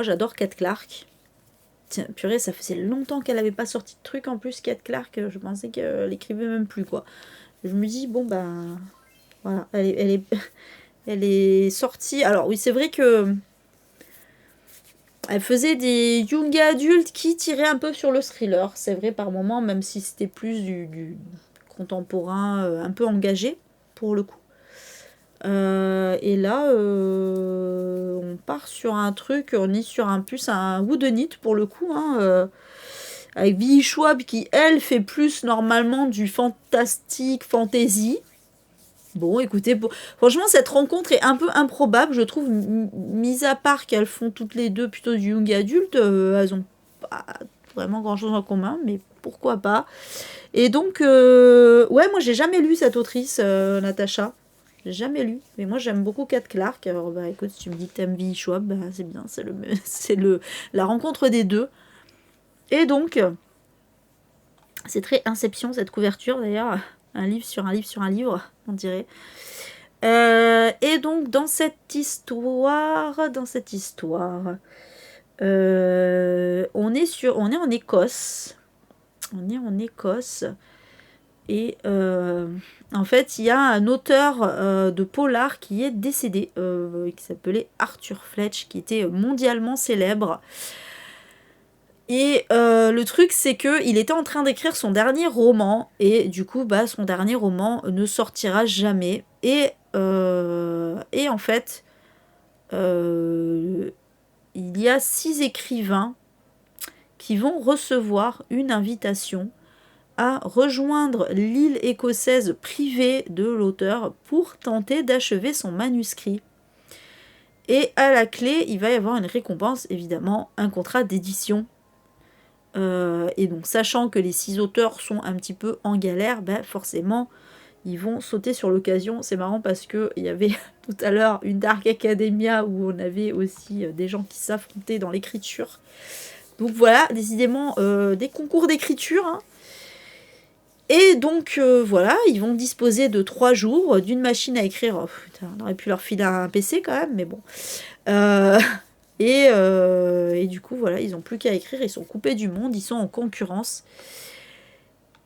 j'adore Kat Clark. Tiens, purée, ça faisait longtemps qu'elle n'avait pas sorti de truc en plus, Kat Clark. Je pensais qu'elle écrivait même plus, quoi. Je me dis, bon, ben. Voilà, elle est sortie. Alors, oui, c'est vrai que. Elle faisait des young adultes qui tiraient un peu sur le thriller. C'est vrai, par moment, même si c'était plus du contemporain, un peu engagé, pour le coup. Et là, on part sur un truc, on est sur un whodunit pour le coup, hein, avec V.E. Schwab qui, elle, fait plus normalement du fantastique, fantasy. Bon, écoutez, franchement, cette rencontre est un peu improbable, je trouve, mis à part qu'elles font toutes les deux plutôt du young adulte, elles ont pas vraiment grand-chose en commun, mais pourquoi pas. Et donc, ouais, moi, j'ai jamais lu cette autrice, Natacha. J'ai jamais lu, mais moi j'aime beaucoup Kat Clark. Alors bah écoute, si tu me dis que t'aimes V.E. Schwab, bah, c'est bien, c'est la rencontre des deux. Et donc, c'est très Inception cette couverture d'ailleurs, un livre sur un livre sur un livre, on dirait. Et donc dans cette histoire, on est en Écosse. On est en Écosse. Et en fait, il y a un auteur de polar qui est décédé, qui s'appelait Arthur Fletch, qui était mondialement célèbre. Et le truc, c'est qu'il était en train d'écrire son dernier roman, et du coup, bah, son dernier roman ne sortira jamais. Et en fait, il y a 6 écrivains qui vont recevoir une invitation à rejoindre l'île écossaise privée de l'auteur pour tenter d'achever son manuscrit. Et à la clé, il va y avoir une récompense, évidemment, un contrat d'édition. Et donc, sachant que les 6 auteurs sont un petit peu en galère, ben forcément, ils vont sauter sur l'occasion. C'est marrant parce qu'il y avait tout à l'heure une Dark Academia où on avait aussi des gens qui s'affrontaient dans l'écriture. Donc voilà, décidément, des concours d'écriture, hein. Et donc voilà, ils vont disposer de 3 jours d'une machine à écrire. Oh, putain, on aurait pu leur filer un PC quand même, mais bon. Et du coup, voilà, ils n'ont plus qu'à écrire, ils sont coupés du monde, ils sont en concurrence.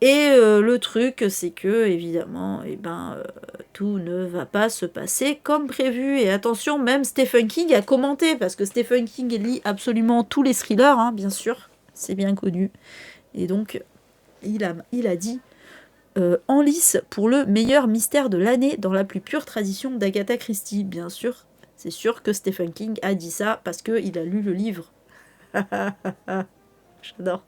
Et le truc, c'est que, évidemment, tout ne va pas se passer comme prévu. Et attention, même Stephen King a commenté, parce que Stephen King lit absolument tous les thrillers, hein, bien sûr, c'est bien connu. Et donc, il a dit... en lice pour le meilleur mystère de l'année dans la plus pure tradition d'Agatha Christie, bien sûr. C'est sûr que Stephen King a dit ça parce qu'il a lu le livre. J'adore.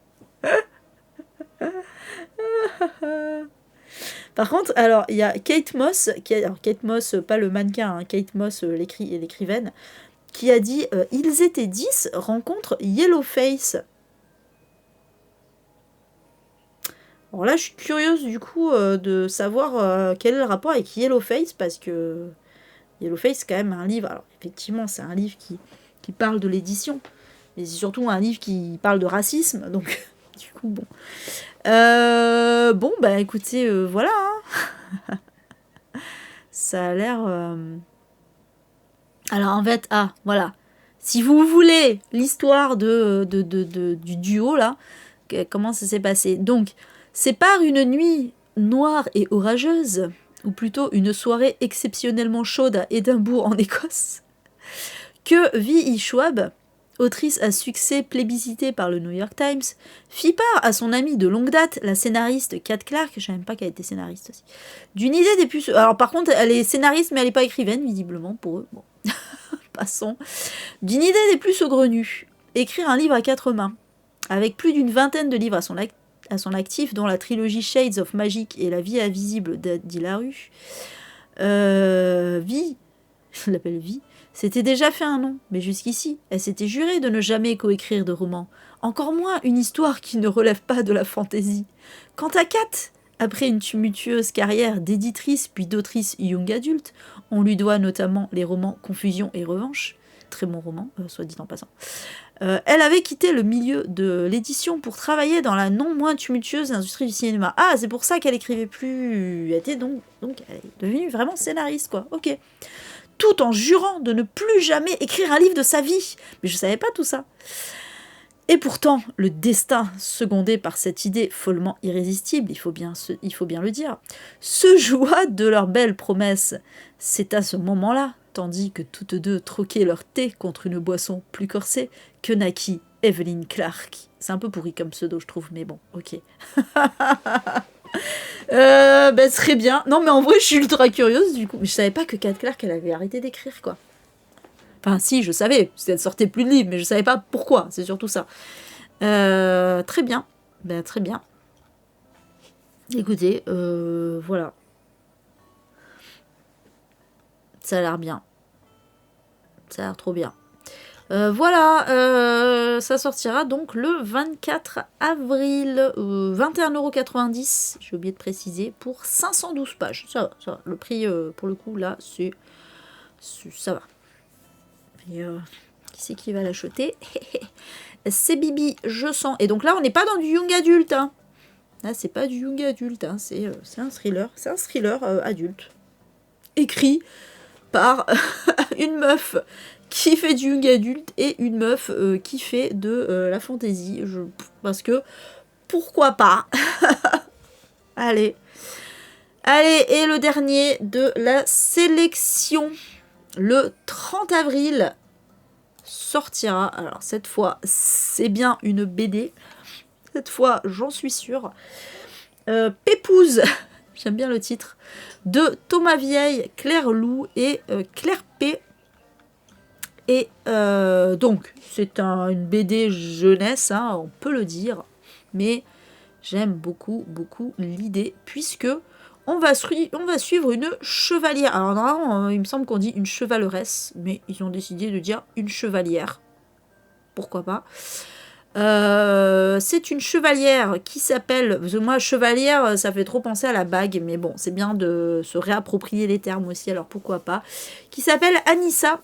Par contre, alors, il y a Kate Moss, alors Kate Moss, pas le mannequin, hein, Kate Moss, l'écrivaine, qui a dit « Ils étaient 10, rencontre Yellowface ». Alors là, je suis curieuse du coup de savoir quel est le rapport avec Yellowface, parce que Yellowface, c'est quand même un livre. Alors, effectivement, c'est un livre qui parle de l'édition, mais c'est surtout un livre qui parle de racisme, donc du coup, bon. Bon, bah écoutez, voilà. Hein. Ça a l'air. Alors, en fait, voilà. Si vous voulez l'histoire du duo, là, comment ça s'est passé? Donc. C'est par une nuit noire et orageuse, ou plutôt une soirée exceptionnellement chaude à Édimbourg en Écosse, que V.E. Schwab, autrice à succès plébiscitée par le New York Times, fit part à son amie de longue date, la scénariste Kat Clark, je ne savais même pas qu'elle était scénariste aussi, d'une idée des plus... Alors par contre, elle est scénariste, mais elle n'est pas écrivaine, visiblement, pour eux. Bon, passons. D'une idée des plus saugrenues, écrire un livre à 4 mains, avec plus d'une vingtaine de livres à son actif, dont la trilogie Shades of Magic et La vie invisible d'Hilaru. Vi, je l'appelle Vi, s'était déjà fait un nom, mais jusqu'ici, elle s'était jurée de ne jamais coécrire de roman, encore moins une histoire qui ne relève pas de la fantaisie. Quant à Kat, après une tumultueuse carrière d'éditrice puis d'autrice young adulte, on lui doit notamment les romans Confusion et Revanche, très bon roman, soit dit en passant, Elle avait quitté le milieu de l'édition pour travailler dans la non moins tumultueuse industrie du cinéma. Ah, c'est pour ça qu'elle écrivait plus. Elle était donc elle est devenue vraiment scénariste, quoi. Ok. Tout en jurant de ne plus jamais écrire un livre de sa vie. Mais je savais pas tout ça. Et pourtant, le destin, secondé par cette idée follement irrésistible, il faut bien le dire, se joua de leurs belles promesses. C'est à ce moment-là, tandis que toutes deux troquaient leur thé contre une boisson plus corsée, que naquit Evelyn Clark. C'est un peu pourri comme pseudo, je trouve, mais bon, ok. Très bien. Non, mais en vrai, je suis ultra curieuse, du coup. Mais je savais pas que Kat Clark, elle avait arrêté d'écrire, quoi. Enfin, si, je savais, parce qu'elle sortait plus de livres, mais je savais pas pourquoi, c'est surtout ça. Très bien. Très bien. Écoutez, voilà. Ça a l'air bien. Ça a l'air trop bien. Voilà, ça sortira donc le 24 avril, 21,90 €, j'ai oublié de préciser, pour 512 pages. Ça va. Le prix, pour le coup, là, ça va. Et qui c'est qui va l'acheter? C'est Bibi, je sens. Et donc là, on n'est pas dans du young adulte. Hein. Là, c'est pas du young adulte. Hein. C'est un thriller. C'est un thriller adulte. Écrit par une meuf qui fait du young adulte et une meuf qui fait de la fantaisie. Parce que, pourquoi pas? Allez. Allez, et le dernier de la sélection. Le 30 avril sortira, alors cette fois c'est bien une BD, cette fois j'en suis sûre, Pépouze, j'aime bien le titre, de Thomas Vieille, Claire Lou et Claire P. Et donc c'est une BD jeunesse, hein, on peut le dire, mais j'aime beaucoup l'idée, puisque on va suivre une chevalière. Alors normalement, il me semble qu'on dit une chevaleresse, mais ils ont décidé de dire une chevalière. Pourquoi pas. C'est une chevalière qui s'appelle... Moi, chevalière, ça fait trop penser à la bague, mais bon, c'est bien de se réapproprier les termes aussi, alors pourquoi pas. Qui s'appelle Anissa,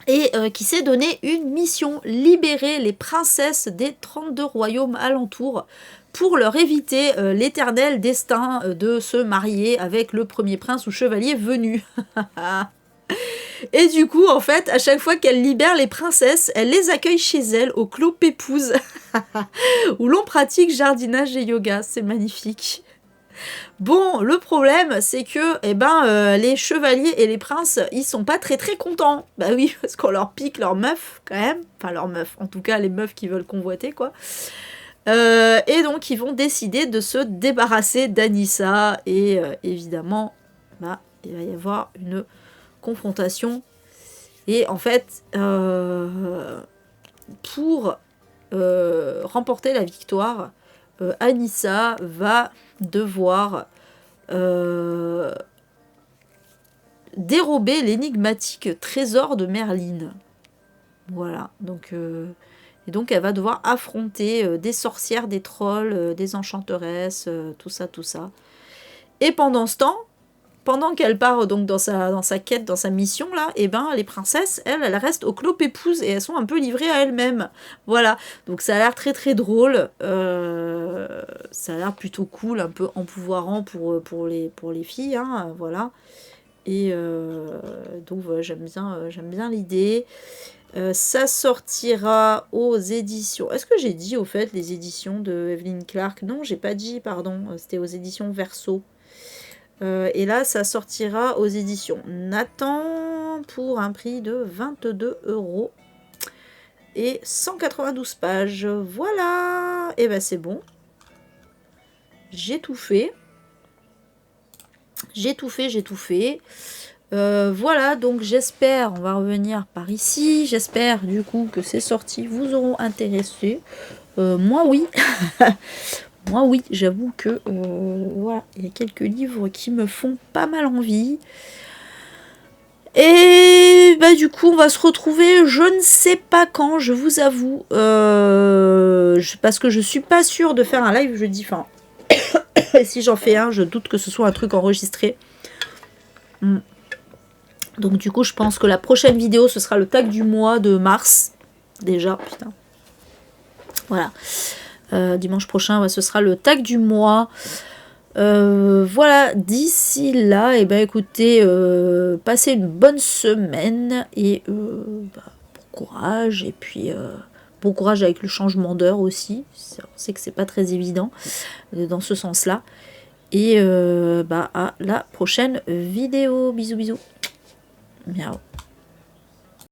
et qui s'est donné une mission, libérer les princesses des 32 royaumes alentours, pour leur éviter l'éternel destin de se marier avec le premier prince ou chevalier venu. Et du coup, en fait, à chaque fois qu'elle libère les princesses, elle les accueille chez elle, au clos Pépouze, où l'on pratique jardinage et yoga. C'est magnifique. Bon, le problème, c'est que les chevaliers et les princes, ils sont pas très contents. Bah oui, parce qu'on leur pique leurs meufs, quand même. Enfin, leurs meufs, en tout cas, les meufs qui veulent convoiter, quoi. Et donc ils vont décider de se débarrasser d'Anissa, et évidemment il va y avoir une confrontation, et en fait pour remporter la victoire, Anissa va devoir dérober l'énigmatique trésor de Merlin. Voilà, donc et donc elle va devoir affronter des sorcières, des trolls, des enchanteresses, tout ça. Et pendant ce temps, pendant qu'elle part donc dans sa quête, dans sa mission là, et les princesses, elles restent au clos Pépouze et elles sont un peu livrées à elles-mêmes. Voilà, donc ça a l'air très drôle, ça a l'air plutôt cool, un peu empouvoirant pour les filles, hein, voilà. Et donc voilà, j'aime bien l'idée. Ça sortira aux éditions... Est-ce que j'ai dit, au fait, les éditions de Evelyn Clark? Non, j'ai pas dit, pardon. C'était aux éditions Verso. Et là, ça sortira aux éditions Nathan pour un prix de 22 € et 192 pages. Voilà. Et c'est bon. J'ai tout fait. Voilà, donc j'espère, on va revenir par ici, j'espère du coup que ces sorties vous auront intéressé. Moi oui, moi oui, j'avoue que voilà, il y a quelques livres qui me font pas mal envie. Et du coup on va se retrouver, je ne sais pas quand, je vous avoue, parce que je suis pas sûre de faire un live jeudi, enfin, et si j'en fais un, je doute que ce soit un truc enregistré. Donc du coup je pense que la prochaine vidéo ce sera le tag du mois de mars. déjà, putain. Voilà. Dimanche prochain, ouais, ce sera le tag du mois. Voilà, d'ici là, et ben écoutez, passez une bonne semaine et bon courage, et puis bon courage avec le changement d'heure aussi. On sait que c'est pas très évident dans ce sens-là. Et à la prochaine vidéo. Bisous bisous. Miaou.